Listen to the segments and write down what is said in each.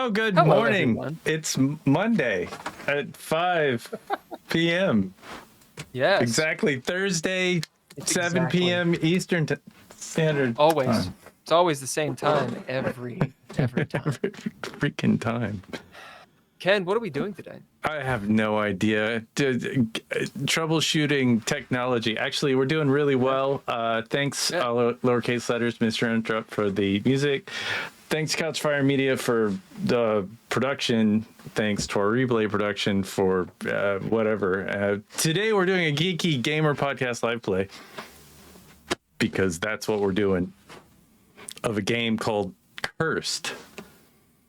Hello, good Hello, morning. everyone. It's Monday at 5 p.m. Yes. Exactly. Thursday, It's 7 exactly. p.m. Eastern Standard Always. Time. It's always the same time every time. Every freaking time. Ken, what are we doing today? I have no idea. Troubleshooting technology. Actually, we're doing really well. Thanks, lowercase letters, Mr. Interrupt, for the music. Thanks, Couchfire Media, for the production. Thanks to our replay production for whatever. Today, we're doing a Geeky Gamer Podcast live play because that's what we're doing of a game called Cursed.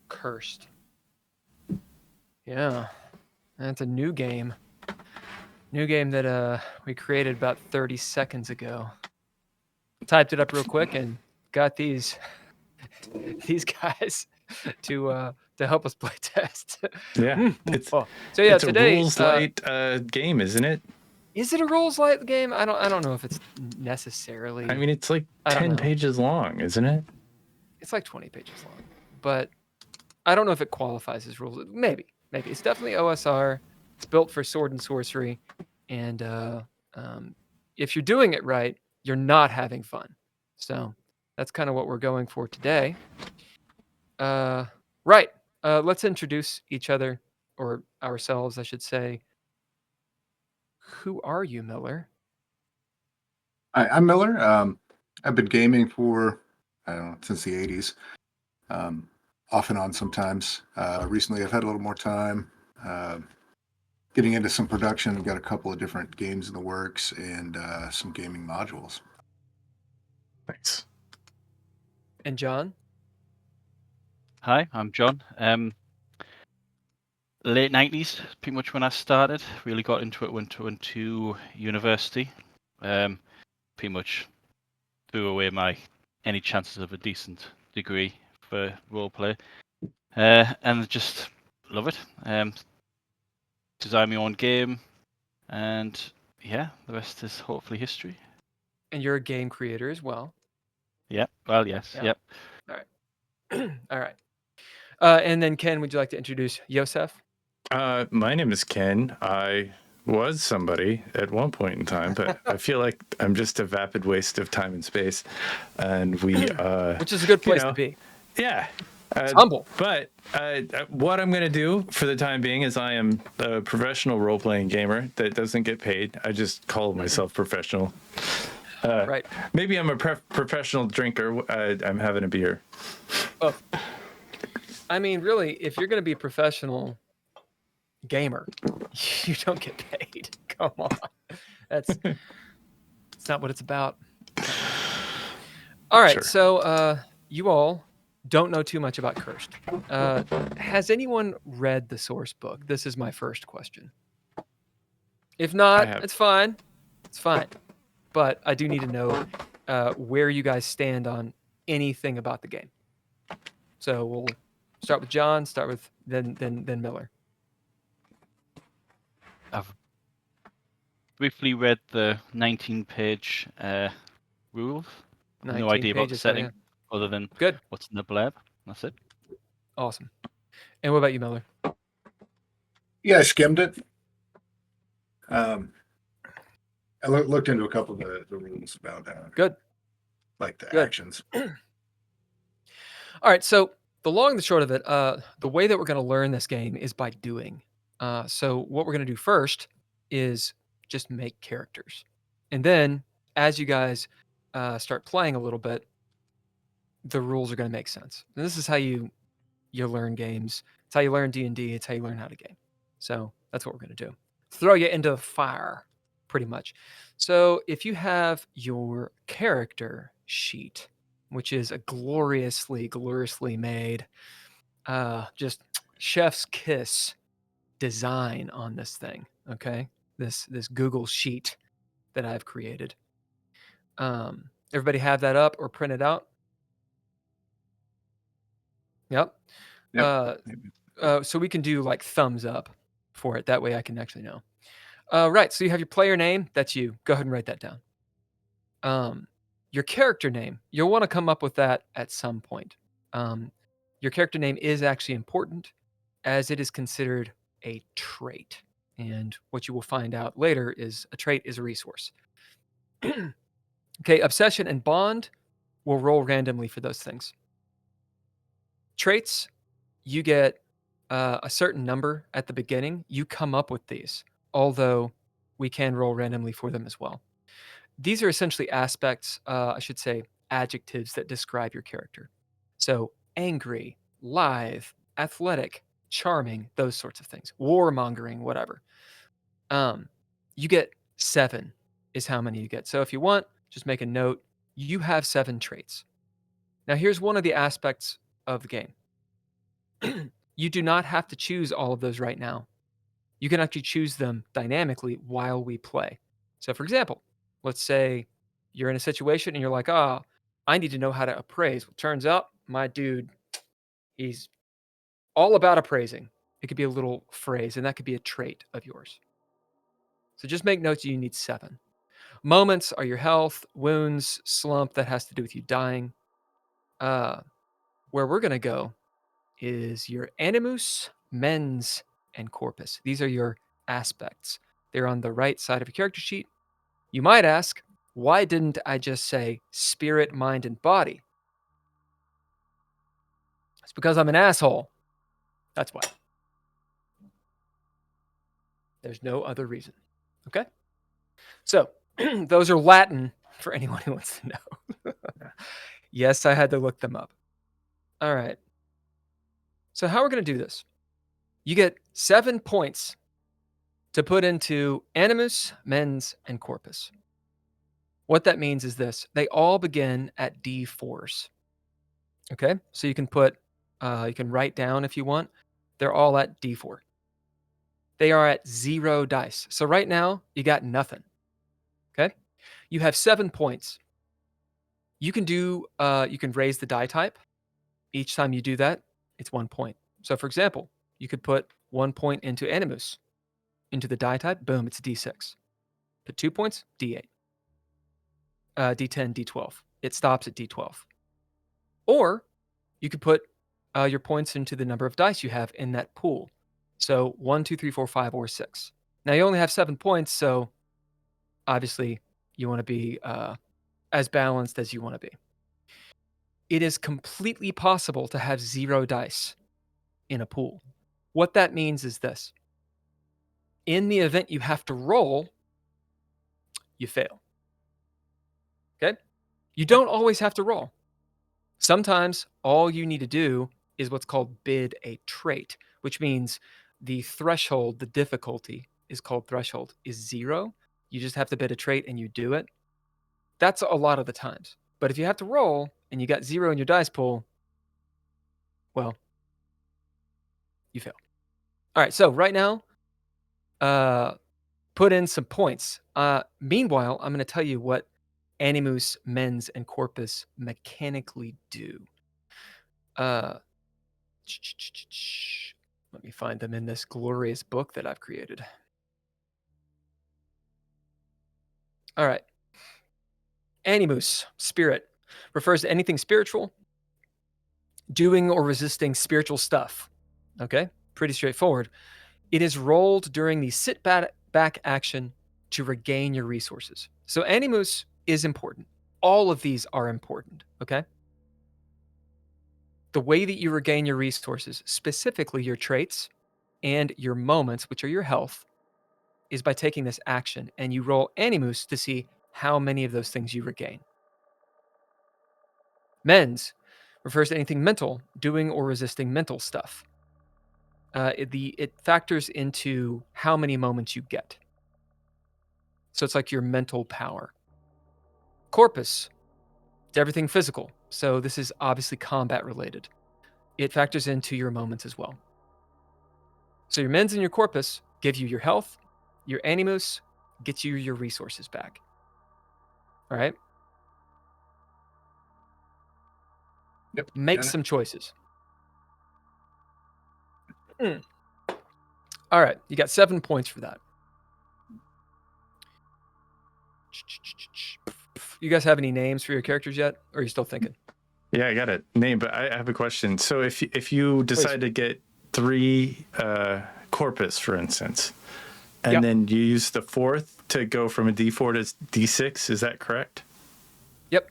Cursed. Yeah, that's a new game. New game that we created about 30 seconds ago. Typed it up real quick and got these guys to help us play test. Yeah, it's today, a rules light game, isn't it? Is it a rules light game? I don't know if it's necessarily. I mean, it's like 10 pages long, isn't it? It's like 20 pages long, but I don't know if it qualifies as rules. Maybe it's definitely OSR. It's built for sword and sorcery, and if you're doing it right, you're not having fun. So that's kind of what we're going for today. Right. Let's introduce each other, or ourselves, I should say. Who are you, Miller? Hi, I'm Miller. I've been gaming for, I don't know, since the 80s. Off and on sometimes. Recently, I've had a little more time getting into some production. I've got a couple of different games in the works and some gaming modules. Thanks. And John? Hi, I'm John. Late 90s, pretty much when I started. Really got into it, went to university. Pretty much threw away any chances of a decent degree for roleplay. And just love it. Design my own game, and yeah, the rest is hopefully history. And you're a game creator as well. Yeah, well, yes, Yeah. yep. All right. All right. And then Ken, would you like to introduce Yosef? My name is Ken. I was somebody at one point in time, but I feel like I'm just a vapid waste of time and space. And we, which is a good place to be. Yeah. It's humble. But what I'm going to do for the time being is I am a professional role-playing gamer that doesn't get paid. I just call myself professional. Right. Maybe I'm a professional drinker. I'm having a beer. Oh. I mean, really, if you're going to be a professional gamer, you don't get paid. Come on. It's not what it's about. All right. Sure. So you all don't know too much about Cursed. Has anyone read the source book? This is my first question. If not, it's fine. It's fine. But I do need to know where you guys stand on anything about the game. So we'll start with John, start with then Miller. I've briefly read the 19-page rules. No idea about the setting other than what's in the blurb. That's it. Awesome. And what about you, Miller? Yeah, I skimmed it. I looked into a couple of the rules about like the actions. All right, so the long and the short of it, the way that we're going to learn this game is by doing. So what we're going to do first is just make characters. And then as you guys start playing a little bit, the rules are going to make sense. And this is how you learn games. It's how you learn D&D. It's how you learn how to game. So that's what we're going to do. Throw you into the fire, pretty much. So if you have your character sheet, which is a gloriously made, just chef's kiss design on this thing. Okay, this Google sheet that I've created. Everybody have that up or print it out? Yep. So we can do like thumbs up for it. That way I can actually know. Right. So you have your player name. That's you. Go ahead and write that down. Your character name. You'll want to come up with that at some point. your character name is actually important as it is considered a trait. And what you will find out later is a trait is a resource. Okay, obsession and bond will roll randomly for those things. Traits, you get a certain number at the beginning. You come up with these, although we can roll randomly for them as well. These are essentially aspects, I should say, adjectives that describe your character. So angry, lithe, athletic, charming, those sorts of things. Warmongering, whatever. You get 7 is how many you get. So if you want, just make a note. You have 7 traits. Now here's one of the aspects of the game. You do not have to choose all of those right now. You can actually choose them dynamically while we play. So for example, let's say you're in a situation and you're like, I need to know how to appraise. Well, turns out my dude, he's all about appraising. It could be a little phrase, and that could be a trait of yours. So just make notes you need 7. Moments are your health, wounds, slump, that has to do with you dying. Where we're going to go is your animus, mens, and corpus. These are your aspects. They're on the right side of your character sheet. You might ask, why didn't I just say spirit, mind, and body? It's because I'm an asshole. That's why. There's no other reason. Okay? So, those are Latin for anyone who wants to know. Yes, I had to look them up. All right. So, how we're going to do this? You get 7 points to put into animus, mens, and corpus. What that means is this. They all begin at D4s. Okay? So you can you can write down if you want. They're all at D4. They are at 0 dice. So right now, you got nothing. Okay? You have 7 points. You can you can raise the die type. Each time you do that, it's 1 point. So for example, you could put 1 point into animus. Into the die type, boom, it's a D6. Put 2 points, D8. D10, D12. It stops at D12. Or you could put your points into the number of dice you have in that pool. So 1, 2, 3, 4, 5, or 6. Now you only have 7 points, so obviously you want to be as balanced as you want to be. It is completely possible to have 0 dice in a pool. What that means is this. In the event you have to roll, you fail. Okay? You don't always have to roll. Sometimes all you need to do is what's called bid a trait, which means the threshold, the difficulty is called threshold, is 0. You just have to bid a trait and you do it. That's a lot of the times. But if you have to roll and you got 0 in your dice pool, well, you fail. All right, so right now, put in some points. Meanwhile, I'm going to tell you what animus, mens, and corpus mechanically do. Let me find them in this glorious book that I've created. All right. Animus, spirit, refers to anything spiritual, doing or resisting spiritual stuff. Okay? Pretty straightforward. It is rolled during the sit back action to regain your resources. So animus is important. All of these are important. Okay? The way that you regain your resources, specifically your traits and your moments, which are your health, is by taking this action, and you roll animus to see how many of those things you regain. Mens refers to anything mental, doing or resisting mental stuff. It factors into how many moments you get. So it's like your mental power. Corpus, it's everything physical. So this is obviously combat related. It factors into your moments as well. So your mens and your corpus give you your health. Your animus gets you your resources back. All right? Yep. Make some choices. All right. You got 7 points for that. You guys have any names for your characters yet? Or are you still thinking? Yeah, I got it. Name, but I have a question. So if you decide to get 3 corpus, for instance, and Yep. then you use the 4th to go from a D4 to D6, is that correct? Yep.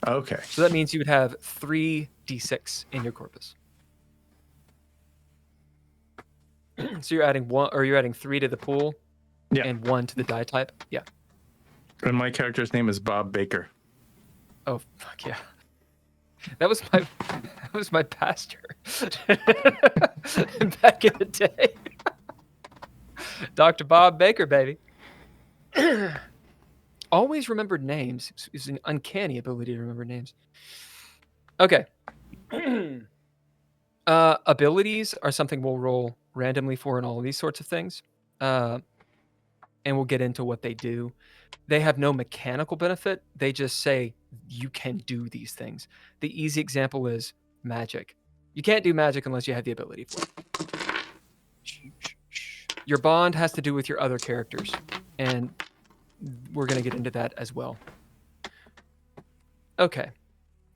Okay. So that means you would have 3 d6 in your corpus. So you're adding 1, or you're adding 3 to the pool, Yeah. and 1 to the die type. Yeah. And my character's name is Bob Baker. Oh fuck yeah. That was my pastor back in the day. Dr. Bob Baker, baby. Always remembered names. It's an uncanny ability to remember names. Okay. Abilities are something we'll roll randomly for in all of these sorts of things. And we'll get into what they do. They have no mechanical benefit. They just say you can do these things. The easy example is magic. You can't do magic unless you have the ability for it. Your bond has to do with your other characters, and we're going to get into that as well. Okay,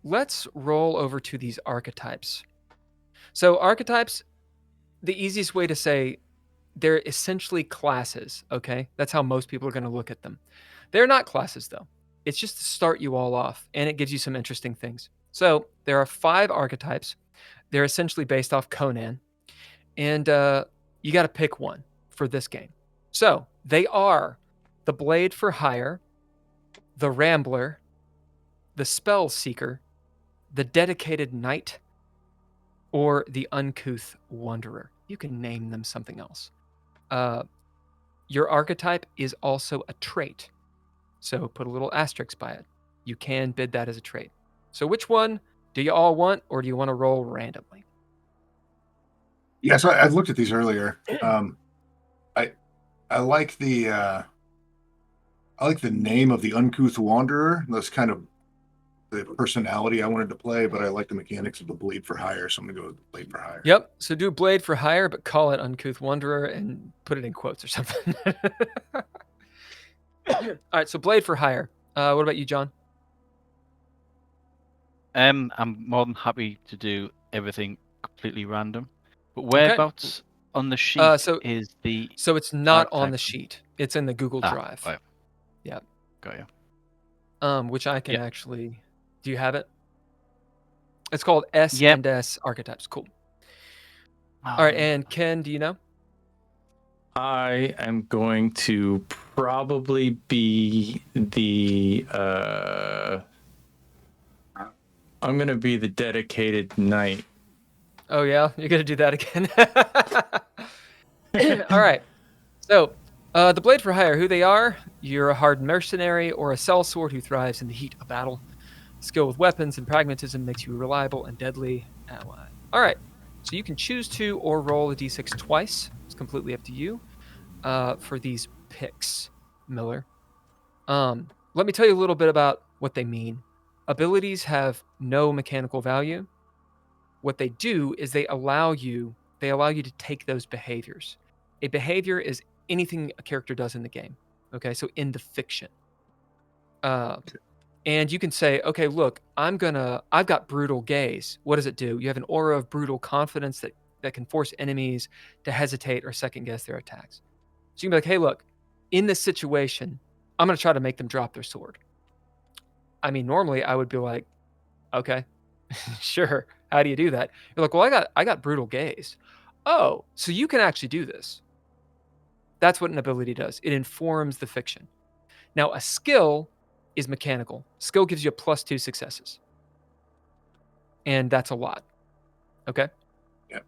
let's roll over to these archetypes. So archetypes, the easiest way to say they're essentially classes, okay? That's how most people are going to look at them. They're not classes, though. It's just to start you all off, and it gives you some interesting things. So there are 5 archetypes. They're essentially based off Conan, and you got to pick one for this game. So they are the Blade for Hire, the Rambler, the Spell Seeker, the Dedicated Knight, or the Uncouth Wanderer. You can name them something else. Your archetype is also a trait. So put a little asterisk by it. You can bid that as a trait. So which one do you all want, or do you want to roll randomly? Yeah, so I looked at these earlier. I like the name of the Uncouth Wanderer. That's kind of the personality I wanted to play, but I like the mechanics of the Blade for Hire, so I'm gonna go with Blade for Hire. Yep. So do Blade for Hire, but call it Uncouth Wanderer and put it in quotes or something. All right. So Blade for Hire. What about you, John? I'm more than happy to do everything completely random. But whereabouts on the sheet is the... So it's not on archetype? the sheet. It's in the Google Drive. Right. Yeah. Got you. Which I can actually... Do you have it? It's called S&S Archetypes. Cool. All right. And Ken, do you know? I am going to probably be the I'm going to be the Dedicated Knight. Oh yeah, you're going to do that again. All right. So, the Blade for Hire, who they are, you're a hardened mercenary or a sellsword who thrives in the heat of battle. Skill with weapons and pragmatism makes you reliable and deadly. All right. So you can choose to or roll a d6 twice. It's completely up to you for these picks, Miller. Let me tell you a little bit about what they mean. Abilities have no mechanical value. What they do is they allow you to take those behaviors. A behavior is anything a character does in the game. Okay, so in the fiction. And you can say, okay, look, I've got brutal gaze. What does it do? You have an aura of brutal confidence that can force enemies to hesitate or second guess their attacks. So you can be like, hey, look, in this situation, I'm going to try to make them drop their sword. I mean, normally I would be like, okay, sure. How do you do that? You're like, well, I got brutal gaze. Oh, so you can actually do this. That's what an ability does. It informs the fiction. Now, a skill is mechanical. Skill gives you a +2 successes. And that's a lot. Okay? Yep.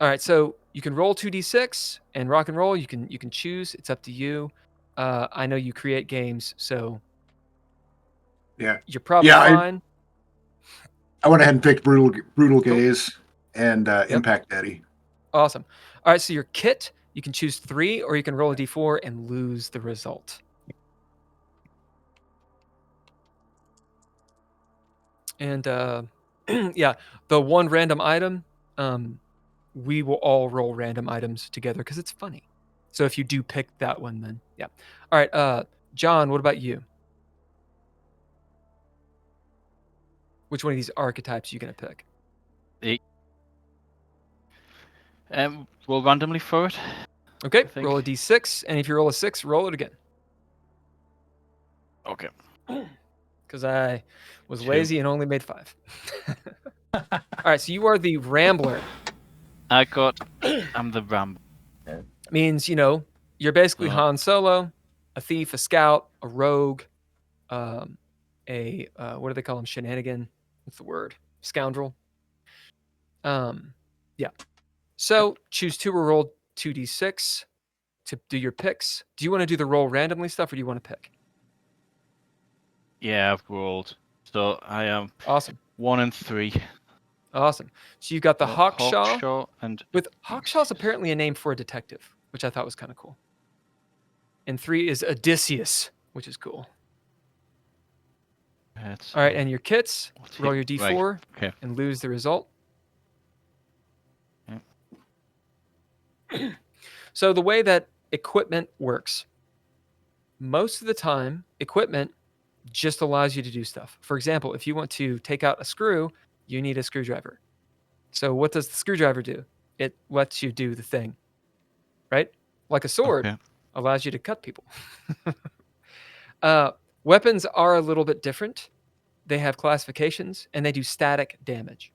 All right, so you can roll 2d6 and rock and roll. You can choose. It's up to you. I know you create games, so yeah, you're probably fine. I went ahead and picked brutal gaze and Impact Daddy. Awesome. All right, so your kit, you can choose 3, or you can roll a d4 and lose the result. And yeah, the one random item, we will all roll random items together because it's funny. So if you do pick that one, then yeah. All right, John, what about you? Which one of these archetypes are you going to pick? Roll randomly for it. Okay, think. roll a d6, and if you roll a 6, roll it again. Okay. Because I was 2. lazy and only made 5. All right, so you are the Rambler. I'm the Ram. Means, you're basically Oh. Han Solo, a thief, a scout, a rogue, what do they call him? Shenanigan? What's the word? Scoundrel. Yeah. So choose 2 or roll 2d6 to do your picks. Do you want to do the roll randomly stuff, or do you want to pick? Yeah, I've rolled. So I am Awesome. 1 and 3. Awesome. So you've got the Hawkshaw. Hawkshaw and With Hawkshaw's apparently a name for a detective, which I thought was kind of cool. And 3 is Odysseus, which is cool. All right, and your kits, roll your d4 Right. Okay. and lose the result. Yeah. So the way that equipment works, most of the time, equipment just allows you to do stuff. For example, if you want to take out a screw, you need a screwdriver. So what does the screwdriver do? It lets you do the thing, right? Like a sword allows you to cut people. Weapons are a little bit different. They have classifications, and they do static damage.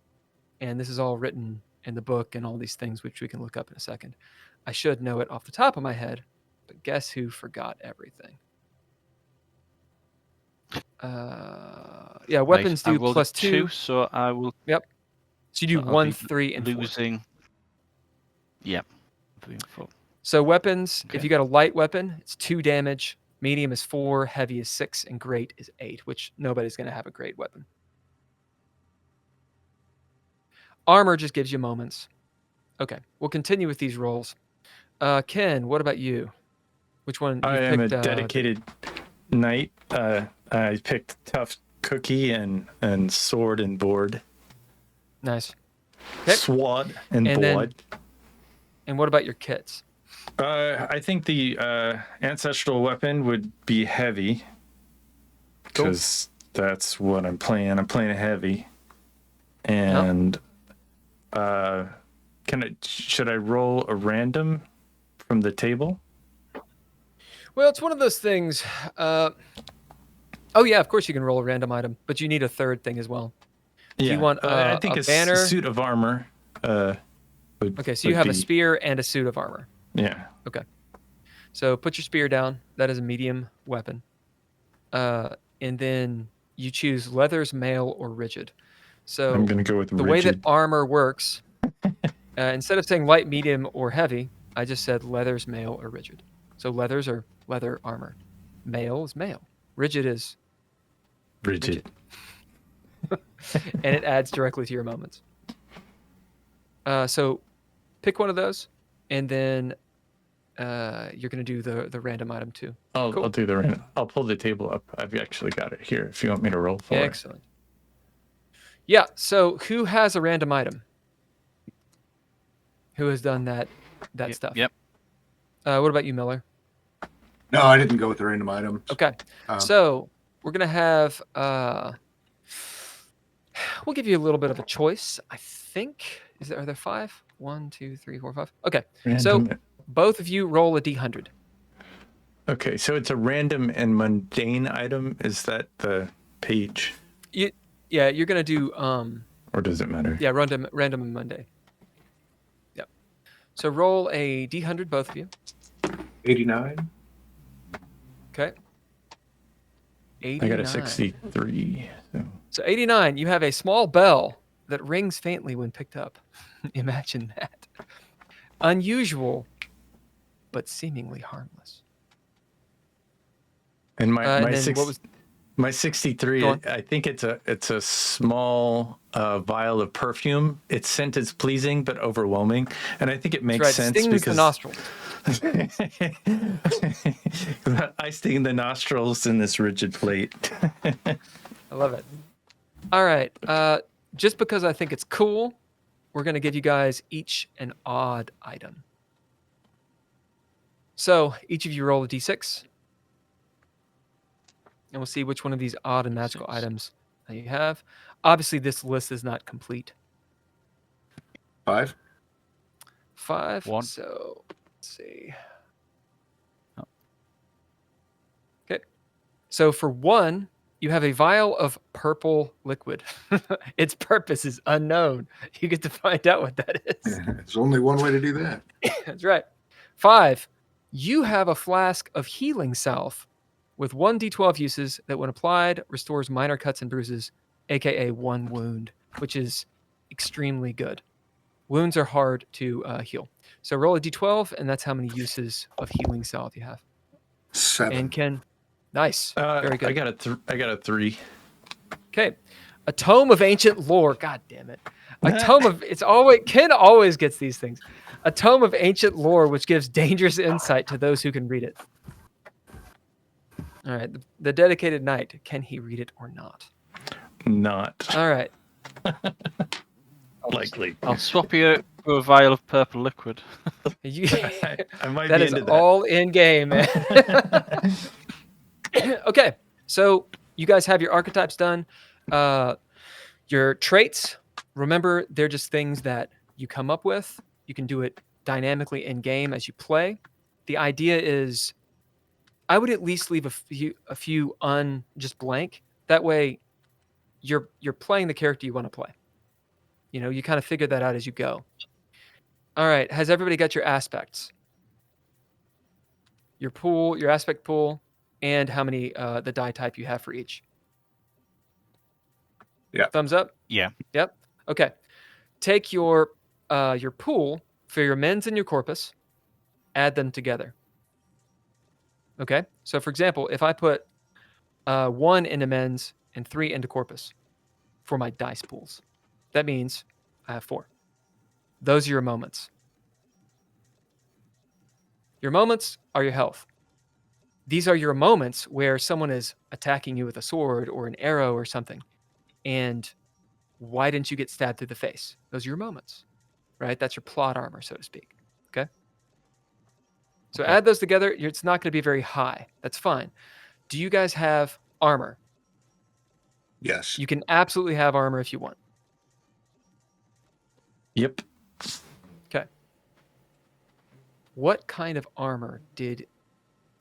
And this is all written in the book and all these things, which we can look up in a second. I should know it off the top of my head, but guess who forgot everything? Weapons do +2. So I will. Yep. So you do 1, 3, and 4. Losing. Yep. 3 and 4. So weapons, if you got a light weapon, it's 2 damage. Medium is 4, heavy is 6, and great is 8, which nobody's going to have a great weapon. Armor just gives you moments. Okay, we'll continue with these rolls. Ken, what about you? Which one? I am a dedicated knight. I picked tough cookie and sword and board. Nice. Okay. Sword and board. And what about your kits? I think the ancestral weapon would be heavy, because that's what I'm playing. I'm playing a heavy, and should I roll a random from the table? Well, it's one of those things. Of course you can roll a random item, but you need a third thing as well. Yeah, Do you want I think a banner? Suit of armor. Okay, so you have a spear and a suit of armor. Yeah. Okay. So put your spear down. That is a medium weapon. And then you choose leathers, mail, or rigid. So I'm going to go with the rigid. way that armor works, instead of saying light, medium, or heavy, I just said leathers, mail, or rigid. So leathers are leather armor. Mail is mail. Rigid is rigid. And it adds directly to your moments. So pick one of those, and then you're going to do the random item too. I'll do the random. I'll pull the table up. I've actually got it here if you want me to roll for it. Excellent. Yeah, so who has a random item? Who has done that stuff? Yep. What about you, Miller? No, I didn't go with the random items. Okay. So we're going to have... we'll give you a little bit of a choice, I think. Are there 5? 1, 2, 3, 4, 5. Okay. Random. So both of you roll a d100. Okay, so it's a random and mundane item. Is that the page? Yeah, you're going to do... or does it matter? Yeah, random and Monday. Yep. So roll a d100, both of you. 89. Okay. 89. I got a 63. So 89, you have a small bell that rings faintly when picked up. Imagine that. Unusual, but seemingly harmless. And my 63, Go on. I think it's a small vial of perfume. Its scent is pleasing but overwhelming, and I think it makes sense stings because the nostril. I sting the nostrils in this rigid plate. I love it. All right. Just because I think it's cool, we're going to give you guys each an odd item. So each of you roll a d6. And we'll see which one of these odd and magical items you have. Obviously, this list is not complete. 5. 5. 1. So let's see. Oh. Okay. So for 1, you have a vial of purple liquid. Its purpose is unknown. You get to find out what that is. There's only one way to do that. That's right. 5, you have a flask of healing salve with 1d12 uses that, when applied, restores minor cuts and bruises, aka 1 wound, which is extremely good. Wounds are hard to heal. So roll a d12, and that's how many uses of healing salve you have. 7. And Ken, nice, very good. I got a 3. Okay, a tome of ancient lore. God damn it! A tome of Ken always gets these things. A tome of ancient lore, which gives dangerous insight to those who can read it. All right, the dedicated knight. Can he read it or not? Not All right. likely. I'll swap you out for a vial of purple liquid. I might That be is into that. all in game, man. Okay, so you guys have your archetypes done. Your traits, remember, they're just things that you come up with. You can do it dynamically in game as you play. The idea is, I would at least leave a few just blank. That way, you're playing the character you want to play. You know, you kind of figure that out as you go. All right, has everybody got your aspects? Your pool, your aspect pool, and how many the die type you have for each? Yeah. Thumbs up? Yeah. Yep. Okay. Take your pool for your mens and your corpus, add them together. Okay. So for example, if I put 1 into mens and 3 into corpus for my dice pools, that means I have 4. Those are your moments. Your moments are your health. These are your moments where someone is attacking you with a sword or an arrow or something. And why didn't you get stabbed through the face? Those are your moments, right? That's your plot armor, so to speak. Okay. So add those together. It's not going to be very high. That's fine. Do you guys have armor? Yes. You can absolutely have armor if you want. Yep. Okay. What kind of armor did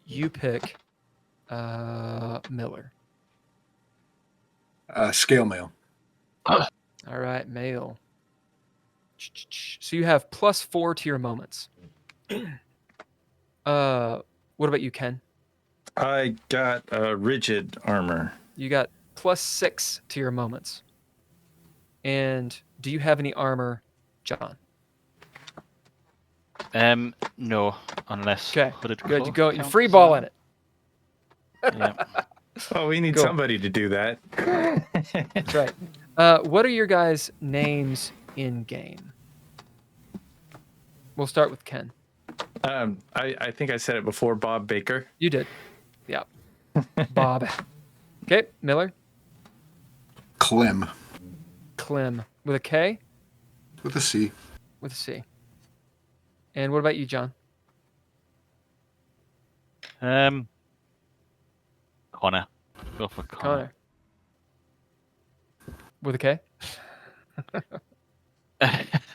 you pick, Miller? Scale mail. All right, male. So you have +4 to your moments. What about you, Ken? I got rigid armor. You got +6 to your moments. And do you have any armor, John? No, unless Okay, hooded good. You cloak go. You counts free as balling it. Yeah. Oh, we need Cool. somebody to do that. That's right. What are your guys' names in game? We'll start with Ken. I think I said it before. Bob Baker. You did. Yeah. Bob. Okay, Miller. Clem. Clem. With a K? With a C. With a C. And what about you, John? Connor. Go for Connor. With a K?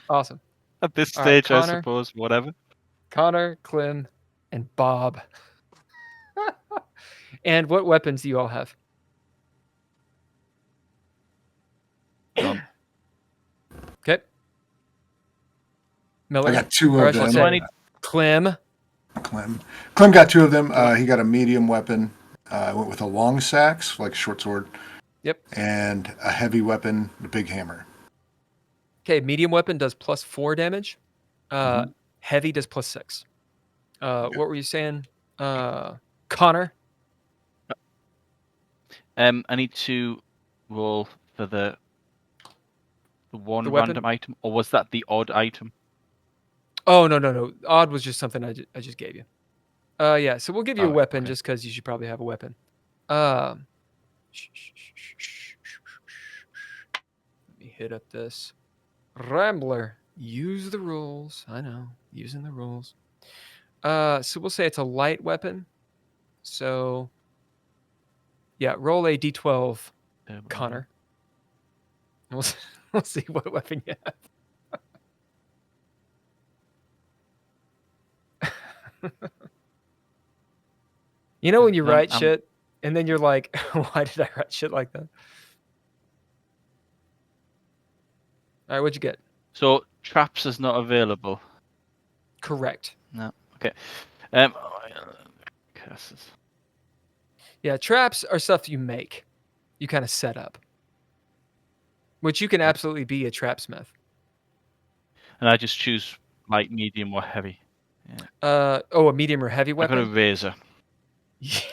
Awesome. At this All right, stage, I Connor. suppose, whatever. Connor, Clem, and Bob. And what weapons do you all have? None. Okay. Miller. I got 2 Or I of should them. say Clem. Clem got 2 of them. He got a medium weapon. I went with a long sax, like a short sword. Yep. And a heavy weapon, the big hammer. Okay, medium weapon does +4 damage. Heavy does +6. What were you saying, Connor? I need to roll for the one The weapon? random item, or was that the odd item? Oh, no. Odd was just something I just gave you. Yeah, so we'll give you a weapon okay. just because you should probably have a weapon. Let me hit up this. Rambler. Use the rules. I know. Using the rules. So we'll say it's a light weapon. So, yeah, roll a d12, Connor. We'll see what weapon you have. You know when you write shit and then you're like, why did I write shit like that? All right, what'd you get? So traps is not available. Correct. No. Okay. Curses. Yeah, traps are stuff you make. You kind of set up. Which you can absolutely be a trapsmith. And I just choose light, medium, or heavy. Yeah. A medium or heavy weapon? I got a razor. Yes.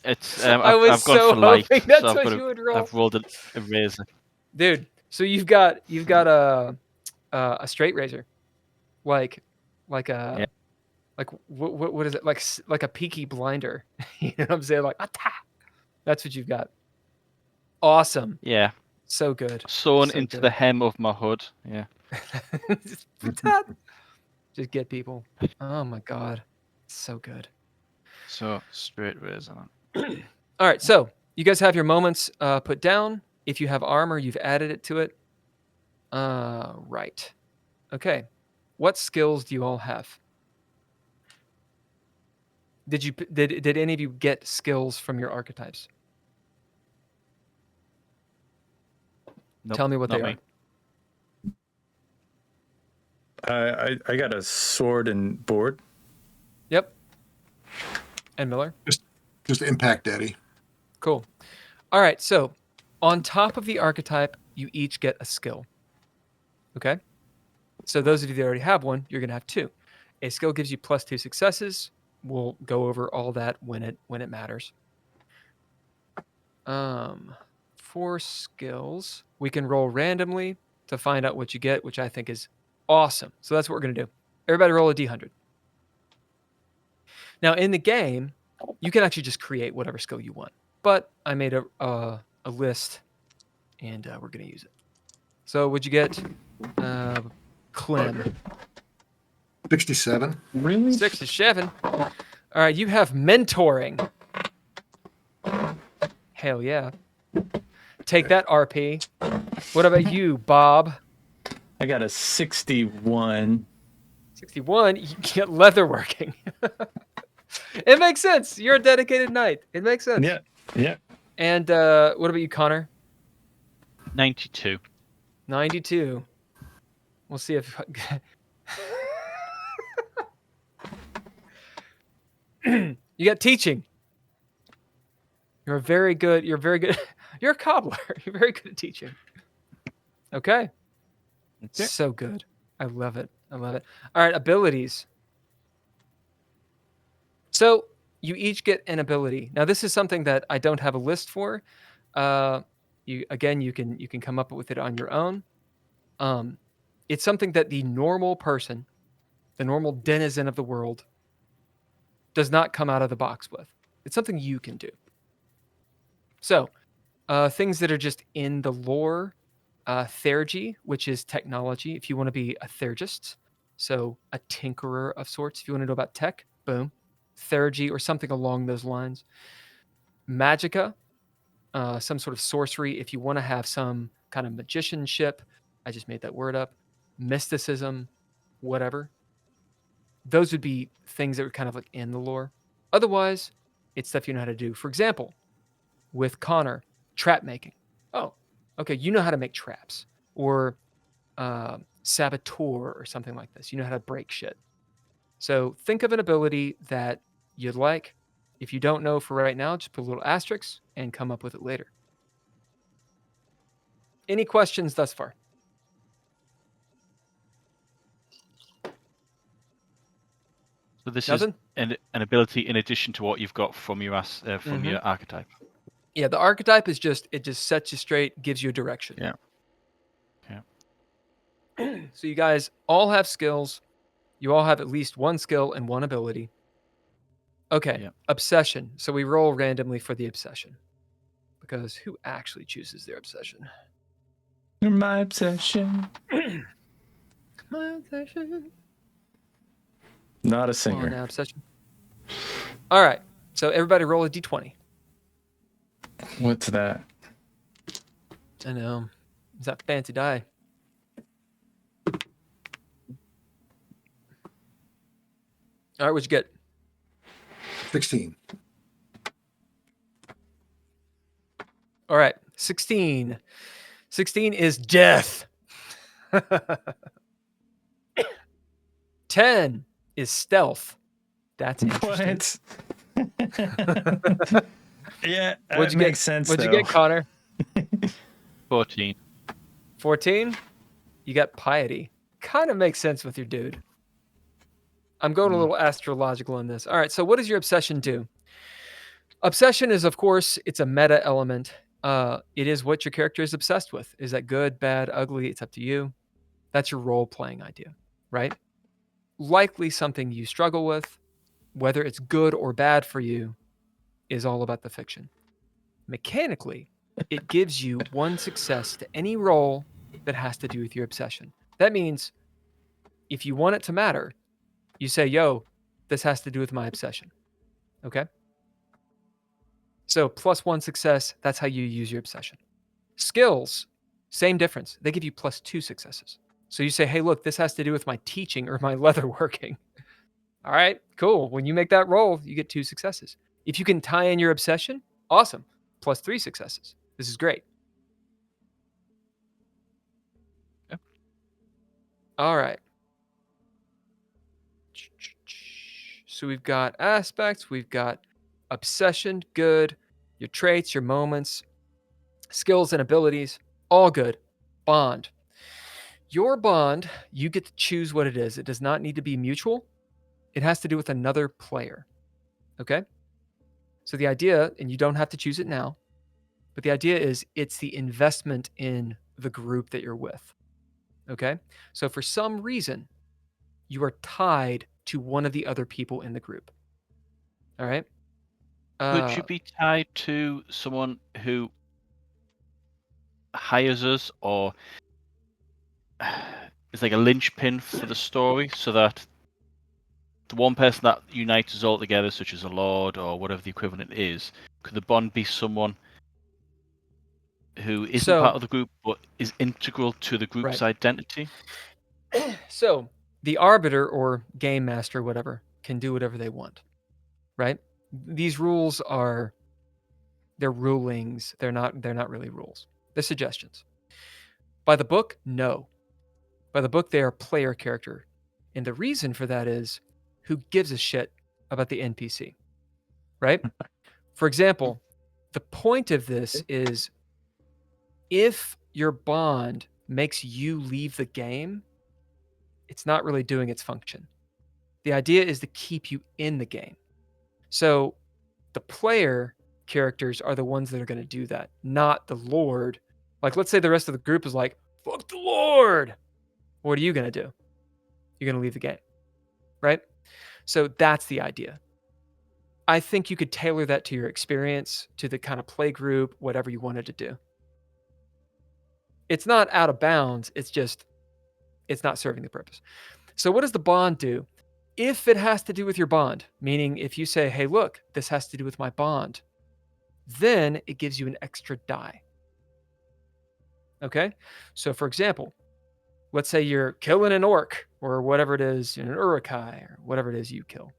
It's I've gone for light. That's so what you would roll. I've rolled a razor. Dude, so you've got a straight razor, like what is it, like a Peaky Blinder? You know what I'm saying? Like that's what you've got. Awesome. Yeah. So good. Sewn So into good. the hem of my hood. Yeah. Just get people. Oh my god, so good. So straight razor. All right, so you guys have your moments put down. If you have armor, you've added it to it. Right. Okay. What skills do you all have? Did any of you get skills from your archetypes? Nope, Tell me what they me. are. I got a sword and board. Yep. And Miller? Just impact Eddie. Cool. All right, so on top of the archetype, you each get a skill. Okay? So those of you that already have one, you're going to have 2. A skill gives you +2 successes. We'll go over all that when it matters. 4 skills. We can roll randomly to find out what you get, which I think is awesome. So that's what we're going to do. Everybody roll a D100. Now, in the game, you can actually just create whatever skill you want. But I made a list, and we're going to use it. So what'd you get, Clem? 67. Really? 67. All right, you have mentoring. Hell yeah. Take that, RP. What about you, Bob? I got a 61. 61? You get leatherworking. It makes sense. You're a dedicated knight. It makes sense. Yeah, yeah. And what about you, Connor? 92. 92. We'll see if... You got teaching. You're very good. You're a cobbler. You're very good at teaching. Okay. Okay. So good. I love it. All right, abilities. So you each get an ability. Now this is something that I don't have a list for. You can come up with it on your own. It's something that the normal person, the normal denizen of the world, does not come out of the box with. It's something you can do. So, things that are just in the lore, Theurgy, which is technology, if you want to be a Theurgist, so a tinkerer of sorts, if you want to know about tech, boom, Theurgy or something along those lines. Magica, some sort of sorcery, if you want to have some kind of magicianship, I just made that word up, mysticism, whatever. Those would be things that were kind of like in the lore. Otherwise, it's stuff you know how to do. For example, with Connor, trap making. Oh, okay, you know how to make traps. Or saboteur or something like this. You know how to break shit. So think of an ability that you'd like. If you don't know for right now, just put a little asterisk and come up with it later. Any questions thus far? So this Nothing? is an ability in addition to what you've got from your your archetype. Yeah, the archetype is it just sets you straight, gives you a direction. Yeah. So you guys all have skills. You all have at least one skill and one ability. Okay, Yeah. Obsession. So we roll randomly for the obsession. Because who actually chooses their obsession? You're my obsession. My obsession. Not a Come on singer. now, obsession. All right, so everybody roll a d20. What's that? I know. Is that fancy die? All right, what'd you get? 16. All right, 16. 16 is death. 10 is stealth. That's interesting. What? Yeah, What'd that you makes get? sense. What'd you though. get, Connor? 14. 14. You got piety. Kind of makes sense with your dude. I'm going a little astrological in this. All right, so what does your obsession do? Obsession is, of course, it's a meta element. It is what your character is obsessed with. Is that good, bad, ugly? It's up to you. That's your role-playing idea, right? Likely something you struggle with. Whether it's good or bad for you is all about the fiction. Mechanically, it gives you one success to any roll that has to do with your obsession. That means if you want it to matter, you say, yo, this has to do with my obsession. Okay? So +1 success, that's how you use your obsession. Skills, same difference. They give you +2 successes. So you say, hey, look, this has to do with my teaching or my leatherworking. All right, cool. When you make that roll, you get 2 successes. If you can tie in your obsession, awesome. +3 successes. This is great. Yeah. All right. So we've got aspects, we've got obsession, good, your traits, your moments, skills and abilities, all good. Bond. Your bond, you get to choose what it is. It does not need to be mutual. It has to do with another player. Okay? So the idea, and you don't have to choose it now, but the idea is it's the investment in the group that you're with. Okay? So for some reason, you are tied to one of the other people in the group. All right? Could you be tied to someone who hires us or is like a linchpin for the story so that the one person that unites us all together, such as a lord or whatever the equivalent is, could the bond be someone who isn't part of the group but is integral to the group's identity? So the arbiter or game master, whatever, can do whatever they want, right? These rules are they're rulings. They're not really rules. They're suggestions. By the book, no. By the book, they are player character. And the reason for that is who gives a shit about the NPC, right? For example, the point of this is if your bond makes you leave the game, it's not really doing its function. The idea is to keep you in the game. So the player characters are the ones that are going to do that, not the Lord. Like, let's say the rest of the group is like, fuck the Lord. What are you going to do? You're going to leave the game, right? So that's the idea. I think you could tailor that to your experience, to the kind of play group, whatever you wanted to do. It's not out of bounds. It's just, it's not serving the purpose. So what does the bond do? If it has to do with your bond, meaning if you say, hey, look, this has to do with my bond, then it gives you an extra die. Okay? So for example, let's say you're killing an orc or whatever it is, an urukai or whatever it is you kill.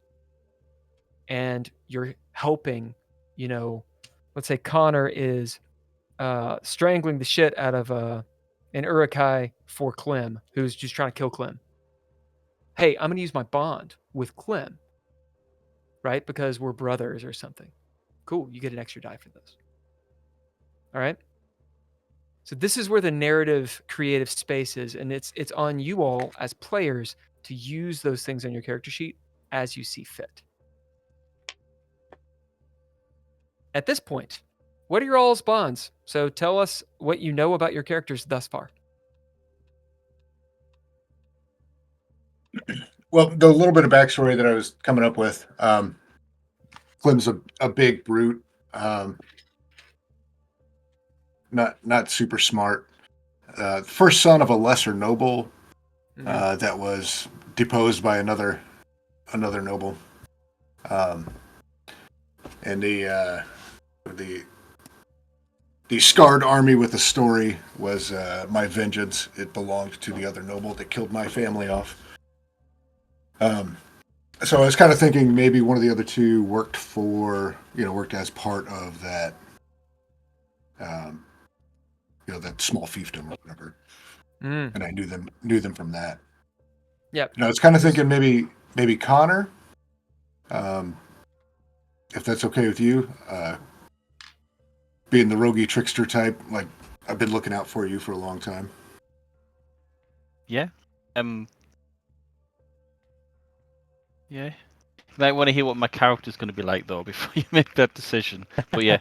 And you're helping, let's say Connor is strangling the shit out of an urukai for Clem, who's just trying to kill Clem. Hey, I'm going to use my bond with Clem, right? Because we're brothers or something. Cool, you get an extra die for this. All right? So this is where the narrative creative space is, and it's on you all as players to use those things on your character sheet as you see fit. At this point, what are your all's bonds? So tell us what you know about your characters thus far. Well, the little bit of backstory that I was coming up with, Clem's a big brute, not super smart. First son of a lesser noble that was deposed by another noble, and the the scarred army with a story was my vengeance. It belonged to the other noble that killed my family off. So I was kind of thinking maybe one of the other two worked as part of that, that small fiefdom or whatever. And I knew them from that. Yep. I was kind of thinking maybe Connor, if that's okay with you, being the roguey trickster type. Like, I've been looking out for you for a long time. Yeah. Yeah. You might want to hear what my character's going to be like though before you make that decision. But yeah,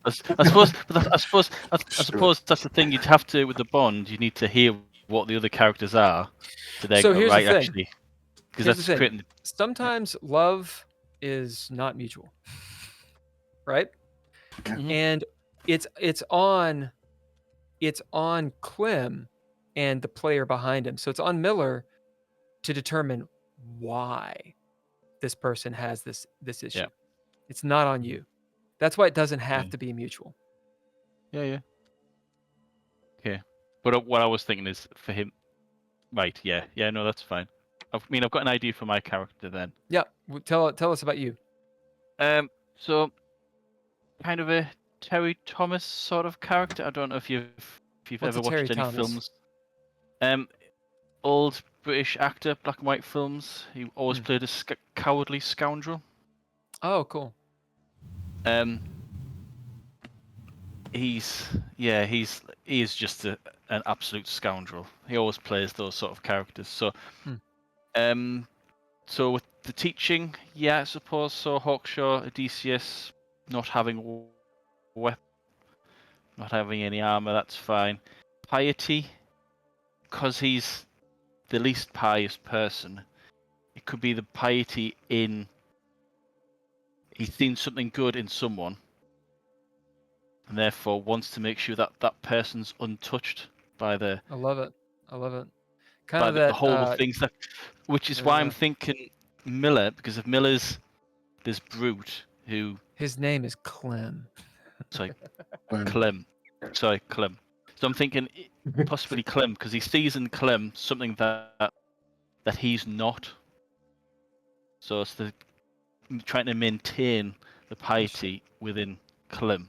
I suppose that's the thing. You'd have to with the bond. You need to hear what the other characters are to then So go here's the right. thing. Actually, because that's creating. Sometimes love is not mutual, right? Mhm. And it's on Clem and the player behind him. So it's on Miller to determine why this person has this issue. Yeah. It's not on you. That's why it doesn't have to be mutual. Yeah. Okay. But what I was thinking is for him. Right. Yeah. No, that's fine. I've got an idea for my character then. Yeah. Tell us about you. So kind of a Terry Thomas sort of character. I don't know if you've What's ever a Terry watched any Thomas? films. Old British actor, black and white films. He always played a cowardly scoundrel. Oh, cool. He is just an absolute scoundrel. He always plays those sort of characters. So, so with the teaching, yeah, I suppose so. Hawkshaw, Odysseus, not having weapon, not having any armor, that's fine. Piety, because he's the least pious person. It could be the piety in he's seen something good in someone, and therefore wants to make sure that that person's untouched by the. I love it. Kind By of the that. whole of things that, which is why I'm thinking Miller, because if Miller's this brute who. His name is Clem. Sorry, Clem. Sorry, Clem. So I'm thinking possibly Clem because he sees in Clem something that he's not. So it's trying to maintain the piety within Clem,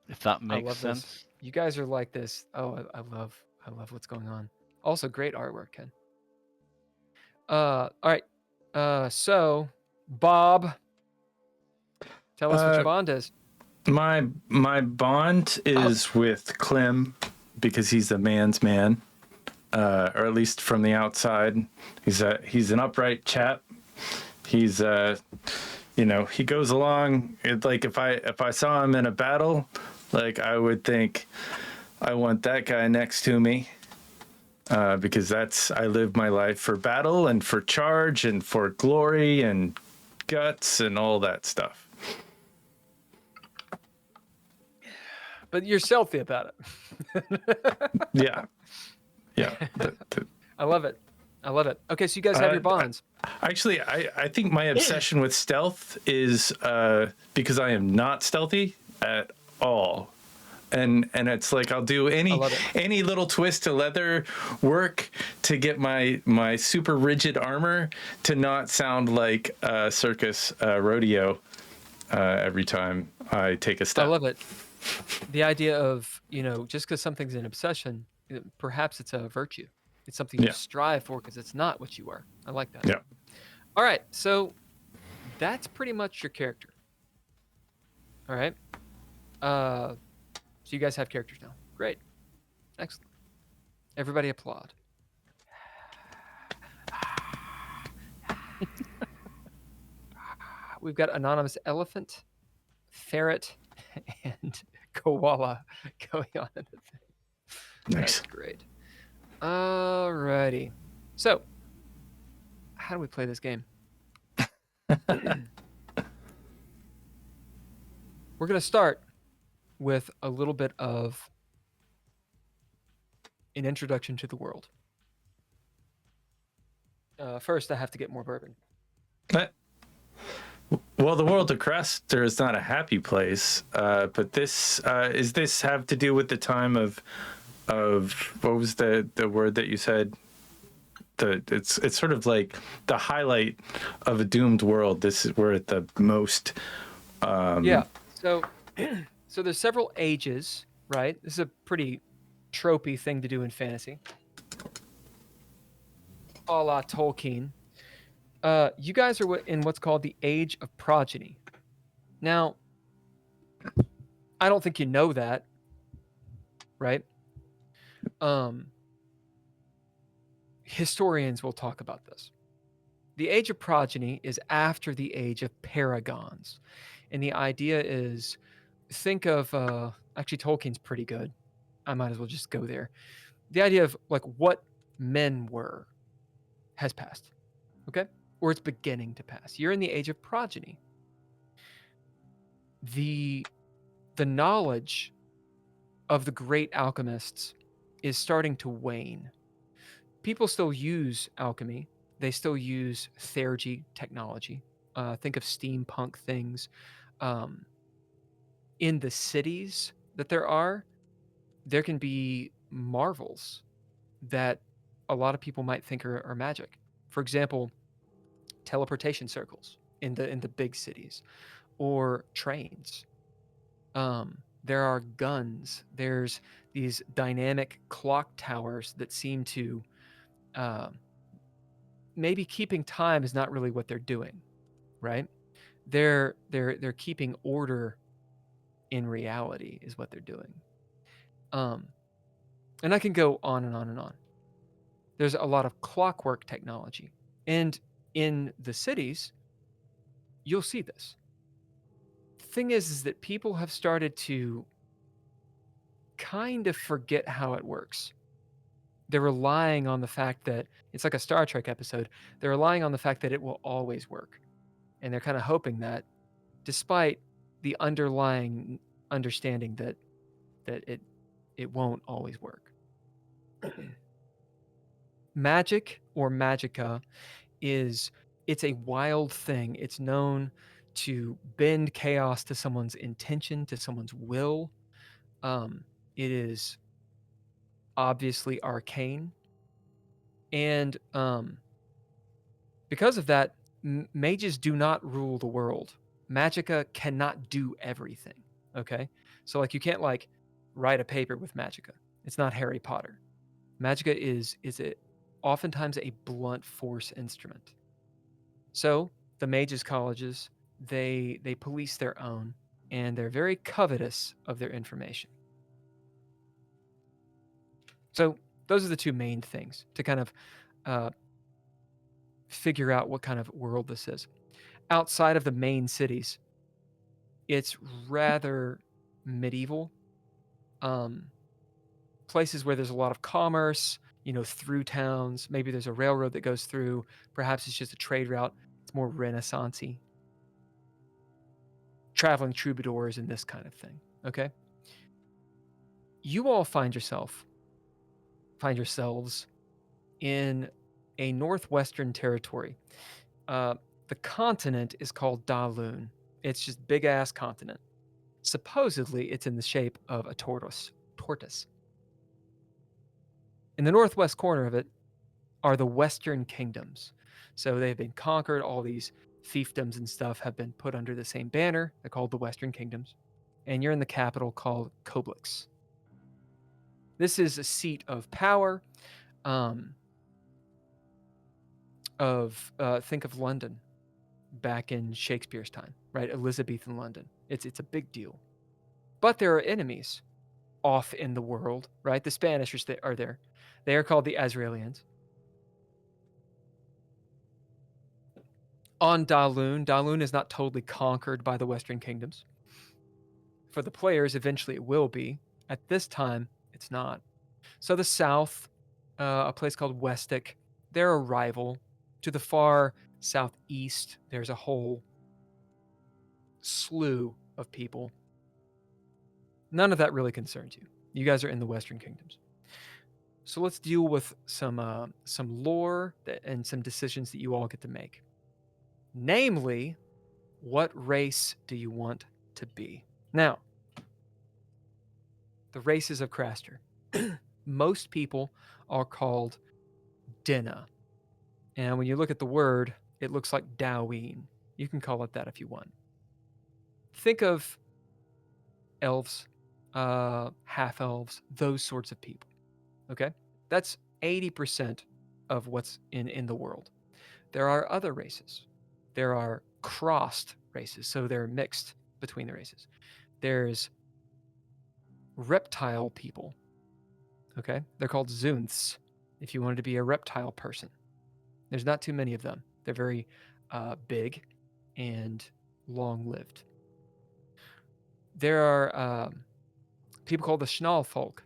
if that makes I love sense. This. You guys are like this. Oh, I love what's going on. Also, great artwork, Ken. All right. So Bob, tell us what your bond is. My bond is with Clem because he's a man's man, or at least from the outside. He's an upright chap. He's he goes along. Like if I saw him in a battle, like I would think, I want that guy next to me, because I live my life for battle and for charge and for glory and guts and all that stuff. But you're stealthy about it. Yeah. I love it. Okay, so you guys have your bonds. Actually, I think my obsession with stealth is because I am not stealthy at all. And it's like I'll do any little twist to leather work to get my super rigid armor to not sound like a circus rodeo every time I take a step. I love it. The idea of, just because something's an obsession, perhaps it's a virtue. It's something you strive for because it's not what you are. I like that. Yeah. All right. So that's pretty much your character. All right. So you guys have characters now. Great. Excellent. Everybody applaud. We've got anonymous elephant, ferret, and koala going on in the thing. Nice. That's great. Alrighty. So, how do we play this game? We're going to start with a little bit of an introduction to the world. First, I have to get more bourbon. Well, the world of Craster is not a happy place, but this is this have to do with the time of what was the word that you said? It's sort of like the highlight of a doomed world. This is we're at the most. Yeah. So, so there's several ages, right? This is a pretty tropey thing to do in fantasy, a la Tolkien. You guys are in what's called the Age of Progeny. Now, I don't think you know that, right? Historians will talk about this. The Age of Progeny is after the Age of Paragons, and the idea is, think of actually Tolkien's pretty good. I might as well just go there. The idea of like what men were has passed, okay, or it's beginning to pass. You're in the Age of Progeny. The knowledge of the great alchemists is starting to wane. People still use alchemy. They still use Theurgic technology. Think of steampunk things. In the cities that there can be marvels that a lot of people might think are magic. For example, teleportation circles in the big cities, or trains. There are guns. There's these dynamic clock towers that seem to maybe keeping time is not really what they're doing, right? They're keeping order in reality is what they're doing. And I can go on and on and on. There's a lot of clockwork technology, and in the cities, you'll see this. The thing is that people have started to kind of forget how it works. They're relying on the fact that it's like a Star Trek episode. They're relying on the fact that it will always work. And they're kind of hoping that, despite the underlying understanding that it won't always work. Magic or magicka it's a wild thing. It's known to bend chaos to someone's intention, to someone's will. It is obviously arcane. And because of that, mages do not rule the world. Magicka cannot do everything. Okay, so like you can't like write a paper with magicka. It's not Harry Potter. Magicka is oftentimes a blunt force instrument. So the mages colleges they police their own, and they're very covetous of their information. So those are the two main things to kind of figure out what kind of world this is. Outside of the main cities, it's rather medieval. Places where there's a lot of commerce, through towns. Maybe there's a railroad that goes through. Perhaps it's just a trade route. It's more Renaissance-y. Traveling troubadours and this kind of thing. Okay? You all find yourselves in a northwestern territory. The continent is called DaLune. It's just big-ass continent. Supposedly, it's in the shape of a tortoise. In the northwest corner of it are the Western Kingdoms. So they've been conquered. All these fiefdoms and stuff have been put under the same banner. They're called the Western Kingdoms. And you're in the capital called Coblix. This is a seat of power. Think of London back in Shakespeare's time, right? Elizabethan London. It's a big deal. But there are enemies off in the world, right? The Spanish are there. They are called the Azraelians. On DaLune is not totally conquered by the Western Kingdoms. For the players, eventually it will be. At this time, it's not. So the south, a place called Westic, they're a rival. To the far southeast, there's a whole slew of people. None of that really concerns you. You guys are in the Western Kingdoms. So let's deal with some lore and some decisions that you all get to make. Namely, What race do you want to be? Now, the races of Craster. Most people are called Dinna. And when you look at the word, it looks like Doween. You can call it that if you want. Think of elves, half elves, those sorts of people. Okay? That's 80% of what's in the world. There are other races. There are crossed races, so they're mixed between the races. There's reptile people. Okay? They're called Zunths if you wanted to be a reptile person. There's not too many of them. They're very big and long-lived. There are people called the Schnallfolk.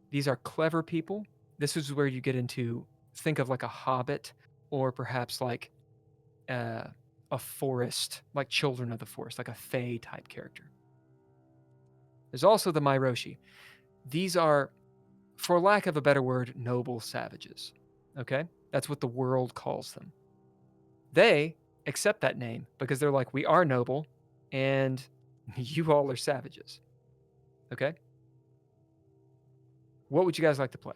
These are clever people. This is where you get into, think of like a hobbit, or perhaps like a forest, like Children of the Forest, like a Fae type character. There's also the Myroshi. These are, for lack of a better word, noble savages. Okay? That's what the world calls them. They accept that name because they're like, we are noble and you all are savages. Okay? What would you guys like to play?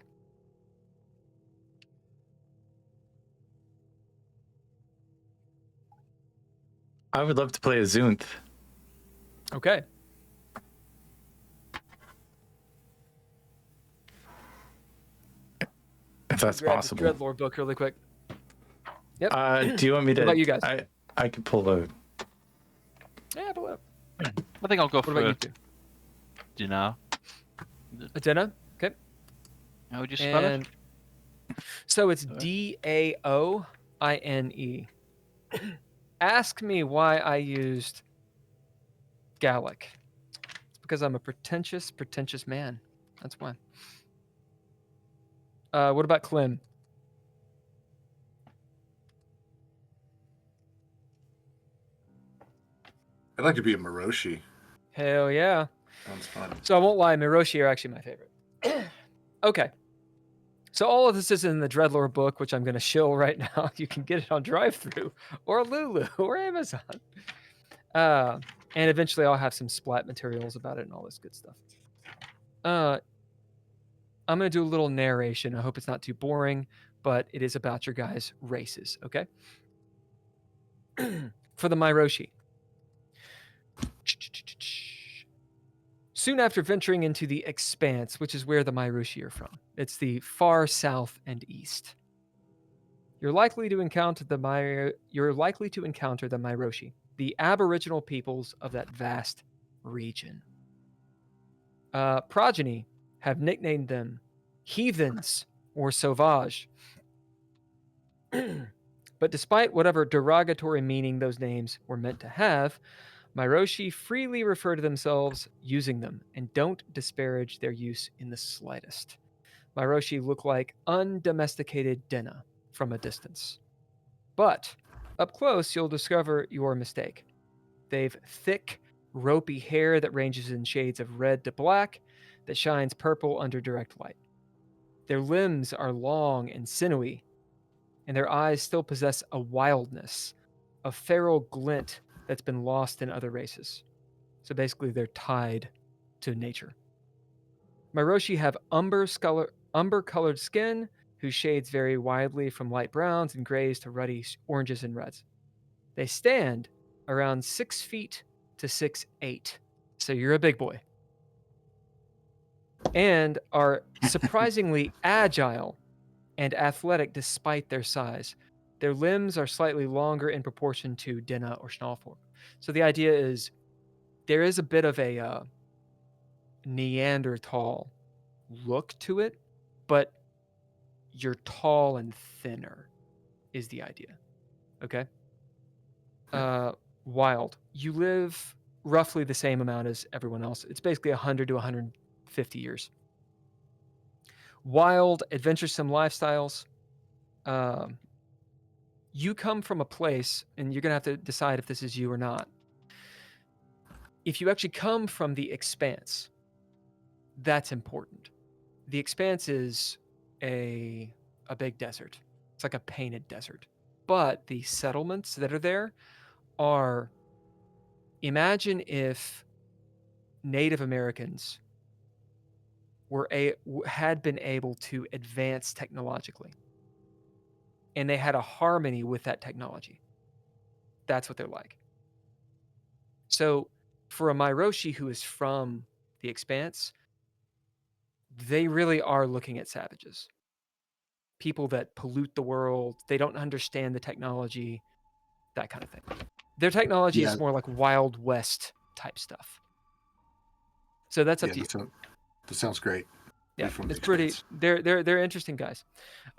I would love to play a Zunth. Okay. If that's Grab possible. the Dreadlord book really quick. Yep. Do you want me to? What about you guys? I could pull a. Yeah, pull it up. I think I'll go What about you for two? Dinner. Adena? Okay. How would you spell it? And so it's Daoine. Ask me why I used Gallic. It's because I'm a pretentious man. That's why. What about Clem? I'd like to be a Miroshi. Hell yeah. Sounds fun. So I won't lie, Miroshi are actually my favorite. Okay. So all of this is in the Dreadlore book, which I'm going to shill right now. You can get it on drive-thru or Lulu or Amazon. And eventually I'll have some splat materials about it and all this good stuff. I'm going to do a little narration. I hope it's not too boring, but it is about your guys' races, okay? For the Myroshi. Soon after venturing into the Expanse, which is where the Myroshi are from, it's the far south and east. You're likely to encounter the Myroshi, the aboriginal peoples of that vast region. Progeny have nicknamed them heathens or sauvage. But despite whatever derogatory meaning those names were meant to have, Myroshi freely refer to themselves using them and don't disparage their use in the slightest. Myroshi look like undomesticated Dinna from a distance. But up close, you'll discover your mistake. They've thick, ropey hair that ranges in shades of red to black that shines purple under direct light. Their limbs are long and sinewy, and their eyes still possess a wildness, a feral glint that's been lost in other races. So basically, they're tied to nature. Myroshi have umber-colored skin, whose shades vary widely from light browns and grays to ruddy oranges and reds. They stand around 6 feet to 6'8", so you're a big boy, and are surprisingly agile and athletic despite their size. Their limbs are slightly longer in proportion to Dinna or Schnallfolk. So the idea is there is a bit of a Neanderthal look to it, but you're tall and thinner is the idea. Okay? Wild. You live roughly the same amount as everyone else. It's basically 100 to 150 years. Wild, adventuresome lifestyles. You come from a place, and you're going to have to decide if this is you or not. If you actually come from the Expanse, that's important. The Expanse is a big desert. It's like a painted desert. But the settlements that are there are imagine if Native Americans had been able to advance technologically, and they had a harmony with that technology. That's what they're like. So for a Myroshi who is from the Expanse, they really are looking at savages. People that pollute the world, they don't understand the technology, that kind of thing. Their technology Yeah. is more like Wild West type stuff. So that's up to you. That sounds great. Yeah, From it's the pretty. Expanse. They're interesting guys.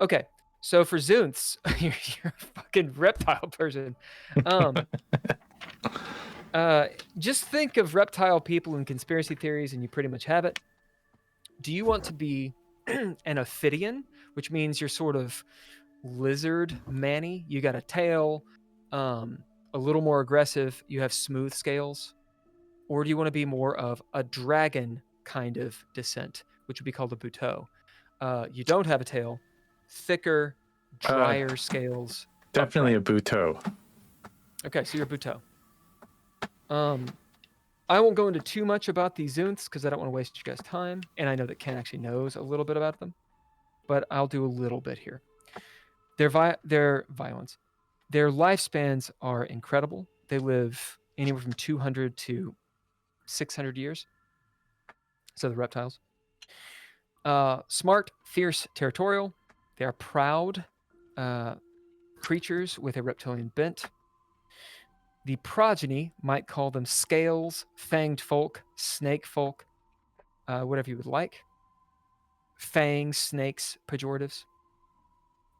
Okay, so for Zunths, you're a fucking reptile person. Just think of reptile people and conspiracy theories, and you pretty much have it. Do you want to be an Ophidian, which means you're sort of lizard manny? You got a tail, a little more aggressive. You have smooth scales, or do you want to be more of a dragon kind of descent, which would be called a buteau? You don't have a tail, thicker, drier scales. Definitely Oh, a buteau. okay, so you're a buteau. I won't go into too much about these Zunths because I don't want to waste you guys' time, and I know that Ken actually knows a little bit about them, but I'll do a little bit here. Their violence, their lifespans are incredible. They live anywhere from 200 to 600 years. So the reptiles. Smart, fierce, territorial. They are proud creatures with a reptilian bent. The progeny might call them scales, fanged folk, snake folk, whatever you would like. Fangs, snakes, pejoratives.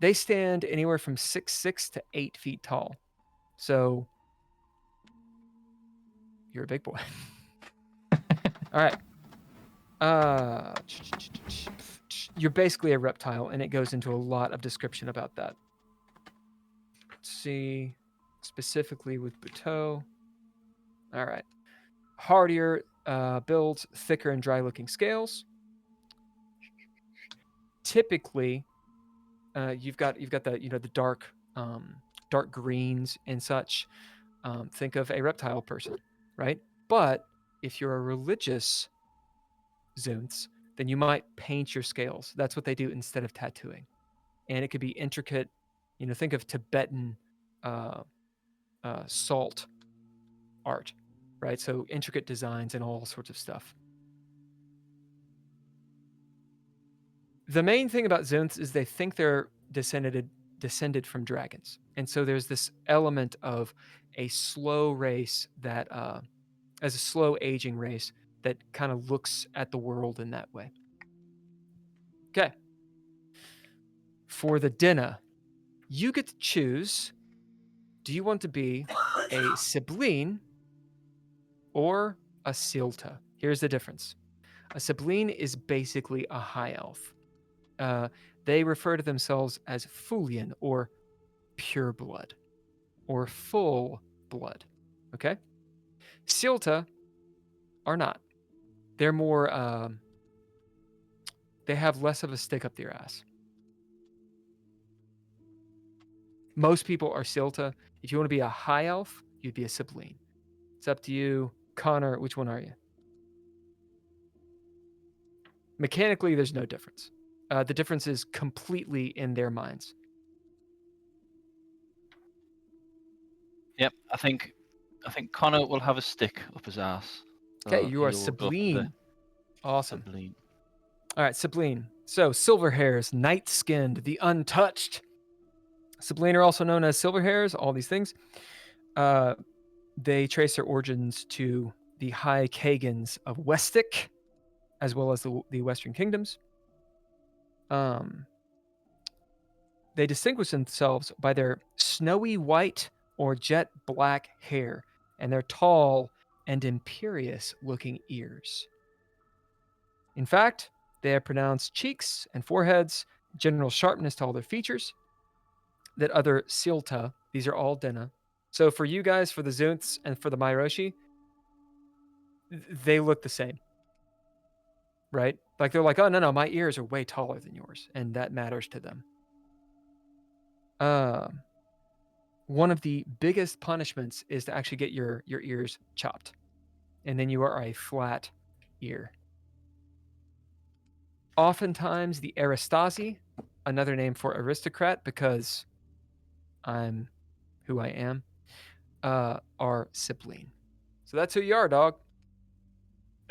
They stand anywhere from 6'6" to 8 feet tall. So you're a big boy. All right. You're basically a reptile, and it goes into a lot of description about that. Let's see, specifically with buteau. All right. Hardier builds, thicker and dry-looking scales. Typically, you've got the dark greens and such. Think of a reptile person, right? But if you're a religious Zunths, then you might paint your scales. That's what they do instead of tattooing. And it could be intricate. Think of Tibetan salt art, right? So intricate designs and all sorts of stuff. The main thing about Zunths is they think they're descended from dragons. And so there's this element of a slow race that, as a slow aging race, that kind of looks at the world in that way. Okay. For the Dinah, you get to choose, do you want to be a Sibylline or a Silta? Here's the difference. A Sibylline is basically a high elf. They refer to themselves as Fulian or pure blood or full blood. Okay? Silta are not. They're more, they have less of a stick up their ass. Most people are Silta. If you want to be a high elf, you'd be a Sibylline. It's up to you. Connor, which one are you? Mechanically, there's no difference. The difference is completely in their minds. Yep, I think Connor will have a stick up his ass. Okay, So you are he will go for the Sibylline. Awesome. Sibylline. All right, Sibylline. So, silver hairs, night skinned, the untouched. Sibylline are also known as silver hairs, all these things. They trace their origins to the High Kagans of Westic, as well as the Western Kingdoms. They distinguish themselves by their snowy white or jet black hair and their tall and imperious looking ears. In fact, they have pronounced cheeks and foreheads, general sharpness to all their features, that other Silta, these are all Dinah. So for you guys, for the Zunths and for the Myroshi, they look the same. Right? Like they're like, oh, no, my ears are way taller than yours. And that matters to them. one of the biggest punishments is to actually get your ears chopped, and then you are a flat ear. Oftentimes, the Aristasi, another name for aristocrat because I'm who I am, are sibling. So that's who you are, dog.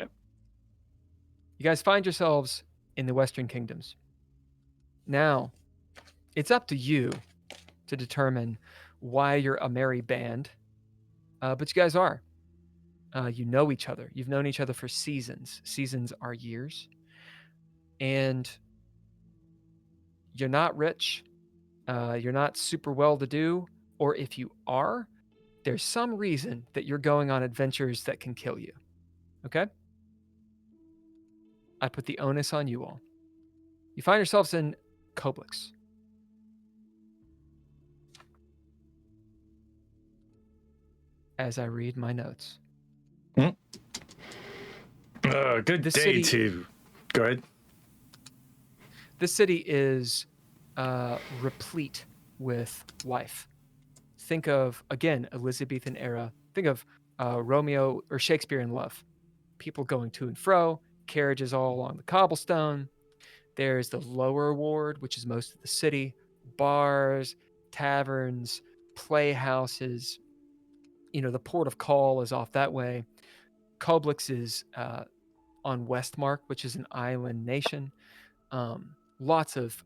Yep. You guys find yourselves in the Western Kingdoms. Now, it's up to you to determine why you're a merry band, but you guys are. You know each other. You've known each other for seasons. Seasons are years. And you're not rich. You're not super well-to-do. Or if you are, there's some reason that you're going on adventures that can kill you. Okay? I put the onus on you all. You find yourselves in Coblix. As I read my notes. Good This day city- to... Go ahead. This city is replete with life. Think of, again, Elizabethan era. Think of Romeo or Shakespeare in Love. People going to and fro, carriages all along the cobblestone. There's the lower ward, which is most of the city, bars, taverns, playhouses. You know, the port of call is off that way. Coblix is on Westmark, which is an island nation. Lots of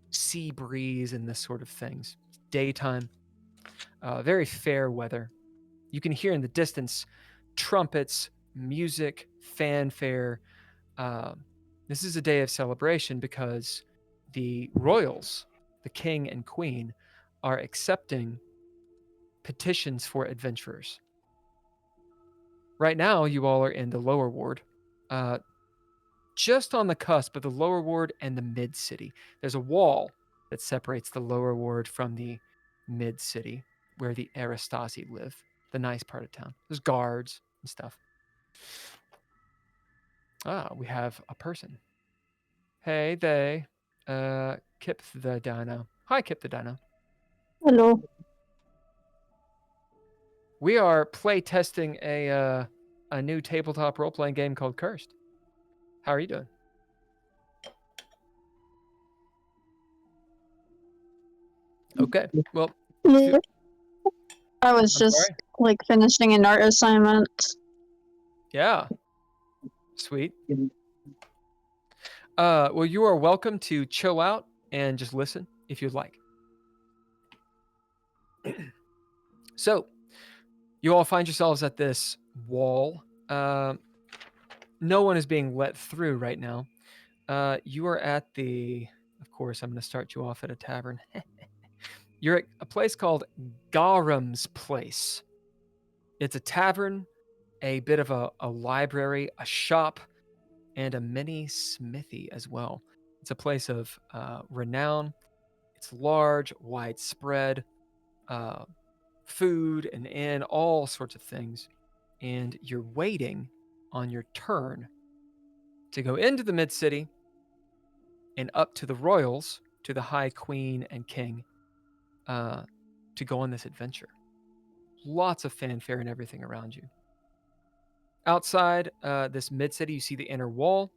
sea breeze and this sort of things. Daytime, very fair weather. You can hear in the distance trumpets, music, fanfare. This is a day of celebration because the royals, the king and queen, are accepting petitions for adventurers. Right now, you all are in the lower ward, just on the cusp of the lower ward and the mid city. There's a wall that separates the lower ward from the mid city, where the Aristasi live, the nice part of town. There's guards and stuff. We have a person. Hey, they. Kip the Dino. Hi, Kip the Dino. Hello. We are play testing a new tabletop role-playing game called Cursed. How are you doing? Okay. Well, Yeah. I was I'm just sorry. like finishing an art assignment. Yeah. Sweet. Well, you are welcome to chill out and just listen if you'd like. So, you all find yourselves at this wall. No one is being let through right now. You are at the... Of course, I'm going to start you off at a tavern. You're at a place called Garam's Place. It's a tavern, a bit of a library, a shop, and a mini smithy as well. It's a place of renown. It's large, widespread, food and inn, all sorts of things. And you're waiting on your turn to go into the mid-city and up to the royals, to the High Queen and King, to go on this adventure. Lots of fanfare and everything around you. Outside this mid-city, you see the inner wall.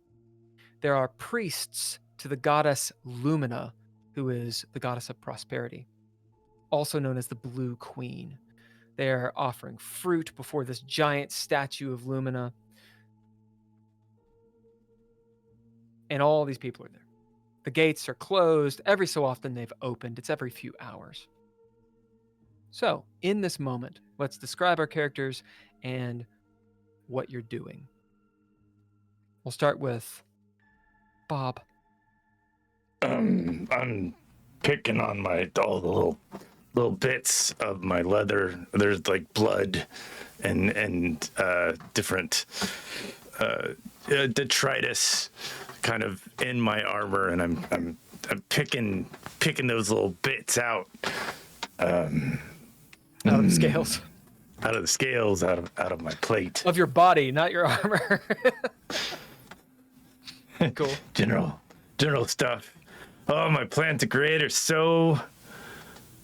There are priests to the goddess Lumina, who is the goddess of prosperity, also known as the Blue Queen. They're offering fruit before this giant statue of Lumina. And all these people are there. The gates are closed. Every so often they've opened. It's every few hours. So, in this moment, let's describe our characters and what you're doing. We'll start with Bob. I'm picking on all the little bits of my leather. There's like blood and different detritus kind of in my armor, and I'm picking those little bits out. Out of the scales. Out of the scales, out of my plate. Of your body, not your armor. Cool. General stuff. Oh, my plan to create are so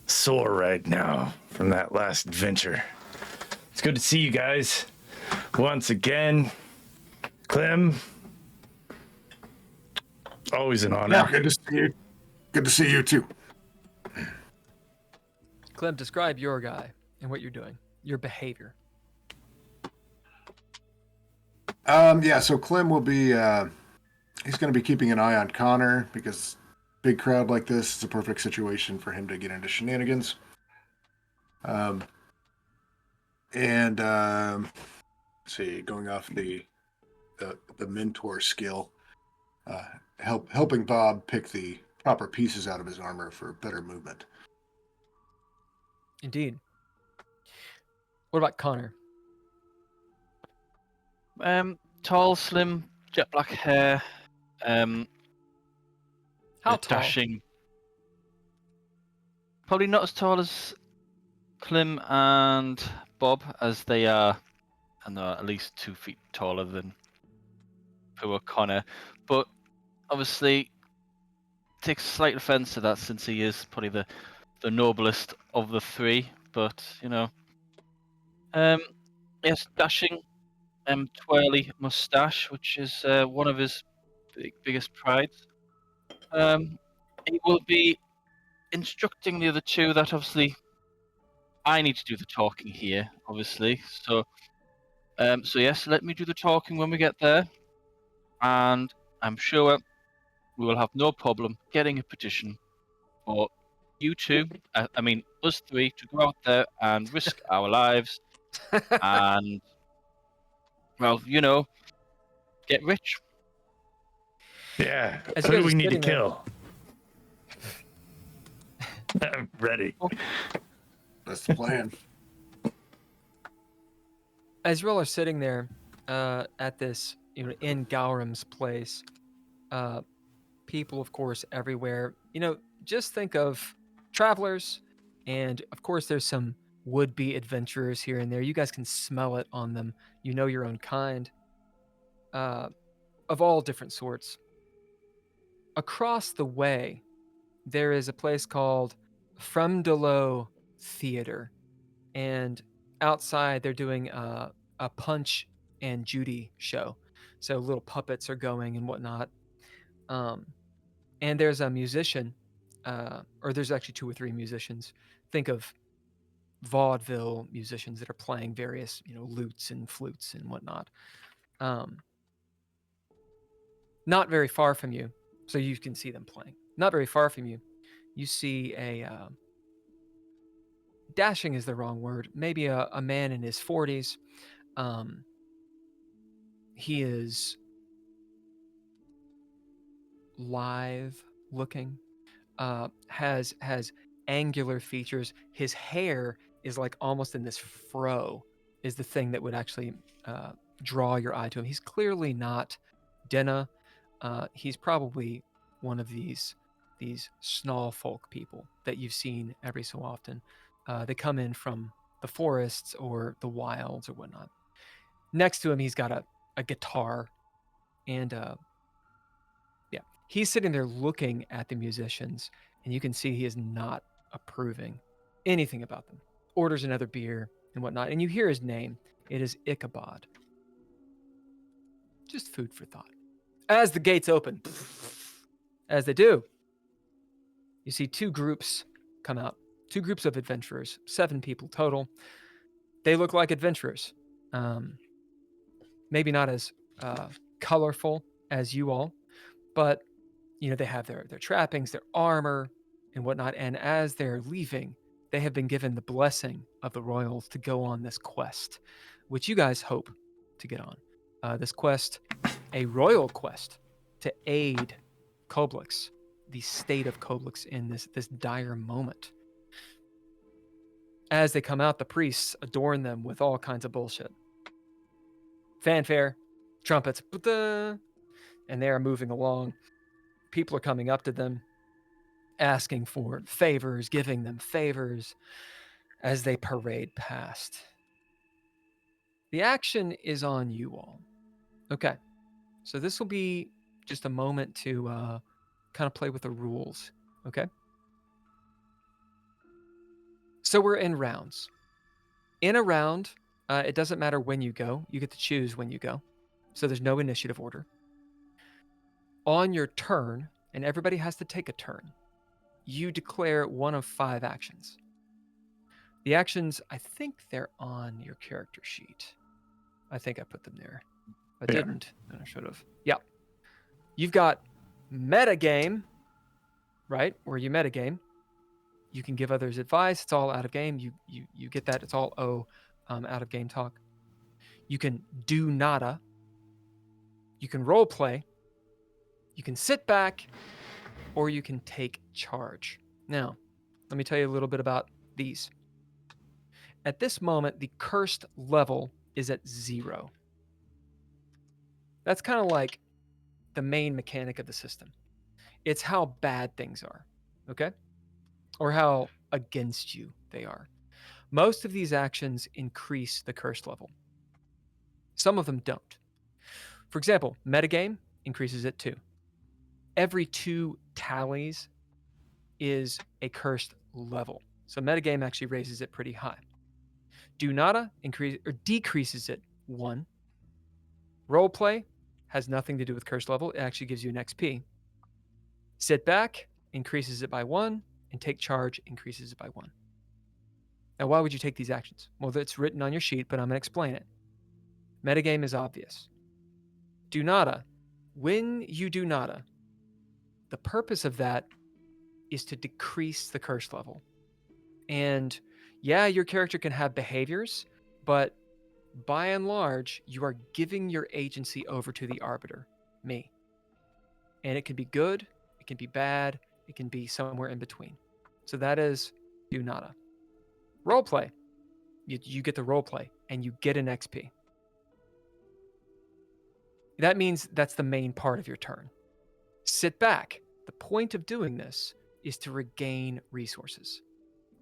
sore right now from that last adventure. It's good to see you guys once again. Clem, always an honor. Yeah, good to see you. Good to see you too. Clem, describe your guy and what you're doing, your behavior. Yeah, so Clem will be he's going to be keeping an eye on Connor because big crowd like this is a perfect situation for him to get into shenanigans. And let's see, going off the mentor skill, helping Bob pick the proper pieces out of his armor for better movement. Indeed. What about Connor? Tall, slim, jet black hair. How tall? Dashing. Probably not as tall as Clem and Bob, as they are, and they're at least 2 feet taller than poor Connor. But obviously, takes slight offence to that since he is probably the noblest of the three. But yes, dashing, twirly mustache, which is one of his biggest prides. He will be instructing the other two that obviously I need to do the talking here, obviously. So yes, let me do the talking when we get there, and I'm sure we will have no problem getting a petition for you two. I mean, us three to go out there and risk our lives, and well, get rich. Yeah, As you who guys do we are need to sitting there- kill? I'm ready. That's the plan. As you all are sitting there at this, in Gowram's place, people, of course, everywhere. Just think of travelers, and of course, there's some would-be adventurers here and there. You guys can smell it on them. You know your own kind, of all different sorts. Across the way, there is a place called From Delow Theater, and outside they're doing a Punch and Judy show. So little puppets are going and whatnot. And there's a musician, or there's actually 2 or 3 musicians. Think of vaudeville musicians that are playing various, lutes and flutes and whatnot. Not very far from you, so you can see them playing. Not very far from you, you see a dashing is the wrong word. Maybe a man in his 40s. He is lithe looking, has angular features. His hair is like almost in this fro, is the thing that would actually draw your eye to him. He's clearly not Denna. He's probably one of these snall folk people that you've seen every so often. They come in from the forests or the wilds or whatnot. Next to him, he's got a guitar, and he's sitting there looking at the musicians, and you can see he is not approving anything about them. Orders another beer and whatnot, and you hear his name. It is Ichabod. Just food for thought. As the gates open, as they do, you see 2 groups come out. 2 groups of adventurers, 7 people total. They look like adventurers. Maybe not as colorful as you all, but they have their trappings, their armor, and whatnot. And as they're leaving, they have been given the blessing of the royals to go on this quest, which you guys hope to get on. This quest, a royal quest to aid Coblix, the state of Coblix in this dire moment. As they come out, the priests adorn them with all kinds of bullshit. Fanfare, trumpets, and they are moving along. People are coming up to them, asking for favors, giving them favors as they parade past. The action is on you all. Okay, so this will be just a moment to kind of play with the rules, okay? So we're in rounds. In a round, it doesn't matter when you go. You get to choose when you go. So there's no initiative order. On your turn, and everybody has to take a turn, you declare one of 5 actions. The actions, I think they're on your character sheet. I think I put them there. If I didn't, then I should have. Yeah. You've got metagame, right? Where you metagame. You can give others advice. It's all out of game. You get that. It's all out of game talk. You can do nada. You can role play. You can sit back, or you can take charge. Now, let me tell you a little bit about these. At this moment, the cursed level is at 0. That's kind of like the main mechanic of the system. It's how bad things are, okay? Or how against you they are. Most of these actions increase the curse level. Some of them don't. For example, metagame increases it 2. Every 2 tallies is a cursed level. So metagame actually raises it pretty high. Do nada decreases it 1. Roleplay has nothing to do with curse level. It actually gives you an XP. Sit back increases it by 1, and take charge increases it by 1. Now, why would you take these actions? Well, it's written on your sheet, but I'm going to explain it. Metagame is obvious. Do nada. When you do nada, the purpose of that is to decrease the curse level. And yeah, your character can have behaviors, but by and large, you are giving your agency over to the arbiter, me. And it can be good, it can be bad, it can be somewhere in between. So that is do nada. Roleplay. You get the roleplay, and you get an XP. That means that's the main part of your turn. Sit back. The point of doing this is to regain resources.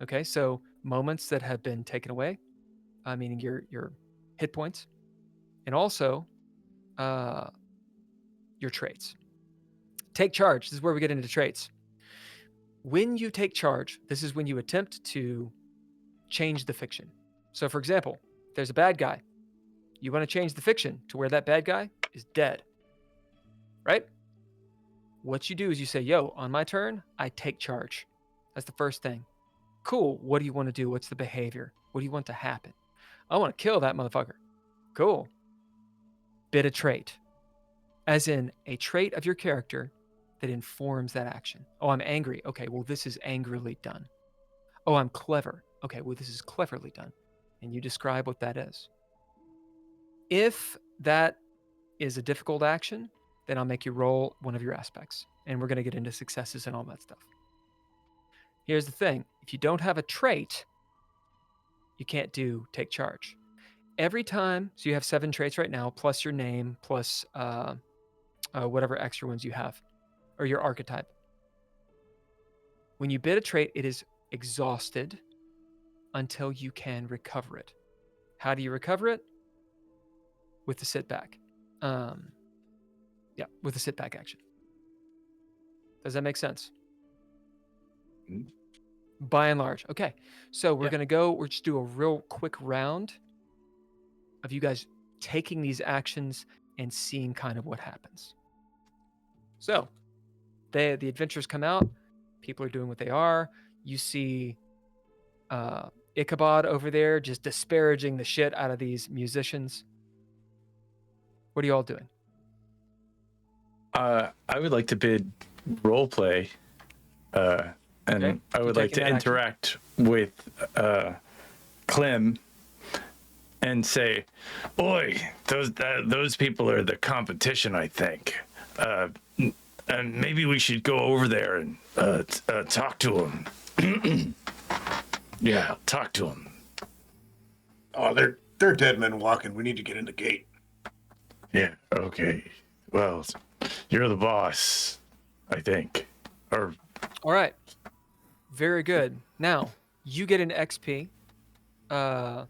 Okay, so moments that have been taken away, meaning your hit points, and also your traits. Take charge. This is where we get into traits. When you take charge, this is when you attempt to change the fiction. So, for example, there's a bad guy. You want to change the fiction to where that bad guy is dead, right? What you do is you say, yo, on my turn, I take charge. That's the first thing. Cool. What do you want to do? What's the behavior? What do you want to happen? I want to kill that motherfucker. Cool. Bit a trait. As in a trait of your character that informs that action. Oh, I'm angry. Okay, well, this is angrily done. Oh, I'm clever. Okay, well, this is cleverly done. And you describe what that is. If that is a difficult action, then I'll make you roll one of your aspects. And we're going to get into successes and all that stuff. Here's the thing. If you don't have a trait, you can't do take charge. Every time, so you have 7 traits right now, plus your name, plus whatever extra ones you have, or your archetype. When you bid a trait, it is exhausted until you can recover it. How do you recover it? With the sit back. With the sit back action. Does that make sense? By and large. Okay. So we're going to we'll just do a real quick round of you guys taking these actions and seeing kind of what happens. So the adventurers come out. People are doing what they are. You see Ichabod over there just disparaging the shit out of these musicians. What are you all doing? I would like to bid roleplay, and Okay. I would like to interact with Clem and say, "Oi, those people are the competition, I think. And maybe we should go over there and talk to them." Yeah, talk to them. Oh, they're dead men walking. We need to get in the gate. Yeah. Okay. Well, you're the boss, I think. Or. All right. Very good. Now you get an XP, Bob,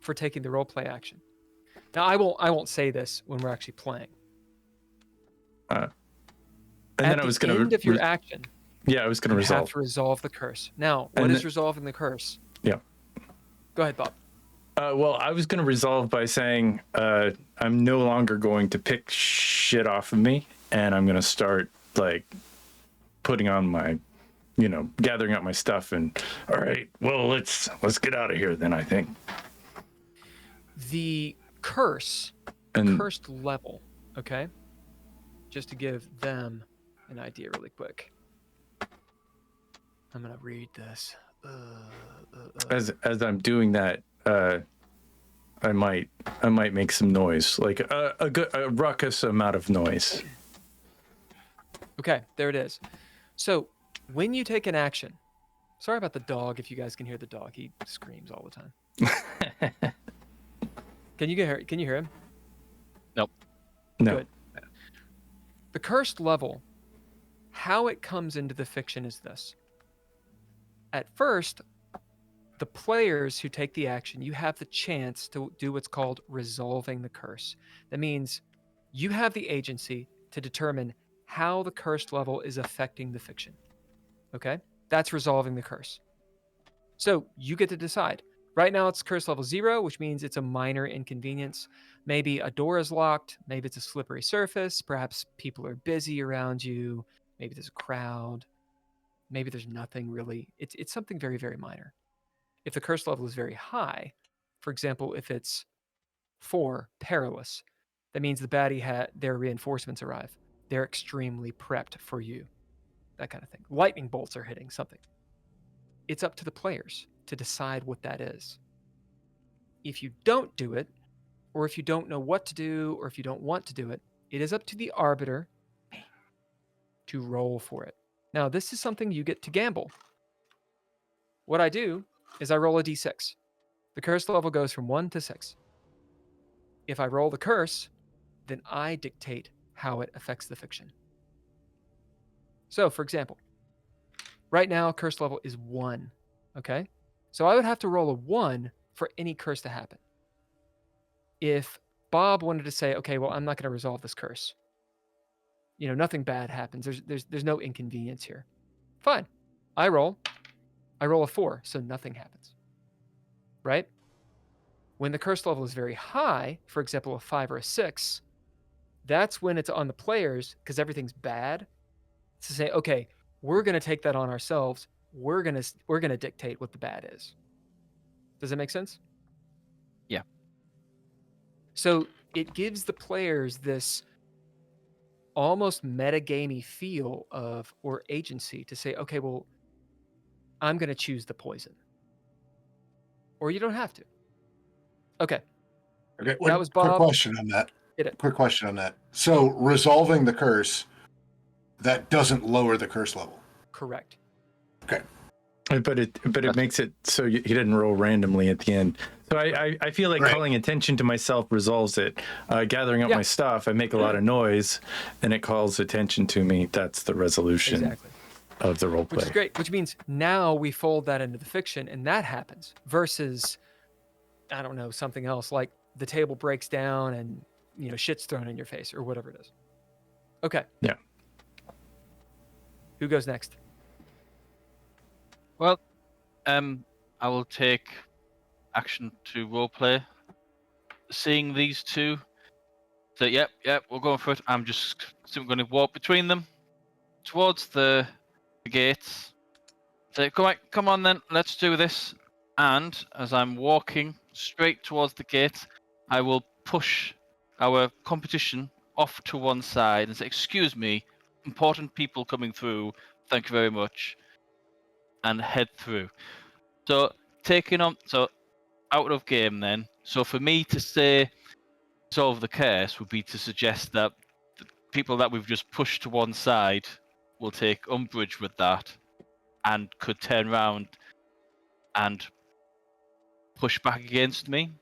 for taking the roleplay action. Now I won't say this when we're actually playing. And then I was going to end of your action. Yeah, I was going to You resolve. have to resolve the curse. Now, what And is the- resolving the curse? Yeah. Go ahead, Bob. Well, I was going to resolve by saying I'm no longer going to pick shit off of me, and I'm going to start like putting on my, gathering up my stuff, and all right, well, let's get out of here then. I think. The curse, And cursed level, okay? Just to give them an idea really quick. I'm going to read this. as I'm doing that, I might make some noise, like a ruckus amount of noise. Okay, there it is. So when you take an action, sorry about the dog. If you guys can hear the dog, he screams all the time. Can you hear him? Nope. No. Good. The cursed level, how it comes into the fiction is this. At first, the players who take the action, you have the chance to do what's called resolving the curse. That means you have the agency to determine how the cursed level is affecting the fiction. Okay? That's resolving the curse. So you get to decide. Right now it's curse level 0, which means it's a minor inconvenience. Maybe a door is locked. Maybe it's a slippery surface. Perhaps people are busy around you. Maybe there's a crowd. Maybe there's nothing really. It's something very, very minor. If the curse level is very high, for example, if it's 4, perilous, that means the baddie their reinforcements arrive. They're extremely prepped for you. That kind of thing. Lightning bolts are hitting something. It's up to the players to decide what that is. If you don't do it, or if you don't know what to do, or if you don't want to do it, it is up to the arbiter to roll for it. Now, this is something you get to gamble. What I do is I roll a d6. The curse level goes from 1 to 6. If I roll the curse, then I dictate how it affects the fiction. So, for example, right now, curse level is 1. Okay? So I would have to roll a 1 for any curse to happen. If Bob wanted to say, okay, well, I'm not going to resolve this curse. Nothing bad happens. There's no inconvenience here. Fine. I roll a 4, so nothing happens. Right? When the curse level is very high, for example, a 5 or a 6, that's when it's on the players, because everything's bad, to say, okay, we're going to take that on ourselves. We're going to dictate what the bad is. Does that make sense? Yeah. So it gives the players this almost metagamey feel or agency to say, okay, well, I'm going to choose the poison. Or you don't have to. Okay. Okay. That was Quick Bob. question on that. Hit it. Quick question on that. So resolving the curse, that doesn't lower the curse level. Correct. Okay. But it makes it so he didn't roll randomly at the end. So I feel like Right. calling attention to myself resolves it. Gathering up Yeah. my stuff, I make a lot of noise, and it calls attention to me. That's the resolution Exactly. of the role Which play. is great. Which means now we fold that into the fiction, and that happens. Versus, I don't know, something else like the table breaks down and shit's thrown in your face or whatever it is. Okay. Yeah. Who goes next? Well, I will take action to roleplay. Seeing these two, so yep, we're going for it. I'm just going to walk between them towards the gates. Say, come on then, let's do this. And as I'm walking straight towards the gate, I will push our competition off to one side and say, "Excuse me, important people coming through. Thank you very much." And head through. So out of game then. So for me to say solve the curse would be to suggest that the people that we've just pushed to one side will take umbrage with that and could turn around and push back against me.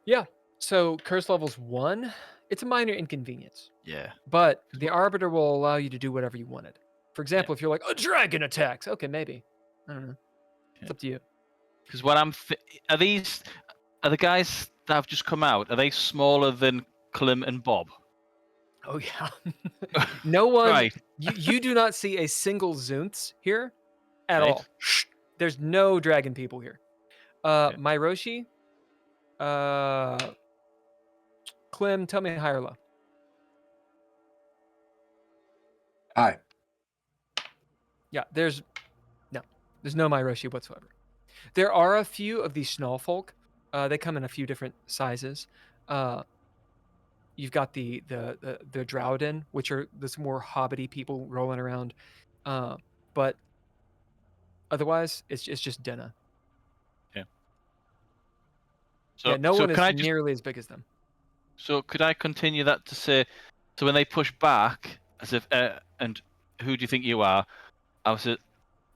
Yeah. So curse level's 1. It's a minor inconvenience, Yeah. but the arbiter will allow you to do whatever you wanted. For example, if you're like, a dragon attacks. Okay, maybe. I don't know. It's up to you. Because what are the guys that have just come out? Are they smaller than Clem and Bob? Oh yeah. No one. Right. You do not see a single Zunths here at Right. all. There's no dragon people here. Okay. Myroshi. Clem, tell me high or low. Hi. Yeah, there's no Myroshi whatsoever. There are a few of these Schnallfolk. They come in a few different sizes. You've got the Drowden, which are this more hobbity people rolling around. But otherwise, it's just Denna. So, Yeah, no so one can is I just nearly as big as them. so could I continue that to say, so when they push back, as if, and who do you think you are? I was,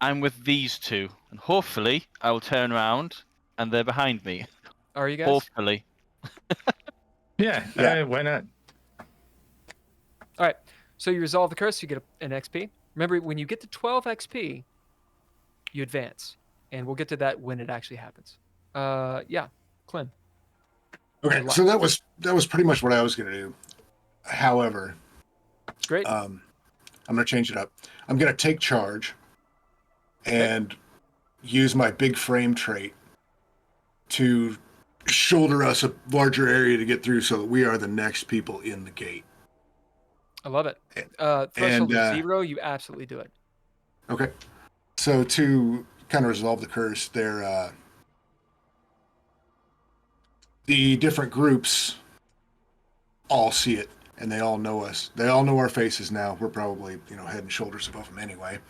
I'm with these two, and hopefully I will turn around and they're behind me. Are you guys? Hopefully. Yeah, Yeah. why not? All right. So you resolve the curse, you get an XP. Remember, when you get to 12 XP, you advance, and we'll get to that when it actually happens. Yeah, Clem. Okay, You're so that was pretty much what I was going to do. However, Great. I'm going to change it up. I'm going to take charge and use my big frame trait to shoulder us a larger area to get through so that we are the next people in the gate. I love it. Threshold and, of 0, you absolutely do it. Okay. So to kind of resolve the curse, the different groups all see it, and they all know us. They all know our faces now. We're probably, head and shoulders above them anyway.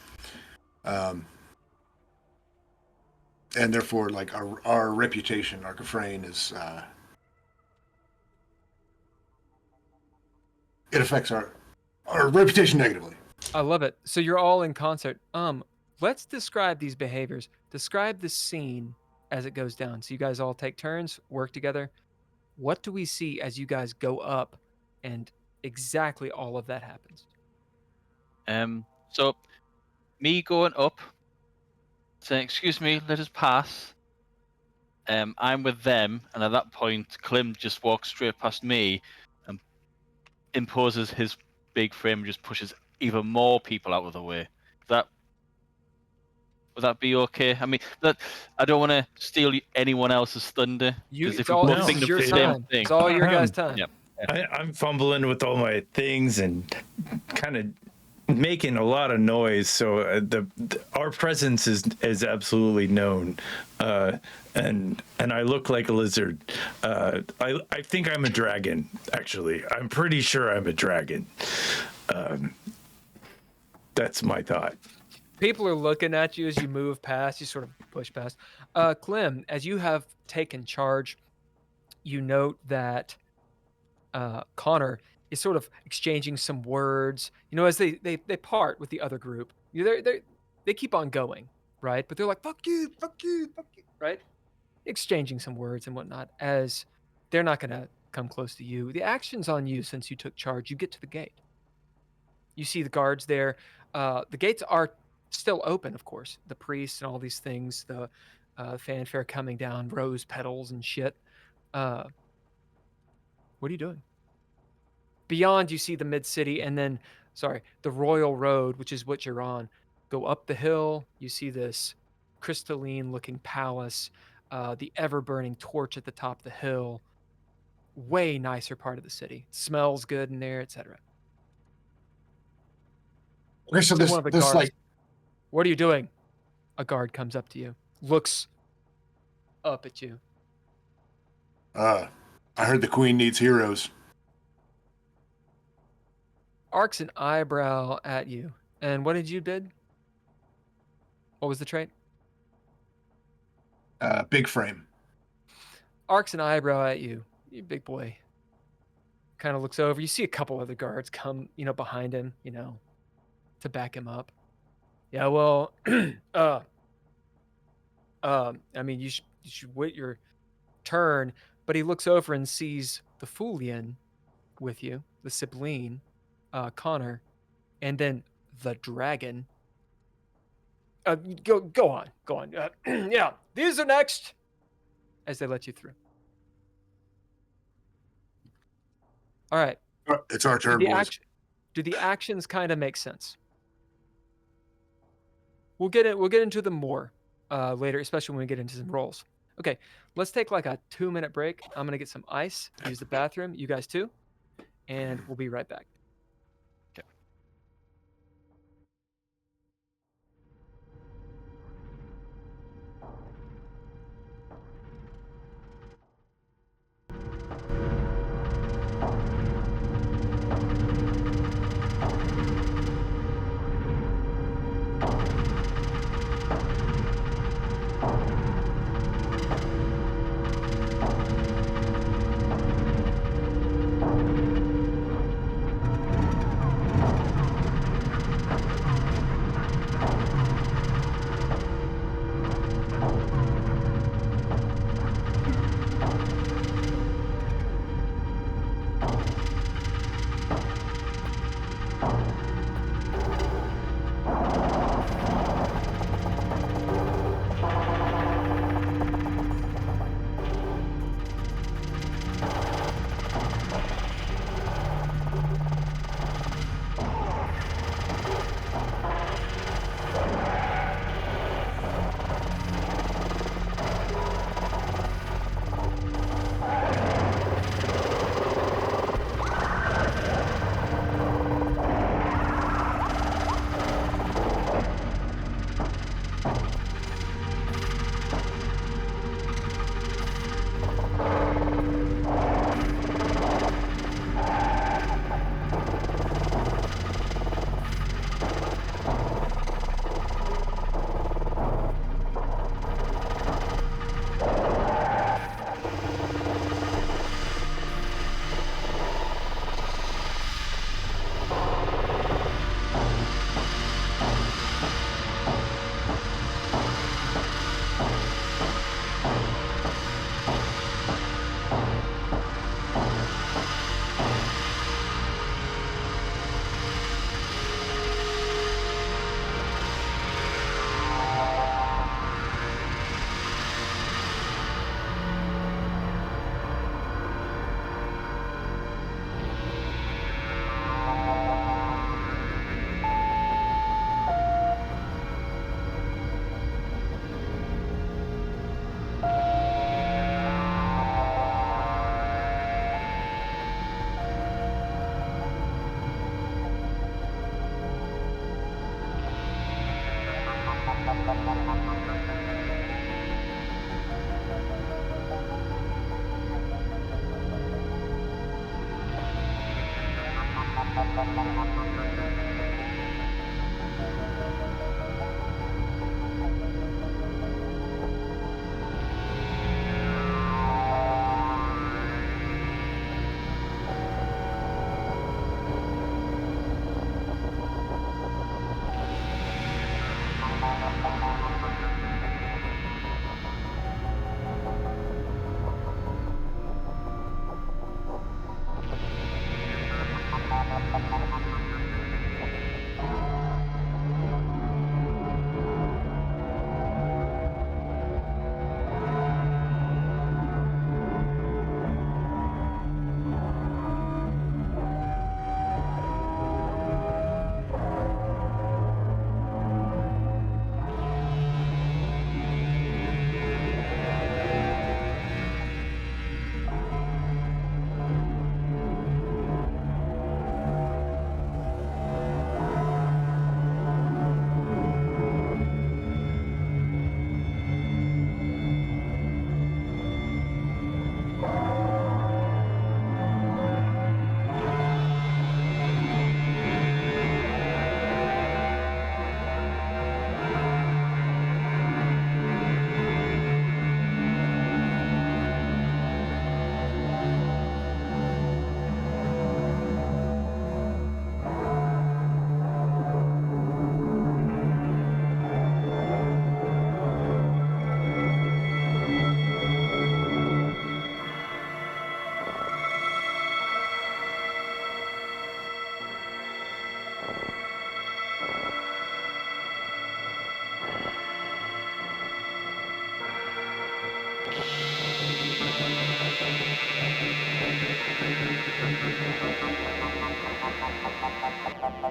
And therefore, like our reputation, our Gafrain is, it affects our reputation negatively. I love it. So you're all in concert. Let's describe these behaviors. Describe the scene as it goes down. So you guys all take turns, work together. What do we see as you guys go up and exactly all of that happens? So me going up, saying, "Excuse me, let us pass." I'm with them, and at that point, Clem just walks straight past me and imposes his big frame and just pushes even more people out of the way. Would that be okay? I mean, I don't want to steal anyone else's thunder. Because if we both this think is of your the same time. thing, It's all your guys' time. Yep. I'm fumbling with all my things and kind of making a lot of noise. So our presence is absolutely known, and I look like a lizard. I think I'm a dragon. Actually, I'm pretty sure I'm a dragon. That's my thought. People are looking at you as you move past. You sort of push past. Clem, as you have taken charge, you note that Connor is sort of exchanging some words. As they part with the other group. They keep on going, right? But they're like, fuck you, fuck you, fuck you, right? Exchanging some words and whatnot, as they're not going to come close to you. The action's on you since you took charge. You get to the gate. You see the guards there. The gates are still open, of course. The priests and all these things, the fanfare coming down, rose petals and shit. What are you doing? Beyond, you see the mid-city, and then, the Royal Road, which is what you're on. Go up the hill. You see this crystalline-looking palace, the ever-burning torch at the top of the hill. Way nicer part of the city. Smells good in there, etc. Okay, so one of the this guards, what are you doing? A guard comes up to you, looks up at you. I heard the queen needs heroes. Arcs an eyebrow at you. And what did you did? What was the trait? Big frame. Arcs an eyebrow at you. You big boy. Kind of looks over. You see a couple other guards come, behind him, to back him up. Yeah, well, I mean, you should wait your turn. But he looks over and sees the Fulian with you, the Sibylline, Connor, and then the dragon. Go on. Yeah, these are next. As they let you through. All right, It's our turn, the boys. do the actions kind of make sense? We'll get into them more later, especially when we get into some rolls. Okay, let's take like a 2-minute break. I'm gonna get some ice, use the bathroom. You guys too, and we'll be right back. Oh,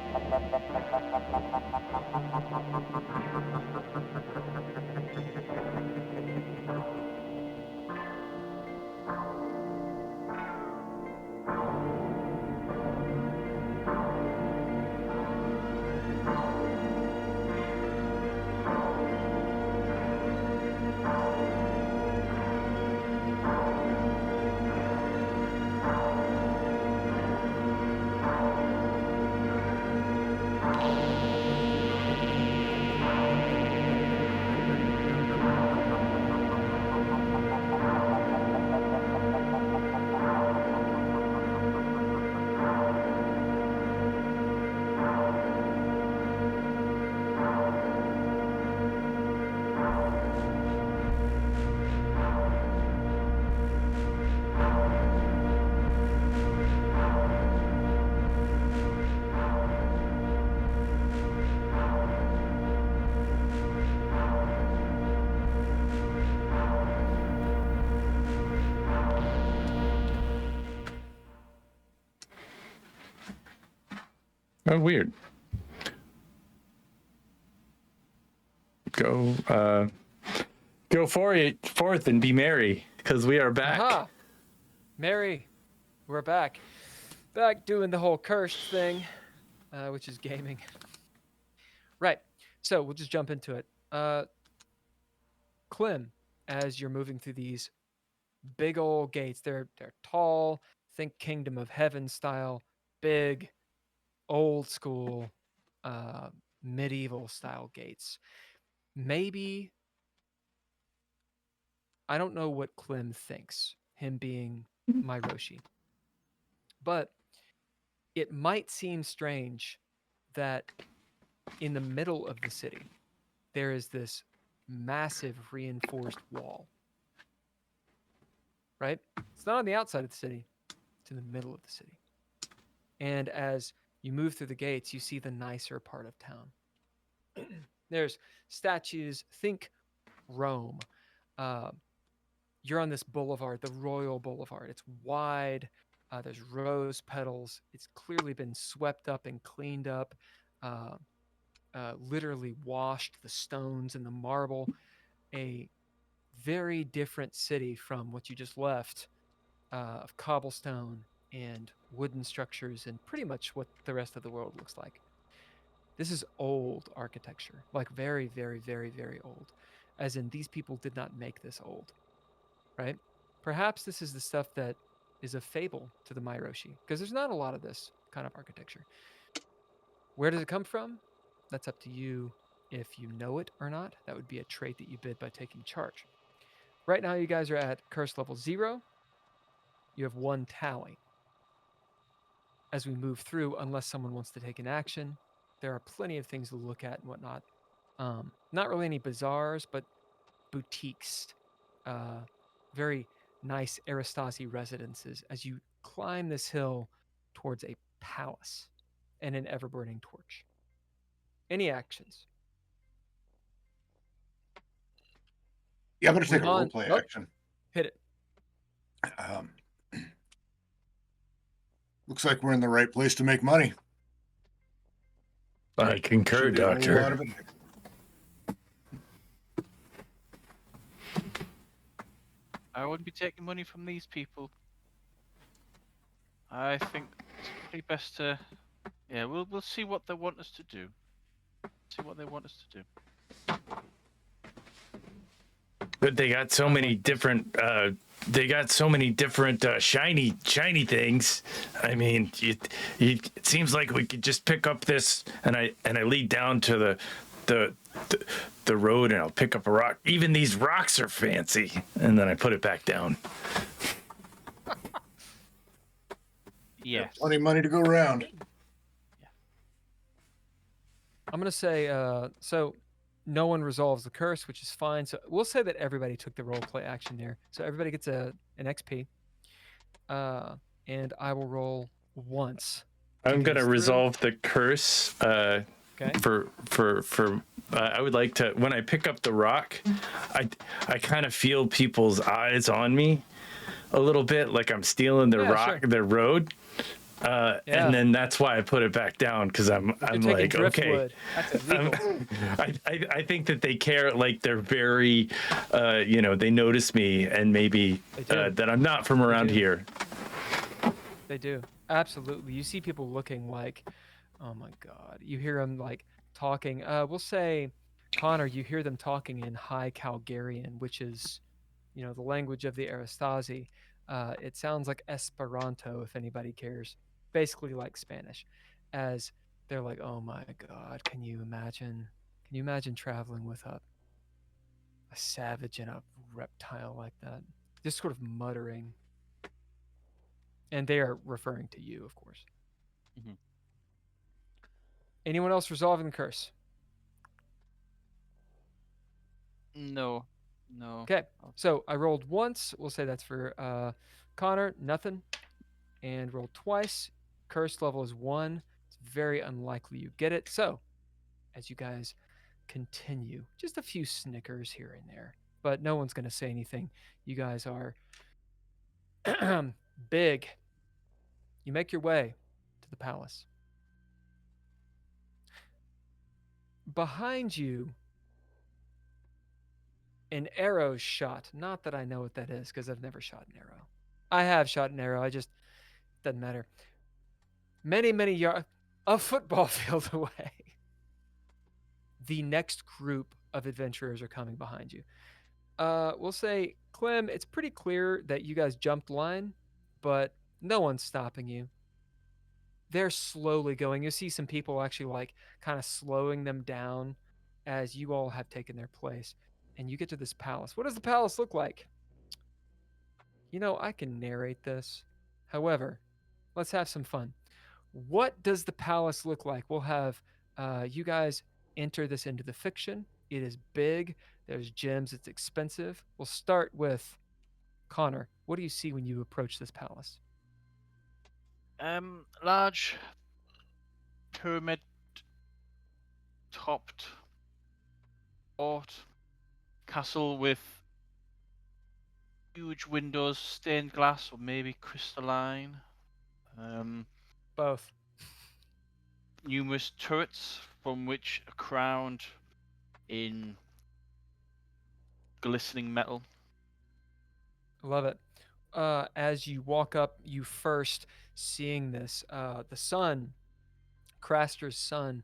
weird. Go forth and be merry, because we are back. Aha! Mary, we're back. Back doing the whole cursed thing, which is gaming. Right. So we'll just jump into it. Clem, as you're moving through these big old gates, they're tall, think Kingdom of Heaven style, big, old school, medieval style gates. Maybe, I don't know what Clem thinks, him being my Roshi, but it might seem strange that in the middle of the city, there is this massive reinforced wall. Right? It's not on the outside of the city, it's in the middle of the city. And as you move through the gates, you see the nicer part of town. There's statues, think Rome. You're on this boulevard, the Royal Boulevard. It's wide. There's rose petals. It's clearly been swept up and cleaned up. Literally washed the stones and the marble. A very different city from what you just left, of cobblestone and wooden structures and pretty much what the rest of the world looks like. This is old architecture, like very, very, very, very old. As in, these people did not make this old, right? Perhaps this is the stuff that is a fable to the Myroshi, because there's not a lot of this kind of architecture. Where does it come from? That's up to you if you know it or not. That would be a trait that you bid by taking charge. Right now, you guys are at curse level 0. You have 1 tally. As we move through, unless someone wants to take an action, there are plenty of things to look at and whatnot. Not really any bazaars, but boutiques. Very nice Aristasi residences as you climb this hill towards a palace and an ever-burning torch. Any actions? Yeah, I'm going to take a Rahan, roleplay nope. action. Hit it. Looks like we're in the right place to make money. I concur, Should be a whole lot Doctor. of it. I wouldn't be taking money from these people. I think it's probably best to... Yeah, we'll see what they want us to do. See what they want us to do. But they got so many different. Shiny things. I mean, it seems like we could just pick up this, and I lead down to the road, and I'll pick up a rock. Even these rocks are fancy, and then I put it back down. Yes. Plenty of money to go around. I'm going to say, so no one resolves the curse, which is fine. So we'll say that everybody took the roleplay action there. So everybody gets an XP. And I will roll once. I'm gonna resolve the curse. Okay. For I would like to, when I pick up the rock, I kind of feel people's eyes on me a little bit, like I'm stealing their Yeah, rock, sure. their road. Yeah. And then that's why I put it back down, because I'm You're taking like, okay. driftwood. That's illegal. I think that they care, like they're very, they notice me, and maybe They do. that I'm not from around do. here. They do. Absolutely. You see people looking like, oh my God. You hear them like talking. We'll say, Connor, you hear them talking in High Calgarian, which is, the language of the Aristasi. It sounds like Esperanto, if anybody cares. Basically like Spanish. As they're like, oh my God, can you imagine? Can you imagine traveling with a savage and a reptile like that? Just sort of muttering. And they are referring to you, of course. Mhm. Anyone else resolving the curse? No. Okay, so I rolled once. We'll say that's for Connor, nothing. And rolled twice. Curse level is 1. It's very unlikely you get it. So, as you guys continue, just a few snickers here and there, but no one's going to say anything. You guys are big. You make your way to the palace. Behind you, an arrow shot. Not that I know what that is, because I've never shot an arrow. I have shot an arrow. Doesn't matter. Many yards, a football field away. The next group of adventurers are coming behind you. We'll say, Clem, it's pretty clear that you guys jumped line, but no one's stopping you. They're slowly going. You see some people actually like kind of slowing them down as you all have taken their place. And you get to this palace. What does the palace look like? I can narrate this. However, let's have some fun. What does the palace look like? We'll have you guys enter this into the fiction. It is big. There's gems. It's expensive. We'll start with Connor. What do you see when you approach this palace? Large pyramid topped fort castle with huge windows, stained glass or maybe crystalline. Both. Numerous turrets from which are crowned in glistening metal. Love it. As you walk up, you first seeing this, the sun, Craster's sun,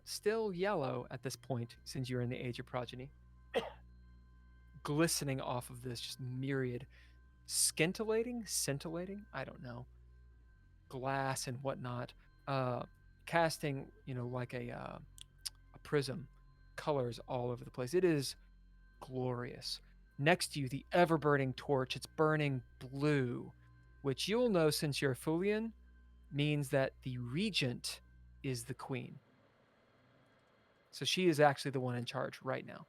still yellow at this point since you're in the Age of Progeny, glistening off of this just myriad, scintillating, I don't know, glass and whatnot, casting, like a prism, colors all over the place. It is glorious. Next to you, the ever burning torch. It's burning blue, which you'll know since you're a Fulian means that the regent is the queen. So she is actually the one in charge right now.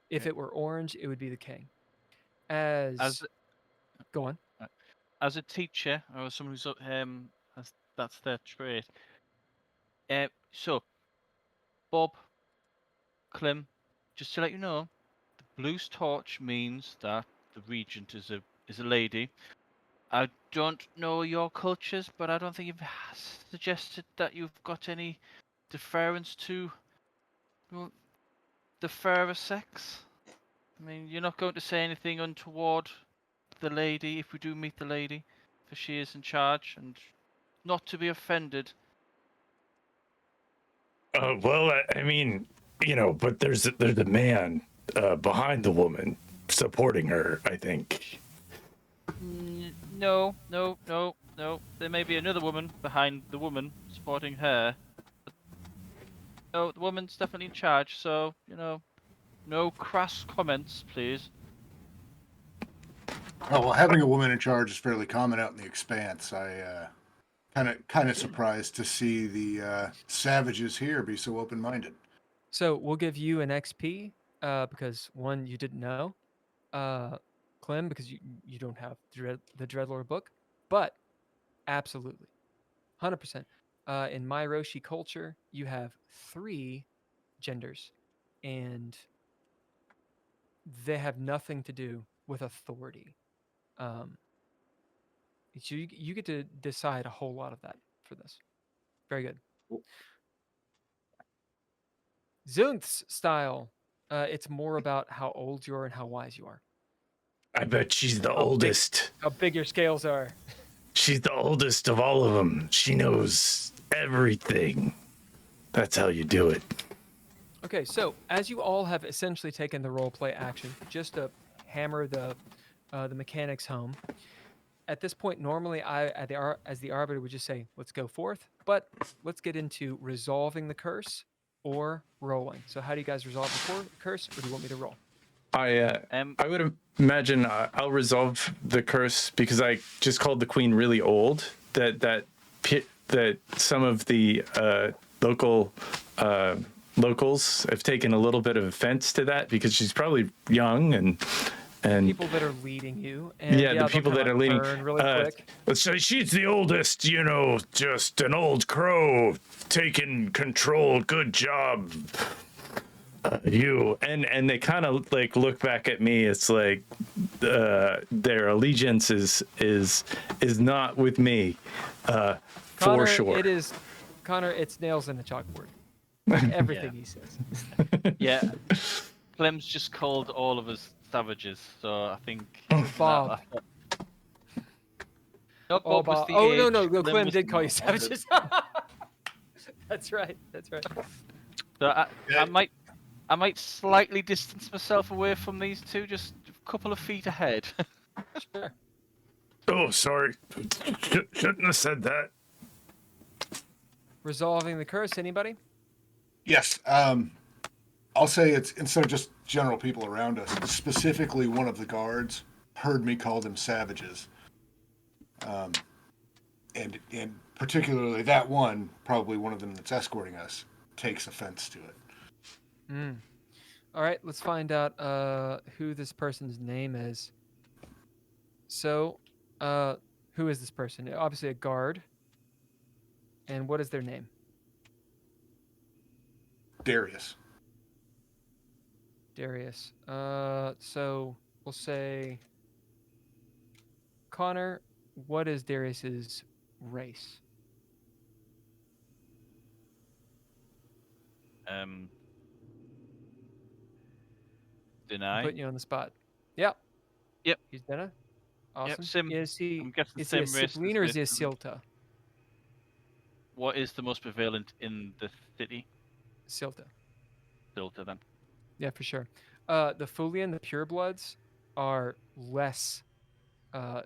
If it were orange, it would be the king. Go on. As a teacher or someone who's that's their trade. So Bob, Clem, just to let you know, the blue torch means that the regent is a lady. I don't know your cultures, but I don't think you've suggested that you've got any deference to the fairer sex. I mean, you're not going to say anything untoward the lady if we do meet the lady, for she is in charge, and not to be offended. Well, I mean, but there's a man behind the woman supporting her, I think. No. There may be another woman behind the woman supporting her. But no, the woman's definitely in charge, so, no crass comments, please. Oh, well, having a woman in charge is fairly common out in the Expanse. I kind of surprised to see the savages here be so open-minded. So we'll give you an XP because one, you didn't know, Clem, because you don't have the Dreadlord book, but absolutely, 100%. In my Roshi culture, you have 3 genders, and they have nothing to do with authority. So you get to decide a whole lot of that for this. Very good. Cool. Zunth's style. It's more about how old you are and how wise you are. I bet she's the How big- oldest. How big your scales are. She's the oldest of all of them. She knows everything. That's how you do it. Okay, so as you all have essentially taken the role play action, just to hammer the mechanics home. At this point, normally as the arbiter would just say, "Let's go forth," but let's get into resolving the curse or rolling. So, how do you guys resolve the curse, or do you want me to roll? I would imagine I'll resolve the curse because I just called the queen really old. That some of the locals have taken a little bit of offense to that because she's probably young and People that are leading you, and yeah, the people that are leading really quick. let's say she's the oldest, just an old crow taking control. Good job, you. And they kind of like look back at me. It's like their allegiance is not with me, Connor, for sure. It is, Connor. It's nails in a chalkboard. Everything he says. Yeah. Clem's just called all of us savages, so I think. Bob. No, Oh, Bob was Bob. the Oh, age, no, Clem was did the call you male. savages. That's right. So I might slightly distance myself away from these two, just a couple of feet ahead. Sure. Oh, sorry, shouldn't have said that. Resolving the curse. Anybody? Yes. I'll say it's instead of just general people around us, specifically one of the guards heard me call them savages. And particularly that one, probably one of them that's escorting us, takes offense to it. All right, let's find out who this person's name is. So, who is this person? Obviously a guard. And what is their name? Darius. Darius. So we'll say Connor, what is Darius's race? Deny. Putting you on the spot. Yep. Yep. He's Dena. Awesome. Sim. Is he I'm guessing is he a same race Sibylline as or is he a this. Silta? What is the most prevalent in the city? Silta. Filter then. Yeah, for sure. The Fulian, the purebloods, are less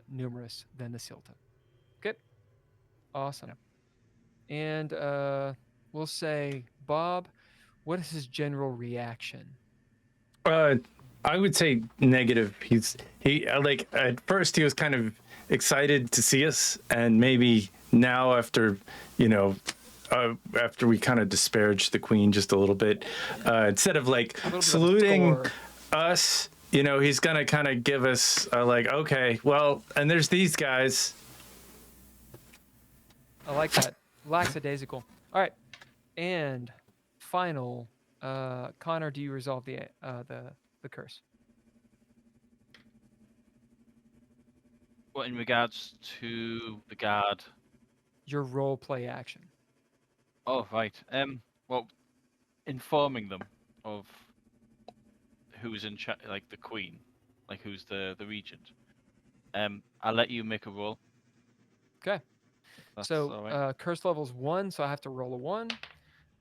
numerous than the Silta. Okay. Awesome. Yep. And we'll say, Bob, what is his general reaction? I would say negative. He like at first he was kind of excited to see us, and maybe now after after we kind of disparaged the queen just a little bit, instead of like saluting us, he's gonna kind of give us like, okay, well, and there's these guys. I like that. Lackadaisical. All right. And final, Connor, do you resolve the curse? What in regards to the guard? Your role play action. Oh right. Well, informing them of who's in charge, like the queen, like who's the regent. I'll let you make a roll. Okay. That's So all right. curse level's 1, so I have to roll a 1.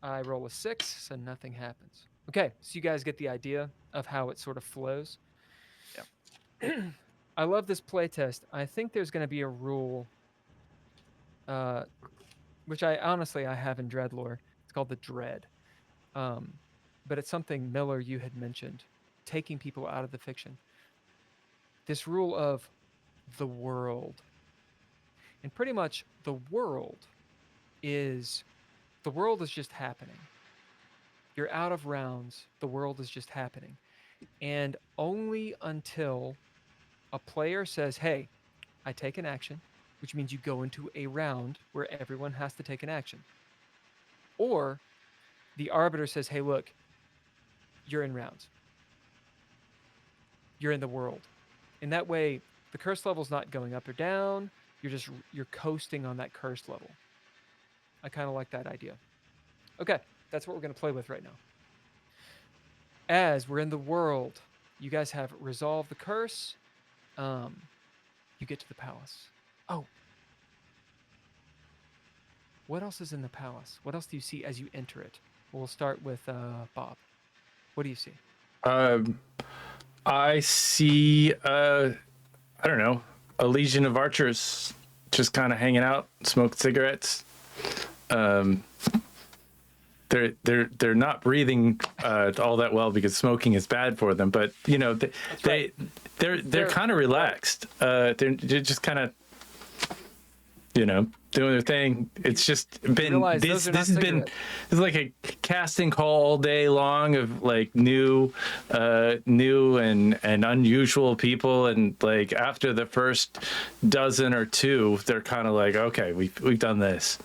I roll a 6, so nothing happens. Okay, so you guys get the idea of how it sort of flows. Yeah. I love this playtest. I think there's going to be a rule, which I have in Dreadlore. It's called the Dread. But it's something, Miller, you had mentioned, taking people out of the fiction. This rule of the world. And pretty much the world is just happening. You're out of rounds. The world is just happening. And only until a player says, hey, I take an action, which means you go into a round where everyone has to take an action. Or the arbiter says, hey, look, you're in rounds. You're in the world. In that way, the curse level's not going up or down. you're coasting on that curse level. I kind of like that idea. Okay, that's what we're going to play with right now. As we're in the world, you guys have resolved the curse. You get to the palace. Oh, what else is in the palace? What else do you see as you enter it? We'll start with Bob. What do you see? I see, I don't know, a legion of archers just kind of hanging out, smoking cigarettes. They're not breathing all that well because smoking is bad for them. But you know, they're kind of relaxed. They're just kind of, you know, doing their thing. It's just been this is like a casting call all day long of like new and unusual people, and like after the first dozen or two, they're kind of like, okay, we've done this.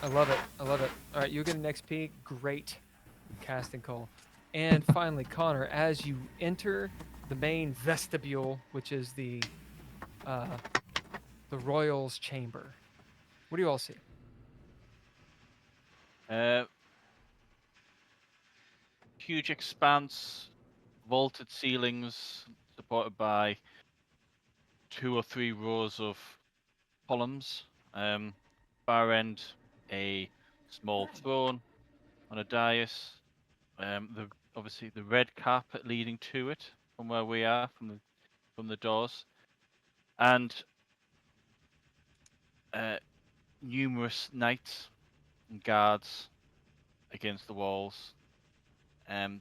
I love it. I love it. All right, you get an XP. Great casting call. And finally, Connor, as you enter the main vestibule, which is the royal's chamber, what do you all see? Huge expanse, vaulted ceilings, supported by 2 or 3 rows of columns. Far end, a small throne on a dais. Obviously the red carpet leading to it from where we are, from the doors, and numerous knights and guards against the walls. Can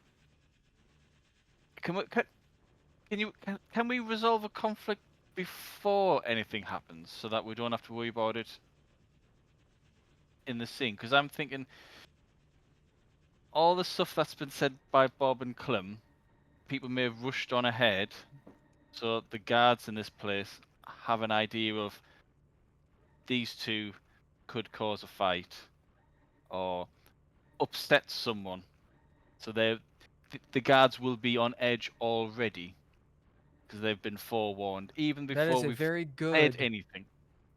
we resolve a conflict before anything happens, so that we don't have to worry about it in the scene? Because I'm thinking all the stuff that's been said by Bob and Clem, people may have rushed on ahead, so the guards in this place have an idea of these two could cause a fight or upset someone, so the guards will be on edge already because they've been forewarned even before we've said anything.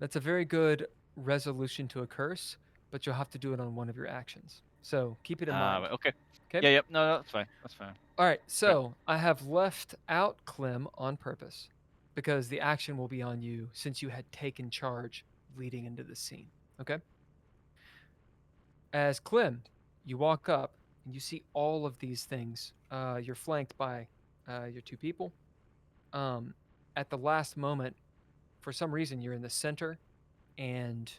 That's a very good resolution to a curse, but you'll have to do it on one of your actions. So keep it in mind. Right, okay. Okay. Yeah, yep. No, that's fine. That's fine. All right. So I have left out Clem on purpose because the action will be on you since you had taken charge leading into the scene. Okay. As Clem, you walk up and you see all of these things. You're flanked by your 2 people. At the last moment, for some reason, you're in the center, and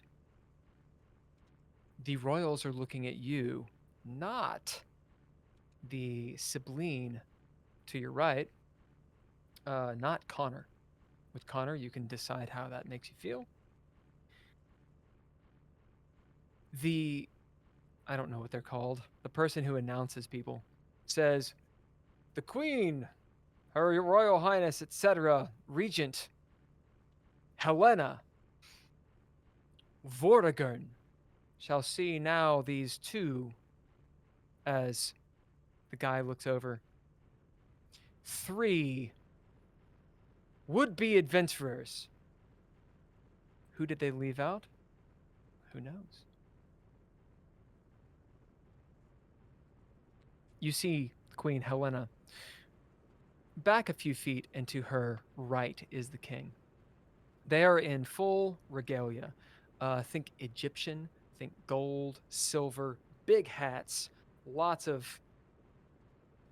the royals are looking at you, not the sibling to your right, not Connor. With Connor, you can decide how that makes you feel. I don't know what they're called. The person who announces people says, "The Queen, Her Royal Highness, etc., Regent Helena Vortigern, shall see now these 2," as the guy looks over, "3 would-be adventurers." Who did they leave out? Who knows? You see Queen Helena. Back a few feet, and to her right is the king. They are in full regalia. Think Egyptian, think gold, silver, big hats, lots of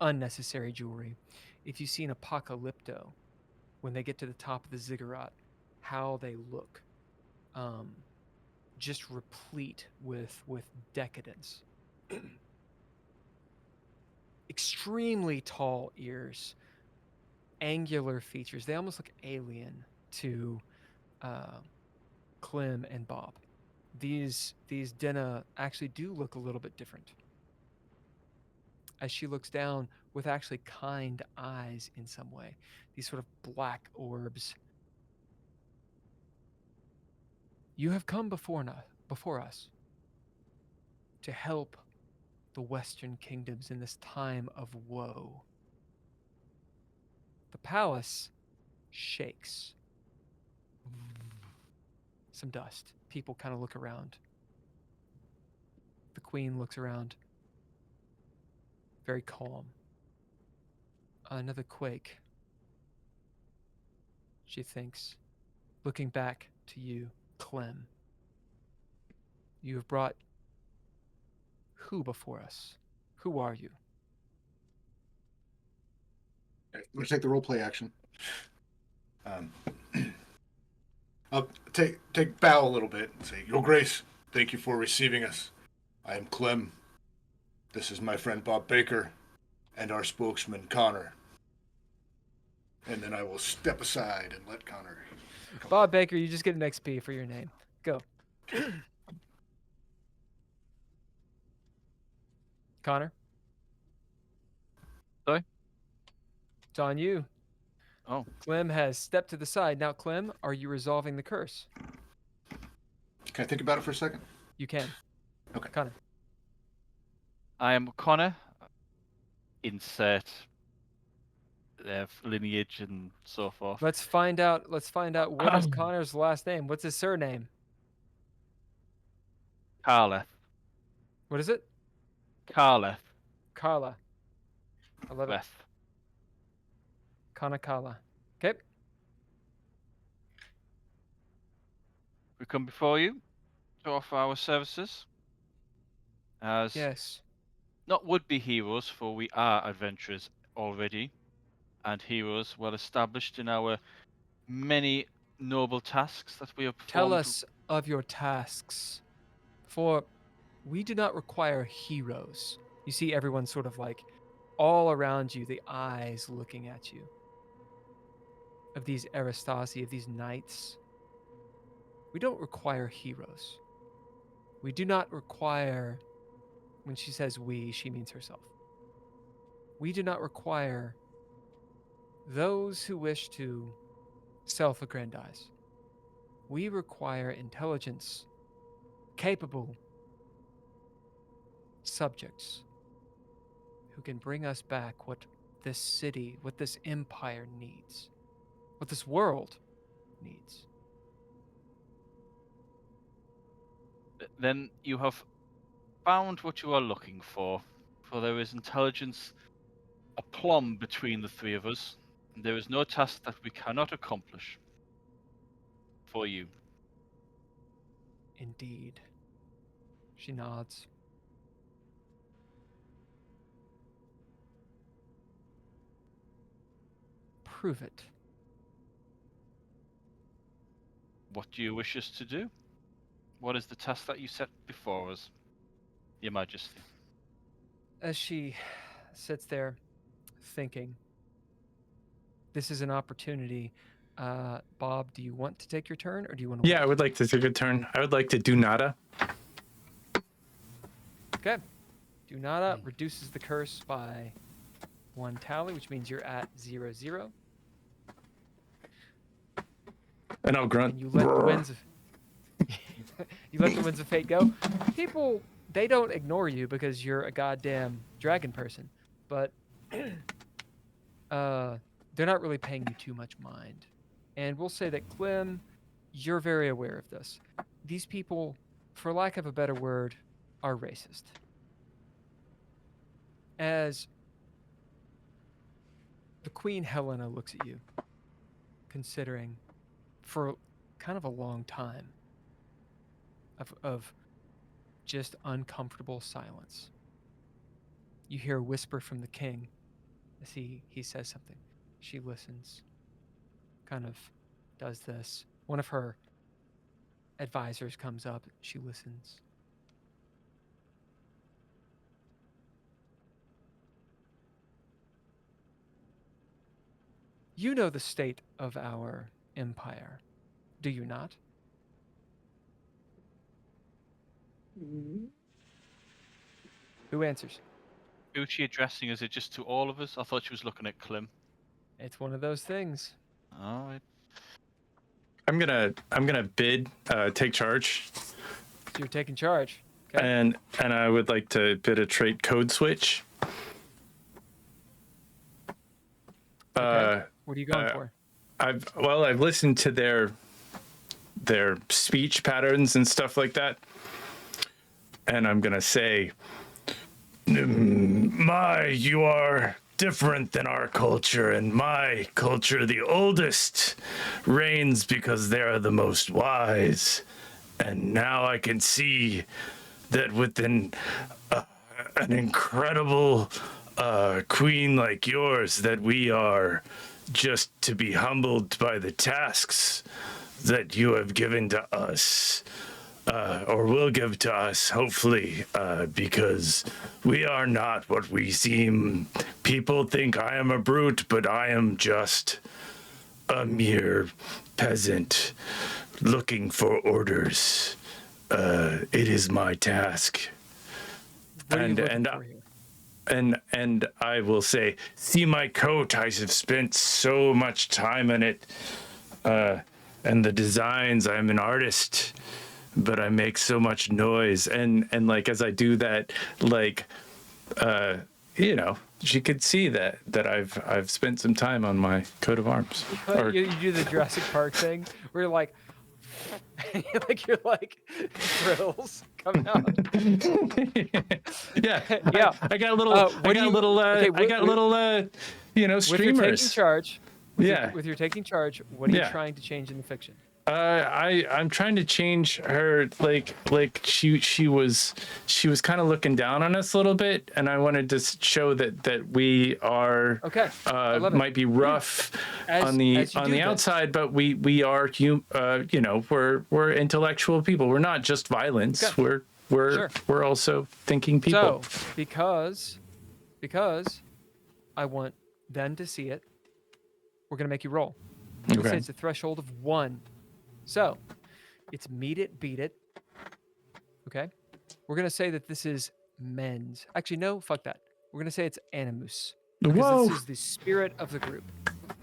unnecessary jewelry. If you've seen Apocalypto, when they get to the top of the ziggurat, how they look, just replete with decadence. Extremely tall ears, angular features. They almost look alien to Clem and Bob. These Denna actually do look a little bit different. As she looks down with actually kind eyes in some way, these sort of black orbs. "You have come before us to help the Western Kingdoms in this time of woe." The palace shakes. some dust. People kind of look around. The queen looks around. Very calm. Another quake. She thinks, looking back to you, Clem. You have brought who before us? Who are you? Okay, I'm going to take the roleplay action. I'll take bow a little bit and say, Your Grace, thank you for receiving us. I am Clem. This is my friend Bob Baker and our spokesman Connor. And then I will step aside and let Connor. Bob Baker, you just get an XP for your name. Go. Connor? Sorry? It's on you. Oh, Clem has stepped to the side. Now, Clem, are you resolving the curse? Can I think about it for a second? You can. Okay. Connor. I am Connor. Insert lineage and so forth. Let's find out what is Connor's last name. What's his surname? Carleth. What is it? Carleth. Carla. I love it. Beth. Connor Carla. Okay. We come before you to offer our services as Yes. not would-be heroes, for we are adventurers already, and heroes well established in our many noble tasks that we have performed. Tell us of your tasks, for we do not require heroes. You see everyone sort of like all around you, the eyes looking at you. Of these Aristasi, of these knights. We don't require heroes. We do not require, when she says we, she means herself. We do not require those who wish to self-aggrandize. We require intelligence, capable subjects who can bring us back what this city, what this empire needs, what this world needs. Then you have found what you are looking for there is intelligence aplomb between the three of us, and there is no task that we cannot accomplish for you. Indeed. She nods. Prove it. What do you wish us to do? What is the task that you set before us, Your Majesty? As she sits there thinking, this is an opportunity. Bob, do you want to take your turn or do you want to Yeah, I would like to take a turn. I would like to do nada. Okay. Do nada reduces the curse by 1 tally, which means you're at 0-0. And I'll grunt. And you let the winds of you let the winds of fate go. People, they don't ignore you because you're a goddamn dragon person, but they're not really paying you too much mind. And we'll say that Clem, you're very aware of this. These people, for lack of a better word, are racist. As the Queen Helena looks at you, considering for kind of a long time of just uncomfortable silence. You hear a whisper from the king as he says something. She listens, kind of does this. One of her advisors comes up. She listens. You know the state of our empire, do you not? Who answers? Who's she addressing? Is it just to all of us? I thought she was looking at Clem. It's one of those things. All right. I'm gonna bid take charge. So you're taking charge. Okay. And I would like to bid a trait code switch. Okay. What are you going for? I've listened to their speech patterns and stuff like that. And I'm gonna say, you are different than our culture, and my culture, the oldest, reigns because they are the most wise. And now I can see that within an incredible queen like yours, that we are just to be humbled by the tasks that you have given to us, or will give to us, hopefully, because we are not what we seem. People think I am a brute, but I am just a mere peasant looking for orders. It is my task. What are you looking And for here? and I will say, see my coat. I have spent so much time in it, and the designs. I'm an artist, but I make so much noise. And like as I do that, like, you know, she could see that I've spent some time on my coat of arms. Or, You do the Jurassic Park thing where you're like, you're like drills come out. yeah, Yeah. I got a little. What do you- okay, I got little. You know, With your taking streamers. charge, Yeah. with your taking charge, what are you Yeah. trying to change in the fiction? I'm trying to change her, like she was kind of looking down on us a little bit, and I wanted to show that we are Okay, I love it. might be rough As on the you do this. outside, but we are you know, we're intellectual people. We're not just violence. Okay. We're Sure. also thinking people. So because I want them to see it, we're gonna make you roll. Let's say Okay. it's a threshold of 1. So it's meet it, beat it. Okay. We're gonna say that this is men's. Actually, no, fuck that. We're gonna say it's animus. Because Whoa! this is the spirit of the group.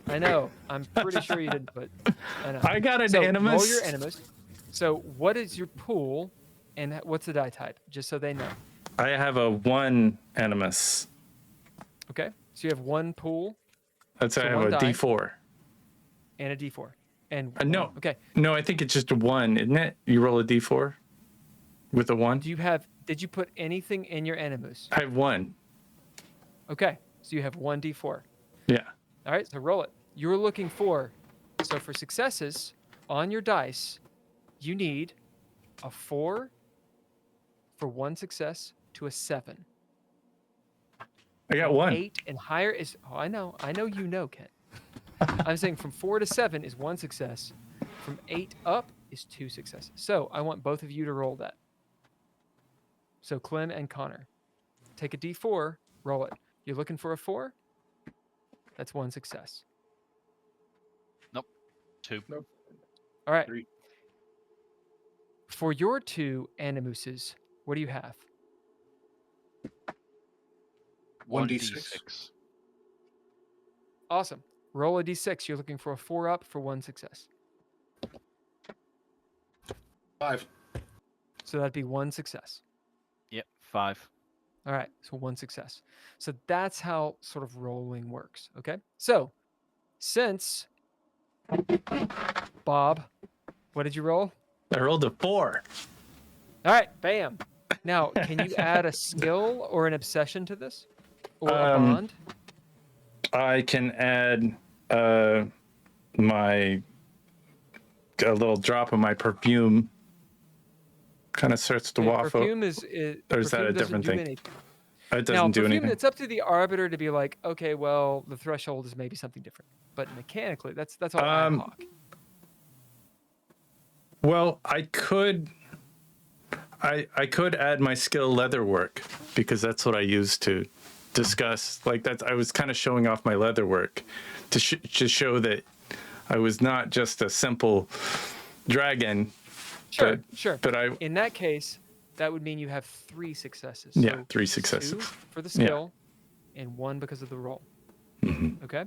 I know. I'm pretty sure you didn't put. I know. I got an So animus. roll your animus. So what is your pool, and what's the die type? Just so they know. I have a 1 animus. Okay. So you have 1 pool That's So I have one a die. D4. and a D4. And No. one. Okay. No, I think it's just a 1, isn't it? You roll a D4 with a 1. Did you put anything in your animus? I have 1. Okay. So you have 1 D4. Yeah. All right. So roll it. You're looking for. So for successes on your dice, you need a 4 for 1 success to a 7. I got 1. 8 and higher is. Oh, I know. You know, Ken. I'm saying from 4 to 7 is 1 success. From 8 up is 2 successes. So I want both of you to roll that. So Clem and Connor, take a D4, roll it. You're looking for a 4? That's 1 success. 2. All right. 3. For your 2 animuses, what do you have? 1d6. Awesome. Roll a D6. You're looking for a 4 up for 1 success. 5. So that'd be 1 success. Yep, 5. All right, so 1 success. So that's how sort of rolling works, okay? So, since Bob, what did you roll? I rolled a 4. All right, bam. Now, can you add a skill or an obsession to this? Or a bond? I can add a little drop of my perfume. Kind of starts to Okay, waft. perfume is Or is that perfume a doesn't different do thing? anything. It doesn't Now, do perfume, anything. it's up to the arbiter to be like, okay, well, the threshold is maybe something different. But mechanically, that's all ad hoc. Well, I could add my skill leatherwork, because that's what I use to discuss. Like that's, I was kind of showing off my leatherwork to show that I was not just a simple dragon. Sure, but, sure. But In that case, that would mean you have 3 successes. Yeah, So 3 successes. 2 for the skill and 1 because of the roll. Mm-hmm. Okay.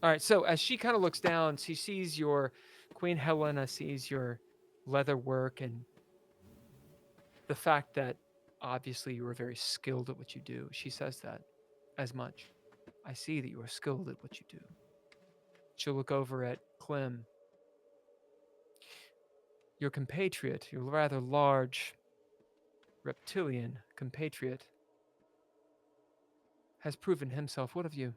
All right. So as she kind of looks down, she sees your Queen Helena, sees your leather work, and the fact that obviously you are very skilled at what you do. She says that as much. I see that you are skilled at what you do. She'll look over at Clem. your compatriot, your rather large reptilian compatriot, has proven himself what of you?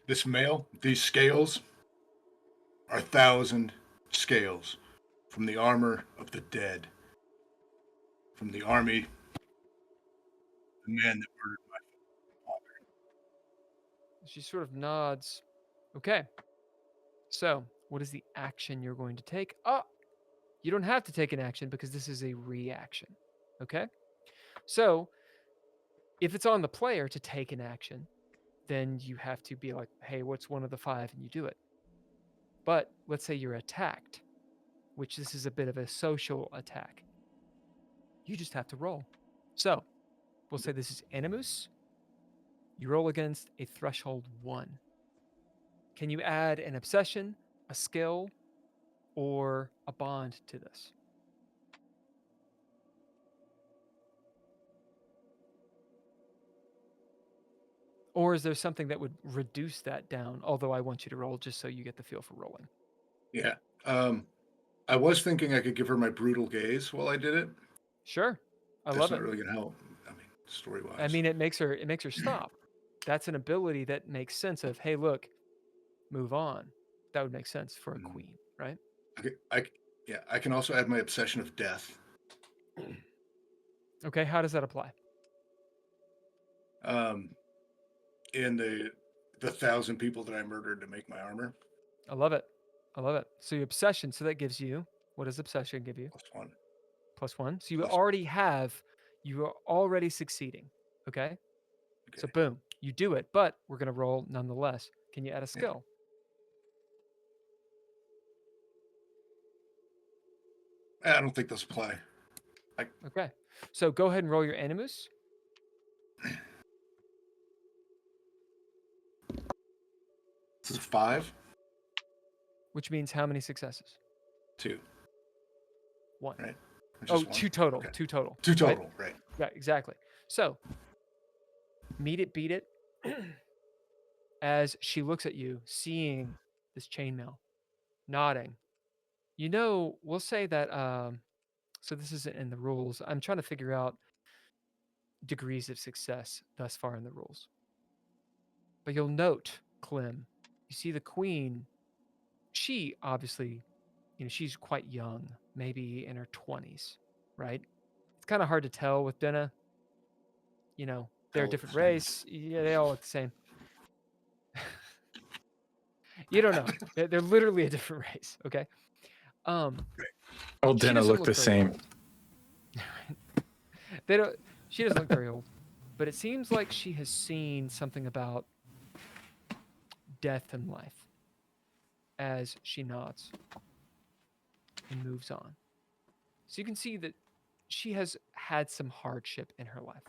This mail, these scales, are 1,000 scales from the armor of the dead, from the army, the man that murdered my father. She sort of nods. Okay. So, what is the action you're going to take? Oh, you don't have to take an action because this is a reaction. Okay? So, if it's on the player to take an action, then you have to be like, hey, what's one of the 5? And you do it. But let's say you're attacked, which this is a bit of a social attack. You just have to roll. So, we'll say this is Animus. You roll against a threshold 1. Can you add an obsession, a skill, or a bond to this? Or is there something that would reduce that down? Although I want you to roll just so you get the feel for rolling. Yeah. I was thinking I could give her my brutal gaze while I did it. Sure. I That's love not it. really going to help. I mean, story-wise. I mean, it makes her stop. That's an ability that makes sense of, hey, look, move on. That would make sense for a queen, right? I can also add my obsession of death. Okay, how does that apply? In the 1,000 people that I murdered to make my armor. I love it. I love it. So your obsession, so that gives you, what does obsession give you? +1. +1. So you Plus- you are already succeeding. Okay. So Okay. boom, you do it, but we're going to roll nonetheless. Can you add a skill? I don't think those apply. Okay. So go ahead and roll your Animus. This is 5. Which means how many successes? 2. 1. Right. Oh, Just 1? 2 total. Okay. 2 total. 2 right? total. Right. Yeah, exactly. So meet it, beat it. As she looks at you, seeing this chainmail, nodding. You know, we'll say that. So this isn't in the rules. I'm trying to figure out degrees of success thus far in the rules. But you'll note, Clem, you see the queen. She obviously, she's quite young, maybe in her 20s, right? It's kind of hard to tell with Denna. They're a All different the same. race. Yeah, they all look the same. You don't know. They're literally a different race. Okay. Old She Denna doesn't look look the very same. old. They don't. She doesn't look very old, but it seems like she has seen something about death and life as she nods and moves on. So you can see that she has had some hardship in her life.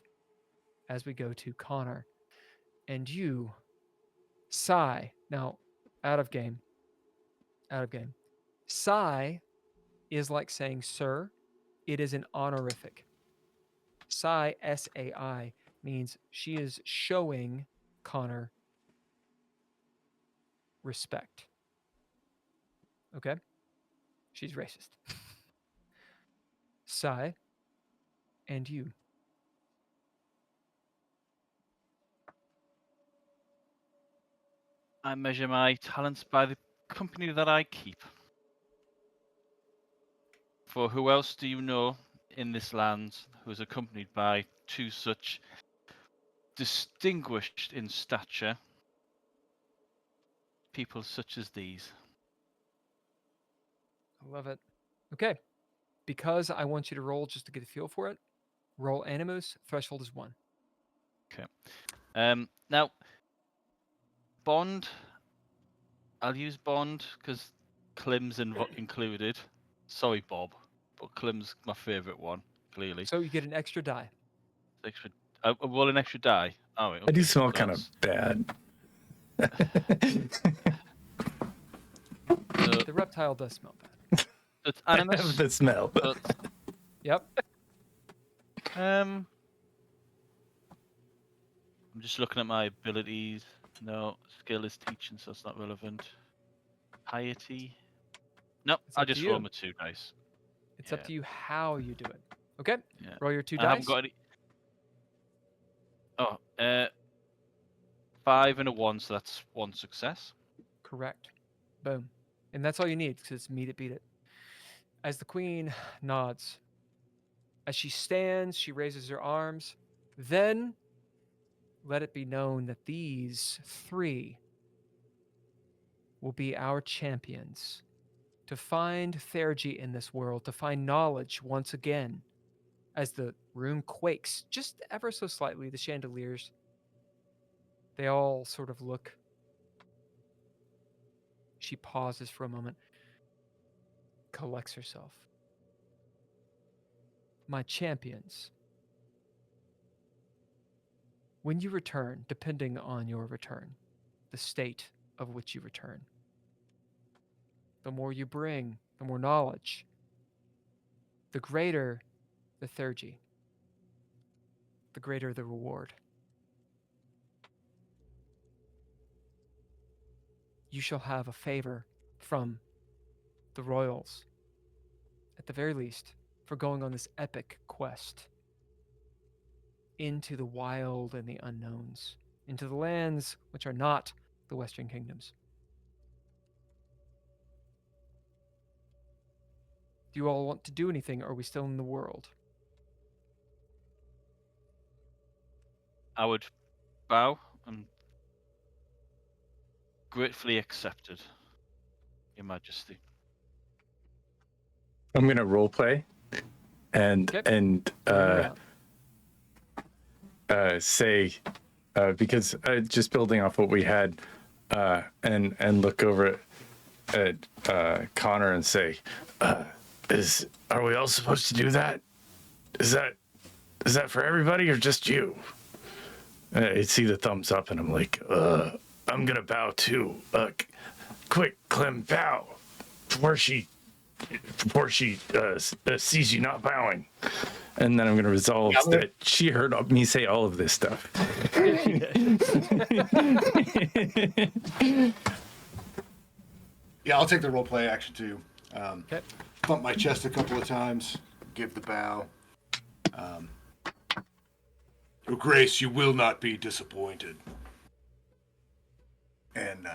As we go to Connor, and you, Sigh. Now, out of game. Sigh is like saying sir. It is an honorific. Sai, S-A-I, means she is showing Connor respect. Okay? She's racist. Sai, and you. I measure my talents by the company that I keep. For who else do you know in this land who is accompanied by 2 such distinguished in stature people such as these? I love it. Okay. Because I want you to roll just to get a feel for it, roll Animus. Threshold is 1. Okay. Now, Bond. I'll use Bond because Clem's included. Sorry, Bob, but Clem's my favourite one, clearly. So you get an extra die. Extra, roll an extra die. Oh, right, I do okay. smell So kind of bad. The reptile does smell bad. It's I have Animus. the smell. But, Yep. I'm just looking at my abilities. No. Skill is teaching, so it's not relevant. Piety. Nope. It's I'll up to just roll you. my 2 dice. It's up to you how you do it. Okay. Yeah. Roll your 2 I haven't dice. got any. Oh, 5 and a 1, so that's 1 success. Correct. Boom. And that's all you need because it's meet it, beat it. As the queen nods, as she stands, she raises her arms. Then let it be known that these 3 will be our champions to find Theurgic in this world, to find knowledge once again. As the room quakes just ever so slightly, the chandeliers, they all sort of look. She pauses for a moment, collects herself. My champions, when you return, depending on your return, the state of which you return, the more you bring, the more knowledge, the greater the Theurgic, the greater the reward. You shall have a favor from the royals, at the very least, for going on this epic quest into the wild and the unknowns, into the lands which are not the Western Kingdoms. Do you all want to do anything, or are we still in the world? I would bow and gratefully accepted, Your Majesty. I'm gonna role play and Okay. and Bring it out. say because just building off what we had and look over at Connor and say, are we all supposed to do that? Is that for everybody or just you? I see the thumbs up and I'm like, I'm gonna bow too. Quick, Clem, bow before she sees you not bowing. And then I'm going to resolve that she heard me say all of this stuff. Yeah, I'll take the role play action too. Okay. Bump my chest a couple of times, give the bow. Your Grace, you will not be disappointed. And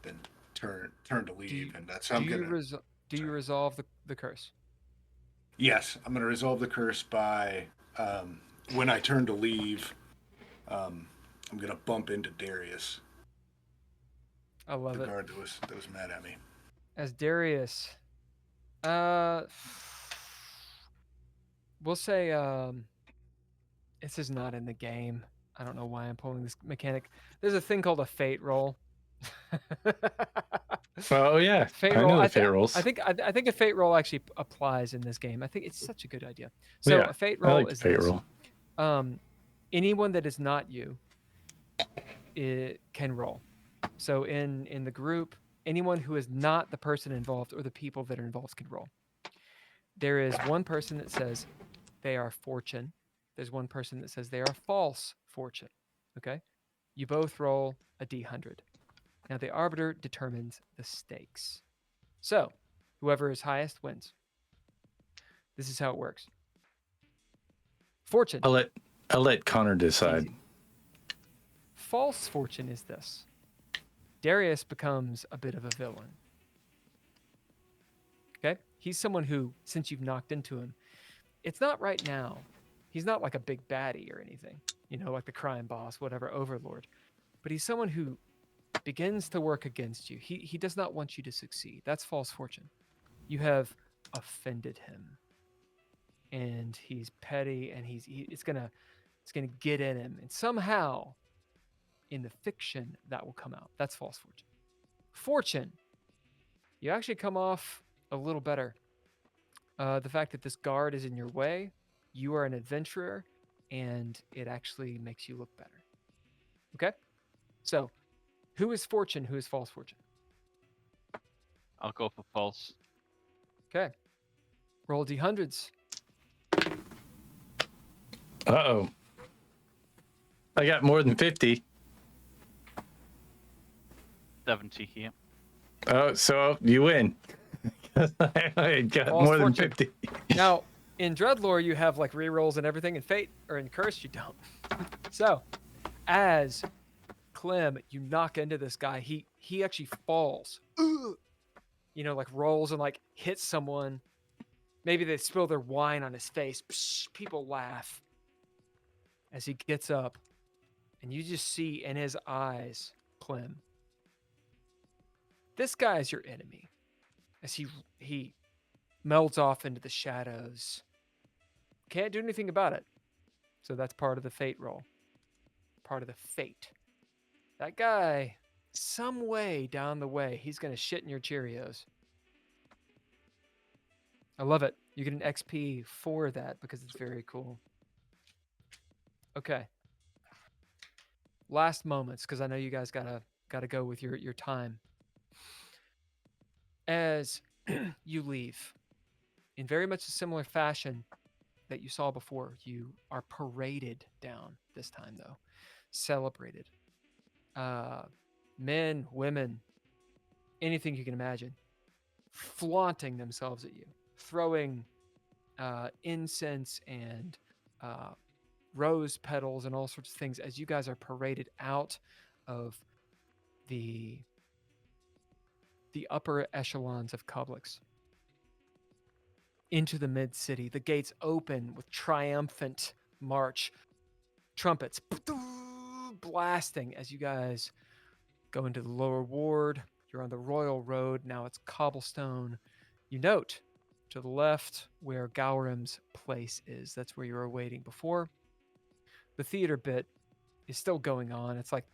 then turn to leave, and that's how I'm gonna. Do you resolve the curse? Yes, I'm gonna resolve the curse by when I turn to leave. I'm gonna bump into Darius, I love the it. guard that was mad at me. As Darius, we'll say this is not in the game. I don't know why I'm pulling this mechanic. There's a thing called a fate roll. Oh yeah, Fate I roll. know the fate rolls. I think a fate roll actually applies in this game. I think it's such a good idea. So Yeah, a fate I roll like the is fate this. roll. Anyone that is not you, it can roll. So in the group, anyone who is not the person involved or the people that are involved can roll. There is one person that says they are fortune. There's one person that says they are false fortune. Okay? You both roll a d100. Now the arbiter determines the stakes. So, whoever is highest wins. This is how it works. Fortune. I'll let Connor decide. Easy. False fortune is this. Darius becomes a bit of a villain. Okay? He's someone who, since you've knocked into him, it's not right now. He's not like a big baddie or anything, like the crime boss, whatever, overlord. But he's someone who begins to work against you. He does not want you to succeed. That's false fortune. You have offended him. And he's petty and it's gonna get in him. And somehow in the fiction that will come out. That's false fortune. Fortune. You actually come off a little better. The fact that this guard is in your way, you are an adventurer, and it actually makes you look better. Okay? So, who is fortune? Who is false fortune? I'll go for false. Okay. Roll d100s. Uh-oh. I got more than 50. 70 here. Oh, so you win. I got False more than fortune. 50. Now, in Dreadlore, you have like rerolls and everything. In Fate or in Curse, you don't. So, as Clem, you knock into this guy. He actually falls. Ugh. You know, like rolls and like hits someone. Maybe they spill their wine on his face. Psh, people laugh as he gets up, and you just see in his eyes, Clem. This guy is your enemy. As he melts off into the shadows. Can't do anything about it. So that's part of the fate roll. Part of the fate. That guy, some way down the way, he's going to shit in your Cheerios. I love it. You get an XP for that because it's very cool. Okay. Last moments, because I know you guys gotta go with your time. As you leave, in very much a similar fashion that you saw before, you are paraded down this time, though. Celebrated. Men, women, anything you can imagine, flaunting themselves at you, throwing incense and rose petals and all sorts of things as you guys are paraded out of the upper echelons of Coblix into the mid city. The gates open with triumphant march, trumpets blasting as you guys go into the lower ward. You're on the royal road. Now it's cobblestone. You note to the left where Gowrim's place is. That's where you were waiting before. The theater bit is still going on. It's like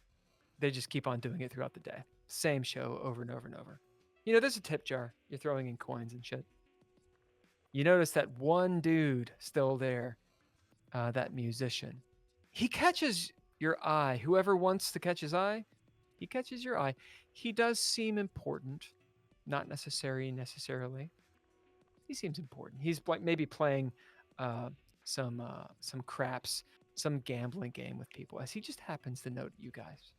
they just keep on doing it throughout the day. Same show over and over and over. You know, there's a tip jar. You're throwing in coins and shit. You notice that one dude still there, that musician. He catches your eye. Whoever wants to catch his eye, he catches your eye. He does seem important. Not necessarily. He seems important. He's like maybe playing some craps, some gambling game with people, as he just happens to note you guys.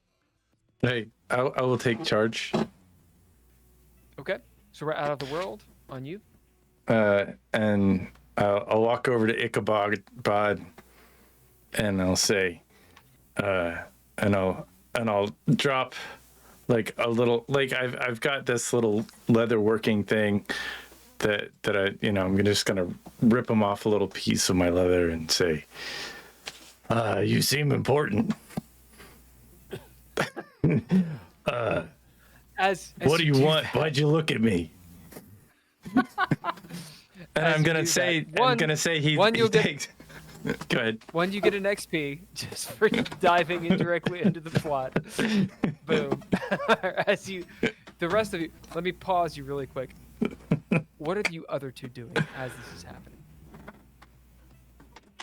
Hey, I will take charge. Okay, so we're out of the world on you. And I'll walk over to Ichabod, and I'll say, and I'll drop like a little, like I've got this little leather working thing that I'm just gonna rip him off a little piece of my leather and say, you seem important. As what do you want? that, Why'd you look at me? And I'm gonna say he takes. Go ahead. One, you get an XP just for diving in directly into the plot. Boom. The rest of you, let me pause you really quick. What are you other two doing as this is happening?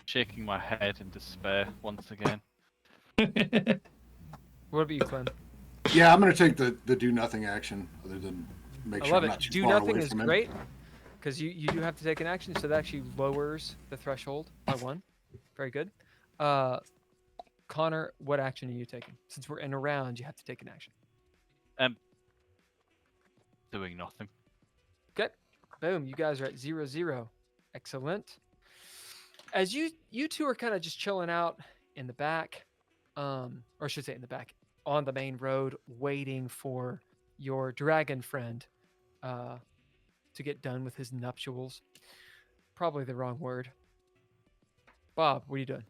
Shaking my head in despair once again. What about you, Clem? Yeah, I'm going to take the do nothing action, other than make I sure love I'm it. not too Do far nothing away is from him. great because you do have to take an action, so that actually lowers the threshold by 1. Very good. Connor, what action are you taking? Since we're in a round, you have to take an action. Doing nothing. Okay. Boom. You guys are at 0-0. Excellent. As you two are kind of just chilling out in the back, or I should say in the back, on the main road, waiting for your dragon friend to get done with his nuptials. Probably the wrong word. Bob, what are you doing?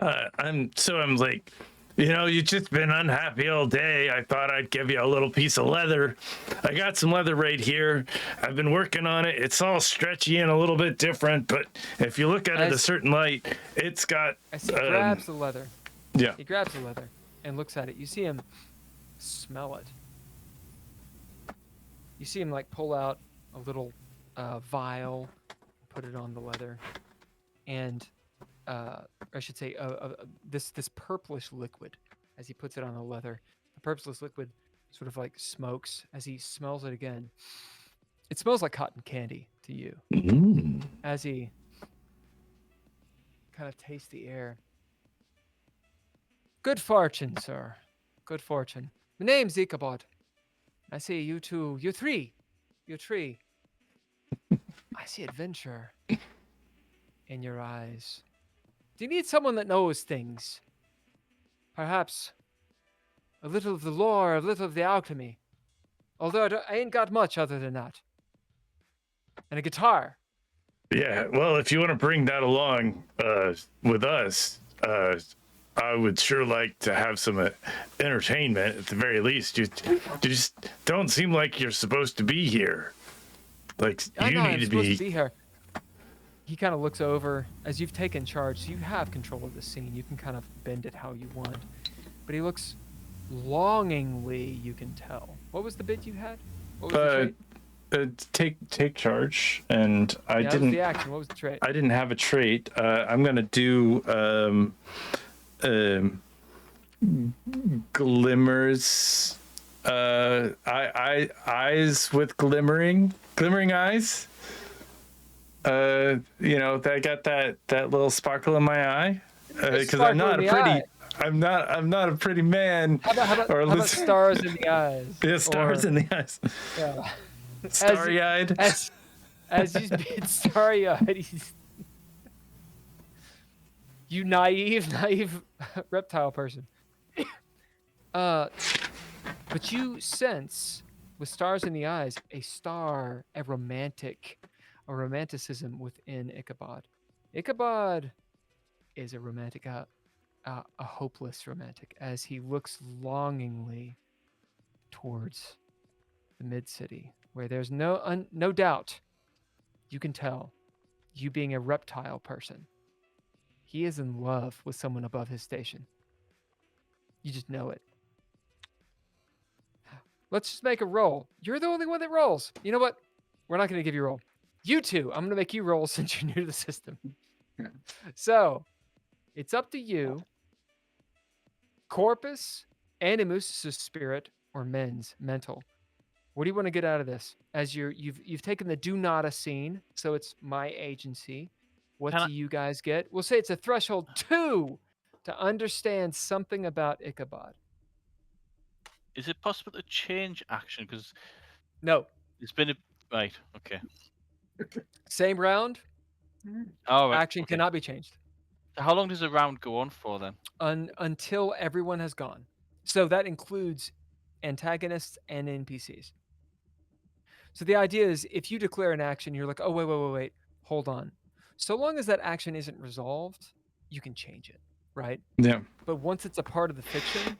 I'm like, you've just been unhappy all day. I thought I'd give you a little piece of leather. I got some leather right here. I've been working on it. It's all stretchy and a little bit different, but if you look at it a certain light, it's got... As he grabs the leather. Yeah. He grabs the leather and looks at it. You see him smell it. You see him like pull out a little vial, put it on the leather, and I should say this purplish liquid. As he puts it on the leather, the purplish liquid sort of like smokes as he smells it again. It smells like cotton candy to you. Mm. As he kind of tastes the air. Good fortune, sir. Good fortune. My name's Ichabod. I see you two. You three. You three. I see adventure in your eyes. Do you need someone that knows things? Perhaps a little of the lore, a little of the alchemy. Although I ain't got much other than that. And a guitar. Yeah, well, if you want to bring that along with us, I would sure like to have some entertainment at the very least. You just don't seem like you're supposed to be here. Like I you know need I'm to supposed be. to be here. He kind of looks over as you've taken charge. So you have control of the scene. You can kind of bend it how you want. But he looks longingly. You can tell. What was the bid you had? What was the trait? Take charge, and I Yeah, that was didn't. the action. What was the trait? I didn't have a trait. I'm gonna do glimmers. Eyes with glimmering eyes. You know, I got that little sparkle in my eye because I'm not a pretty. I'm not a pretty man. How about stars in the eyes? Yeah, stars in the eyes. Yeah. Starry-eyed. As he's being starry-eyed, you naive reptile person. But you sense, with stars in the eyes, a romanticism within Ichabod. Ichabod is a romantic, a hopeless romantic, as he looks longingly towards the mid-city, where there's no doubt, you can tell, you being a reptile person, he is in love with someone above his station. You just know it. Let's just make a roll. You're the only one that rolls. You know what? We're not going to give you a roll. You two, I'm going to make you roll since you're new to the system. So, it's up to you. Corpus, Animus, spirit, or mental. What do you want to get out of this? As you've taken the do not a scene, so it's my agency. What do you guys get? We'll say it's a threshold 2 to understand something about Ichabod. Is it possible to change action? Because no, it's been right. Okay. Same round. Oh, right. Action cannot be changed. How long does a round go on for then? Until everyone has gone. So that includes antagonists and NPCs. So the idea is, if you declare an action, you're like, oh, wait, hold on. So long as that action isn't resolved, you can change it, right? Yeah. But once it's a part of the fiction,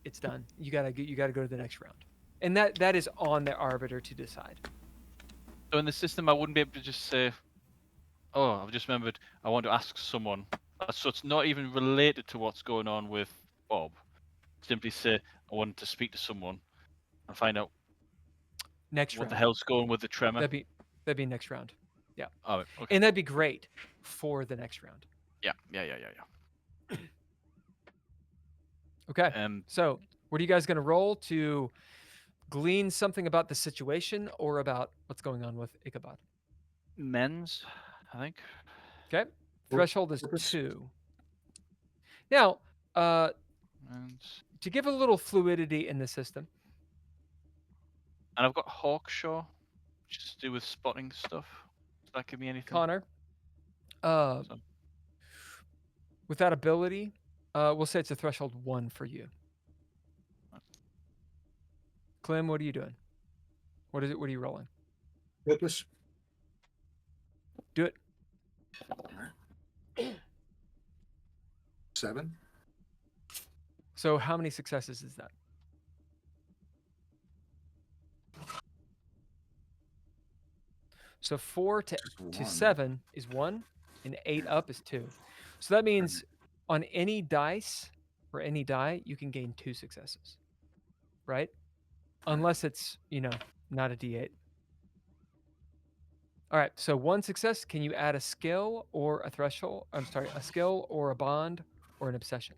it's done. You gotta go to the next round, and that is on the arbiter to decide. So in the system, I wouldn't be able to just say, "Oh, I've just remembered. I want to ask someone." So it's not even related to what's going on with Bob. Simply say, "I want to speak to someone," and find out next what round. the hell's going with the tremor. That'd be next round. Yeah. Oh, okay. And that'd be great for the next round. Yeah. Okay. So, what are you guys going to roll to glean something about the situation or about what's going on with Ichabod? Men's, I think. Okay. Threshold is 2. Now, to give a little fluidity in the system. And I've got Hawkshaw, which is to do with spotting stuff. Does that give me anything? Connor, with that ability, we'll say it's a threshold 1 for you. Clem, what are you doing? What is it? What are you rolling? Purpose. Do it. 7. So how many successes is that? So 4 to 7 is 1, and 8 up is 2. So that means on any dice or any die, you can gain 2 successes, right? Unless it's, not a D8. All right, so 1 success, can you add a skill or a threshold? I'm sorry, a skill or a bond or an obsession?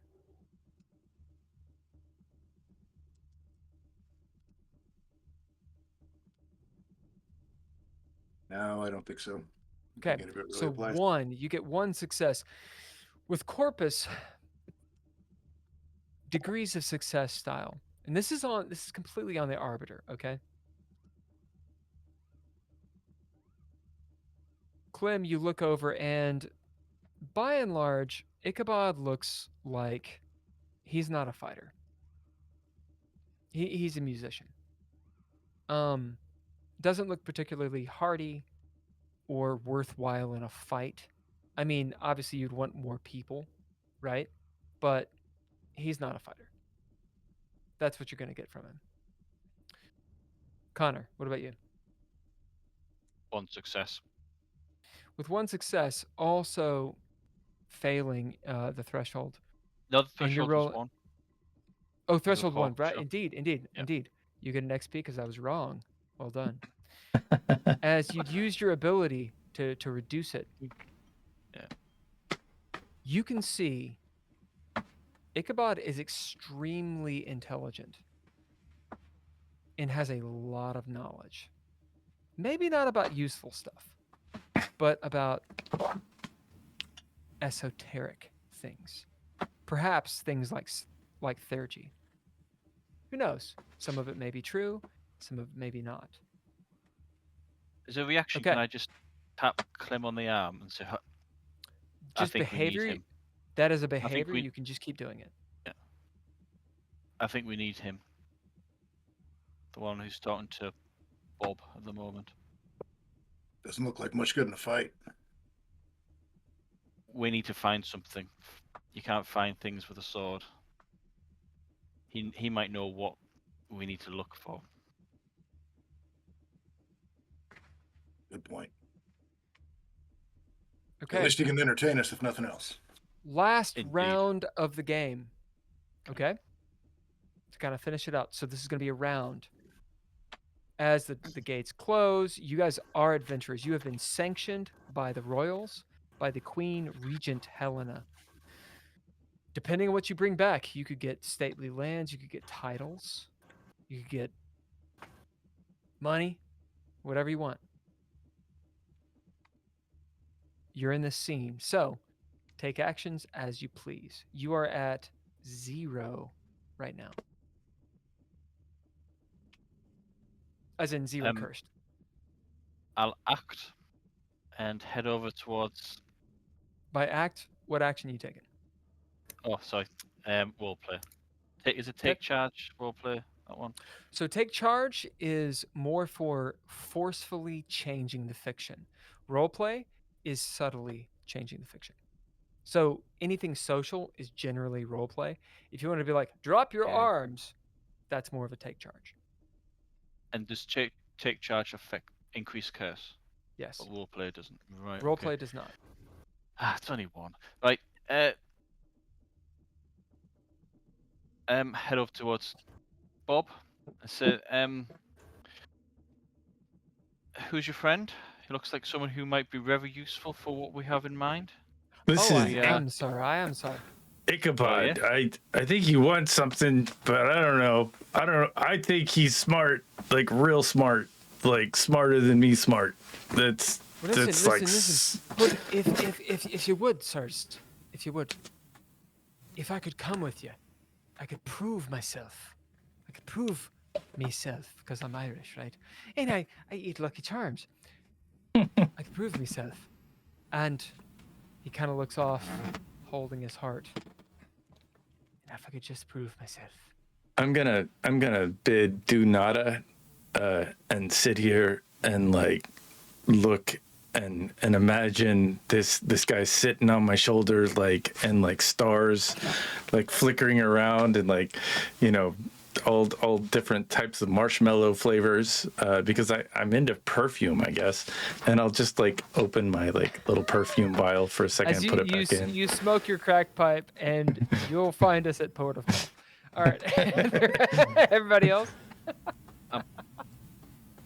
No, I don't think so. Okay, so 1, you get 1 success. With Corpus, degrees of success style. And this is completely on the arbiter, okay? Clem, you look over, and by and large, Ichabod looks like he's not a fighter. He's a musician. Doesn't look particularly hardy or worthwhile in a fight. I mean, obviously you'd want more people, right? But he's not a fighter. That's what you're going to get from him. Connor, what about you? 1 success. With 1 success, also failing the threshold. No, the And your threshold was roll- 1. Oh, threshold four, 1, right? sure. Indeed. Yeah. You get an XP because I was wrong. Well done. As you'd use your ability to reduce it, Yeah. you can see Ichabod is extremely intelligent and has a lot of knowledge. Maybe not about useful stuff, but about esoteric things. Perhaps things like Theurgy. Who knows? Some of it may be true, some of it maybe not. As a reaction, Okay. can I just tap Clem on the arm and say, I Just think we need behavior. him. That is a think behavior. we- You can just keep doing it. I think we need him. The one who's talking to Bob at the moment. Doesn't look like much good in a fight. We need to find something. You can't find things with a sword. He might know what we need to look for. Good point. Okay. At least he can entertain us, if nothing else. Last Indeed. round of the game. Okay? To kind of finish it up. So this is going to be a round. As the gates close, you guys are adventurers. You have been sanctioned by the royals, by the Queen Regent Helena. Depending on what you bring back, you could get stately lands, you could get titles, you could get money, whatever you want. You're in this scene. So take actions as you please. You are at 0 right now. As in 0 cursed. I'll act and head over towards. By act, what action are you taking? Oh, sorry. Roleplay. Is it take charge? Roleplay. That one. So take charge is more for forcefully changing the fiction. Roleplay is subtly changing the fiction. So anything social is generally roleplay. If you want to be like, drop your Okay. arms, that's more of a take charge. And does take charge affect increase curse? Yes. But roleplay doesn't. Right. Roleplay does not. It's only 1. Right. Head over towards Bob. So, who's your friend? He looks like someone who might be very useful for what we have in mind. This I is am sorry. Ichabod. Oh, I think he wants something, but I don't know. I think he's smart, like real smart, like smarter than me smart. That's Well, that's like listen. But if you would, sirs, if I could come with you, I could prove myself. I could prove myself because I'm Irish, right? And I eat Lucky Charms. I could prove myself. And he kind of looks off, holding his heart. And if I could just prove myself. I'm gonna bid do nada, and sit here and like look and imagine this guy sitting on my shoulder, like, and like stars like flickering around, and like, you know, all different types of marshmallow flavors, because I'm into perfume, I guess. And I'll just like open my like little perfume vial for a second and put it back in. You smoke your crack pipe, and you'll find us at Port of Call. All right. Everybody else?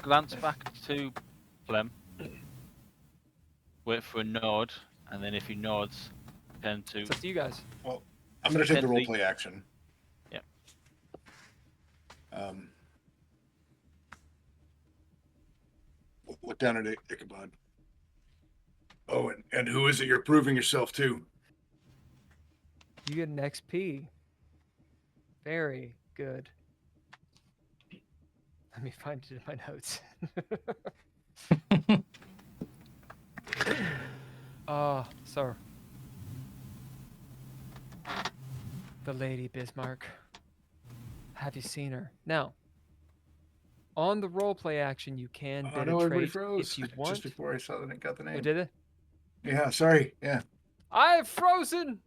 Glance back to Clem. Wait for a nod, and then if he nods, tend to. It's up to you guys. Well, I'm going to take the Intently. roleplay action. Yeah. Look down at Ichabod. Oh, and who is it you're proving yourself to? You get an XP. Very good. Let me find it in my notes. Sir. The Lady Bismarck. Have you seen her? Now, on the roleplay action, you can Oh bid no, a everybody trait froze if you want. just before I saw that it got the Oh, name. did it? Yeah, sorry. Yeah. I've frozen.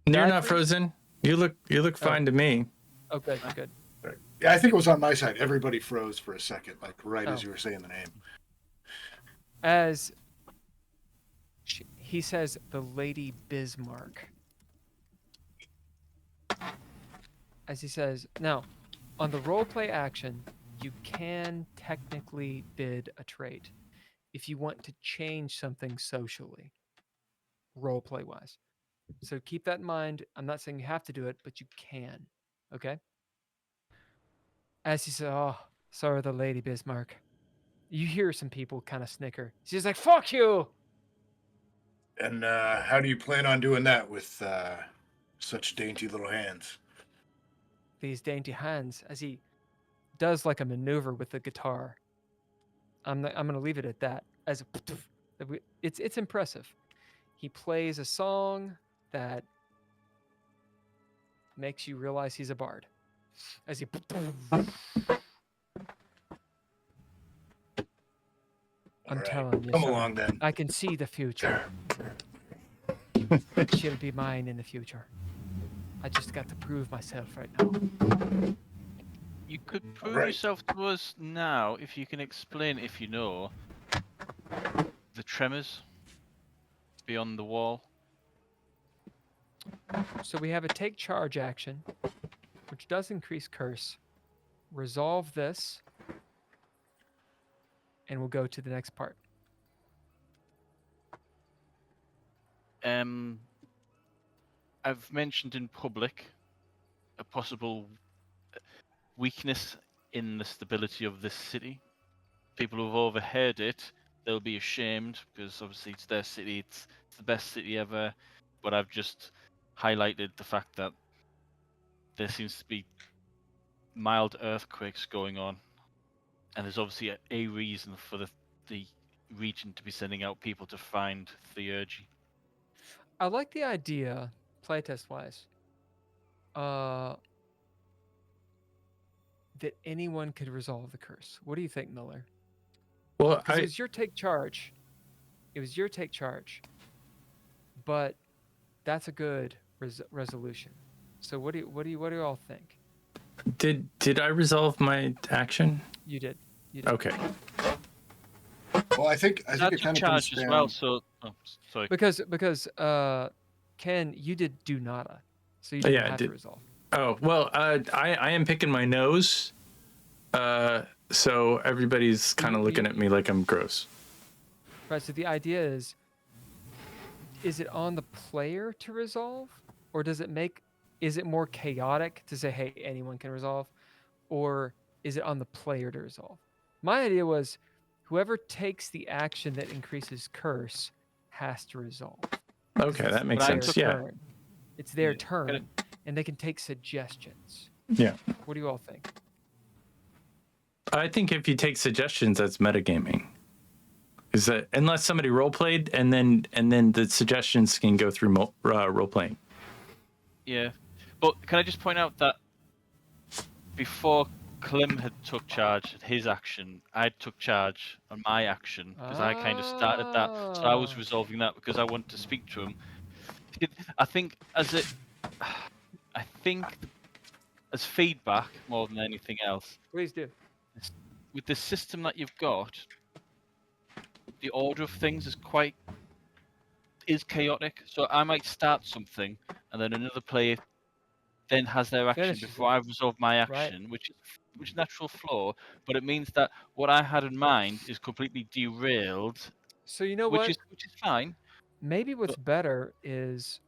You're I not freeze? frozen. You look fine to me. Oh, good, good. Sorry. Yeah, I think it was on my side. Everybody froze for a second, like right as Oh. you were saying the name. As he says, the Lady Bismarck. As he says, now, on the roleplay action, you can technically bid a trait if you want to change something socially, roleplay wise. So keep that in mind. I'm not saying you have to do it, but you can. Okay? As he said, oh, sorry, the Lady Bismarck. You hear some people kind of snicker. She's like, fuck you! And how do you plan on doing that with such dainty little hands? These dainty hands, as he does like a maneuver with the guitar. I'm going to leave it at that. As it's impressive. He plays a song that makes you realize he's a bard. As he I'm All right. telling you, Come sir, along then. I can see the future. She'll be mine in the future. I just got to prove myself right now. You could prove Right. yourself to us now if you can explain, if you know, the tremors beyond the wall. So we have a take charge action, which does increase curse. Resolve this, and we'll go to the next part. I've mentioned in public a possible weakness in the stability of this city. People who've overheard it, they'll be ashamed because obviously it's their city, it's the best city ever. But I've just highlighted the fact that there seems to be mild earthquakes going on, and there's obviously a reason for the region to be sending out people to find Theurgic. I like the idea, playtest wise, that anyone could resolve the curse. What do you think, Miller? Well, Because it was your take charge. It was your take charge. But that's a good resolution. So what do you all think? did I resolve my action? You did. You did. Okay. Well, I think it That's kind a of comes charge as down. well. So, sorry. Because Ken, you did do nada, so you didn't Yeah, I have did. to resolve. Oh well, I am picking my nose, so everybody's kind of looking at me like I'm gross. Right. So the idea is it on the player to resolve, or is it more chaotic to say, hey, anyone can resolve, or is it on the player to resolve? My idea was whoever takes the action that increases curse has to resolve. Okay, that makes their sense. Yeah. turn. It's their Yeah. turn, and they can take suggestions. Yeah. What do you all think? I think if you take suggestions, that's metagaming. Is that unless somebody role played and then the suggestions can go through role playing. Yeah, but can I just point out that before Clem had took charge at his action, I took charge on my action because I kind of started that. So I was resolving that because I wanted to speak to him. I think as feedback more than anything else, Please do. with the system that you've got, the order of things is chaotic. So I might start something and then another player then has their action Finishes before it. I've resolved my action, which is natural flow. But it means that what I had in mind is completely derailed, So you know which what? is fine. Maybe what's better is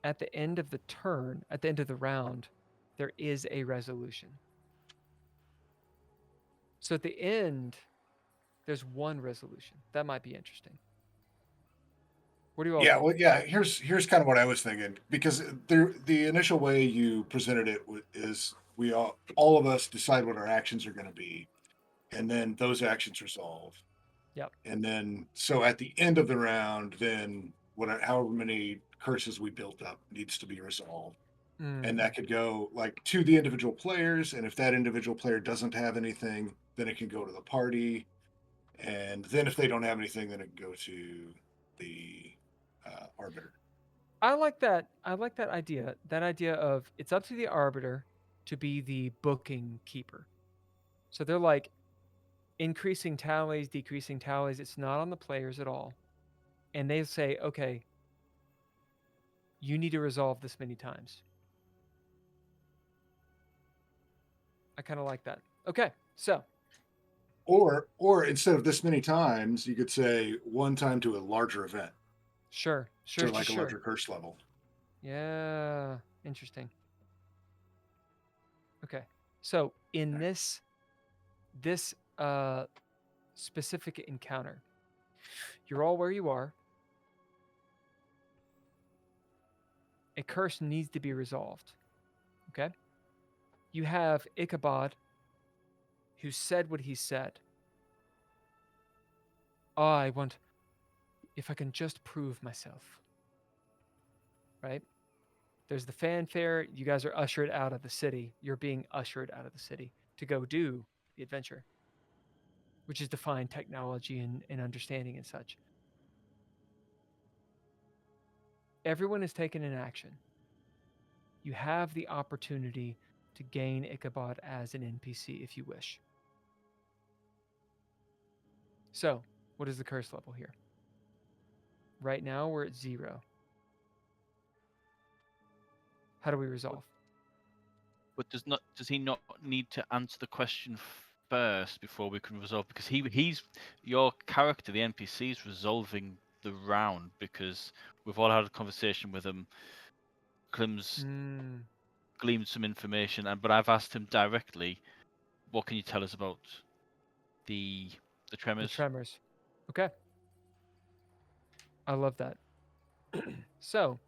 at the end of the turn, at the end of the round, there is a resolution. So at the end, there's one resolution. That might be interesting. What do you all Yeah, think? well, yeah. Here's kind of what I was thinking, because the initial way you presented it is we all of us decide what our actions are going to be, and then those actions resolve. Yep. And then, so at the end of the round, then however many curses we built up needs to be resolved. And that could go like to the individual players. And if that individual player doesn't have anything, then it can go to the party. And then if they don't have anything, then it can go to the arbiter. I like that. I like that idea. That idea of it's up to the arbiter to be the booking keeper. So they're like increasing tallies, decreasing tallies. It's not on the players at all. And they say, okay, you need to resolve this many times. I kind of like that. Okay, so. Or instead of this many times, you could say one time to a larger event. Sure. So like a larger curse level. Yeah, interesting. Okay, so in this specific encounter, you're all where you are. A curse needs to be resolved. Okay, you have Ichabod, who said what he said. I want, if I can just prove myself. Right? There's the fanfare. You guys are ushered out of the city. You're being ushered out of the city to go do the adventure, which is define technology and understanding and such. Everyone is taken in action. You have the opportunity to gain Ichabod as an NPC if you wish. So, what is the curse level here? Right now, we're at 0. How do we resolve? But does he not need to answer the question first before we can resolve? Because he's your character, the NPC, is resolving the round because we've all had a conversation with him. Klim's gleaned some information, but I've asked him directly, what can you tell us about the tremors? The tremors. Okay. I love that. So,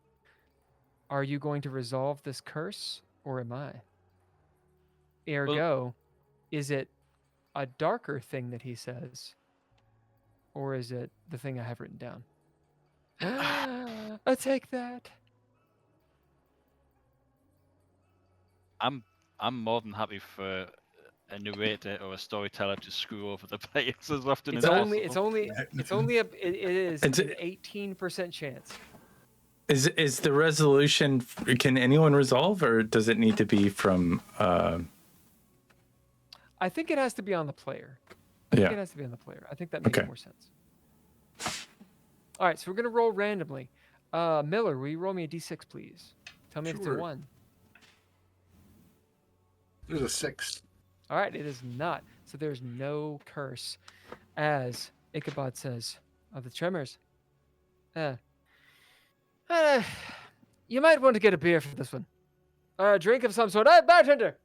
are you going to resolve this curse, or am I? Ergo, is it a darker thing that he says, or is it the thing I have written down? I take that. I'm more than happy for a narrator or a storyteller to screw over the players as often as possible. It is an 18% chance. Is the resolution? Can anyone resolve, or does it need to be from? I think it has to be on the player. I think that makes more sense. All right, so we're gonna roll randomly. Miller, will you roll me a d6, please? Tell me if it's a 1. There's a 6. All right, it is not. So there's no curse, as Ichabod says of the tremors. You might want to get a beer for this one. Or a drink of some sort. Bartender!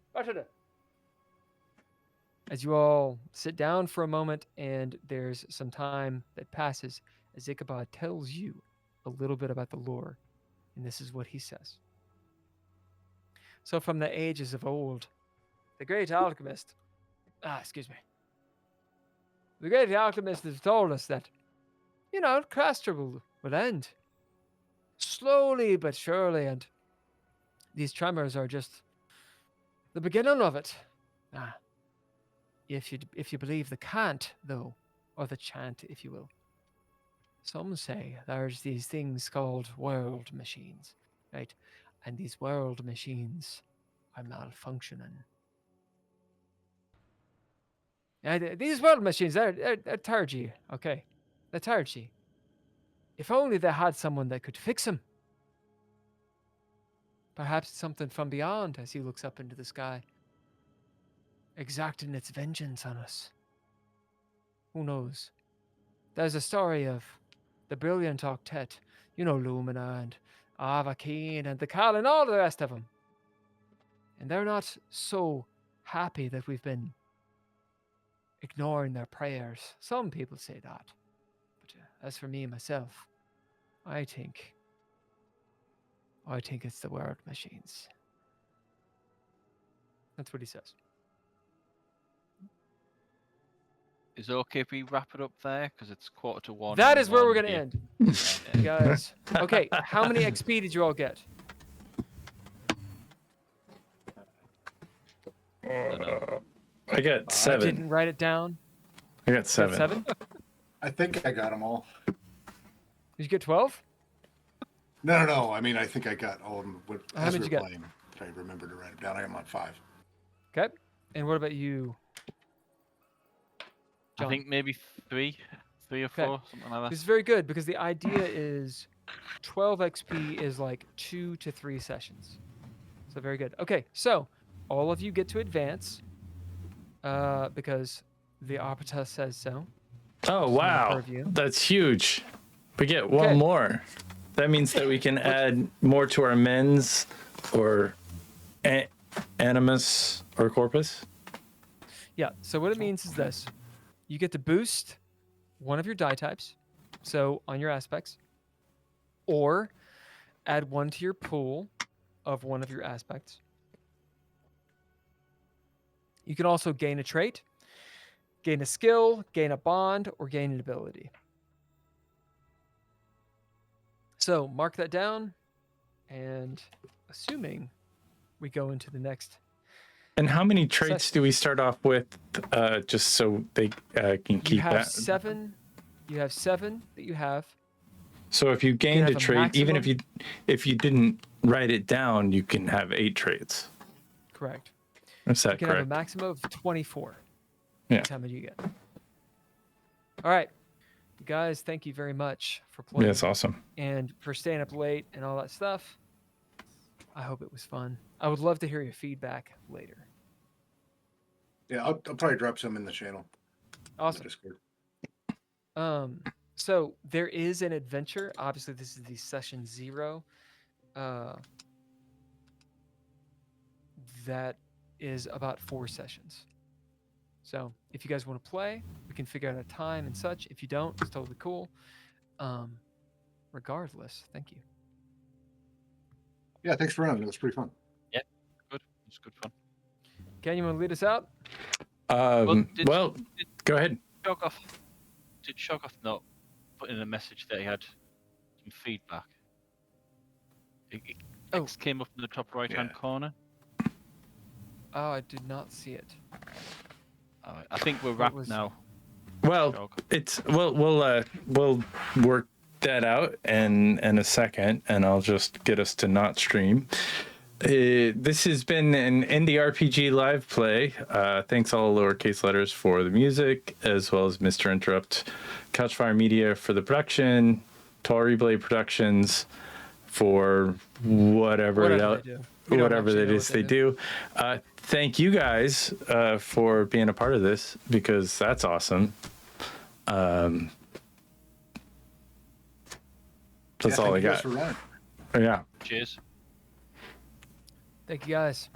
As you all sit down for a moment, and there's some time that passes as Ichabod tells you a little bit about the lore. And this is what he says. So from the ages of old, the great alchemist, the great alchemist has told us that, Craster will end. Slowly but surely, and these tremors are just the beginning of it. If you believe the cant, though, or the chant, if you will. Some say there's these things called world machines, right? And these world machines are malfunctioning. These world machines, they're Theurgic, okay? They're Theurgic. If only they had someone that could fix them. Perhaps it's something from beyond as he looks up into the sky, exacting its vengeance on us. Who knows? There's a story of the brilliant octet, Lumina and Avakeen and the Kal and all the rest of them. And they're not so happy that we've been ignoring their prayers. Some people say that. But as for me, myself, I think it's the world machines. That's what he says. Is it okay if we wrap it up there? Because it's 1:45. That is where we're going to here. end, guys. Okay, how many XP did you all get? I got I 7. didn't write it down. I got You got 7. 7? I think I got them all. Did you get 12? No. I mean, I think I got all of them How as many we did you were get? playing. If I remember to write them down, I am on 5. Okay. And what about you? I John? think maybe 3 or Okay. 4, something like This that. is very good because the idea is 12 XP is like 2 to 3 sessions. So very good. Okay, so all of you get to advance because the Arbiter says so. Oh, It's in your wow. purview. That's huge. We get one Okay. more. That means that we can add more to our mens or animus or corpus. Yeah, so what it means is this. You get to boost one of your die types, so on your aspects, or add one to your pool of one of your aspects. You can also gain a trait, gain a skill, gain a bond, or gain an ability. So mark that down, and assuming we go into the next. And how many traits do we start off with, just so they can keep You have that? 7. You have 7 that you have. So if you gained have a a trait, even maximum. if you didn't write it down, you can have 8 traits. Correct. Is You that can have a correct? maximum of 24. Yeah. That's how many you get. All right. You guys, thank you very much for playing. Yeah, it's awesome. And for staying up late and all that stuff. I hope it was fun. I would love to hear your feedback later. Yeah, I'll probably drop some in the channel. Awesome. Discord. So there is an adventure. Obviously, this is the session 0. That is about 4 sessions. So if you guys want to play, we can figure out a time and such. If you don't, it's totally cool. Regardless, thank you. Yeah, thanks for running. It was pretty fun. Yeah, good. It's good fun. Ken, you want to lead us out? Well, Did go ahead. Shogoff not put in a message that he had some feedback? It came up in the top right-hand corner. Oh, I did not see it. I think we're wrapped now. Well, we'll work that out in a second, and I'll just get us to not stream. This has been an Indie RPG live play. Thanks all lowercase letters for the music, as well as Mr. Interrupt, Couchfire Media for the production, Tori Productions for whatever it is they do. Thank you guys for being a part of this, because that's awesome. That's all I got. Yeah. Cheers. Thank you guys.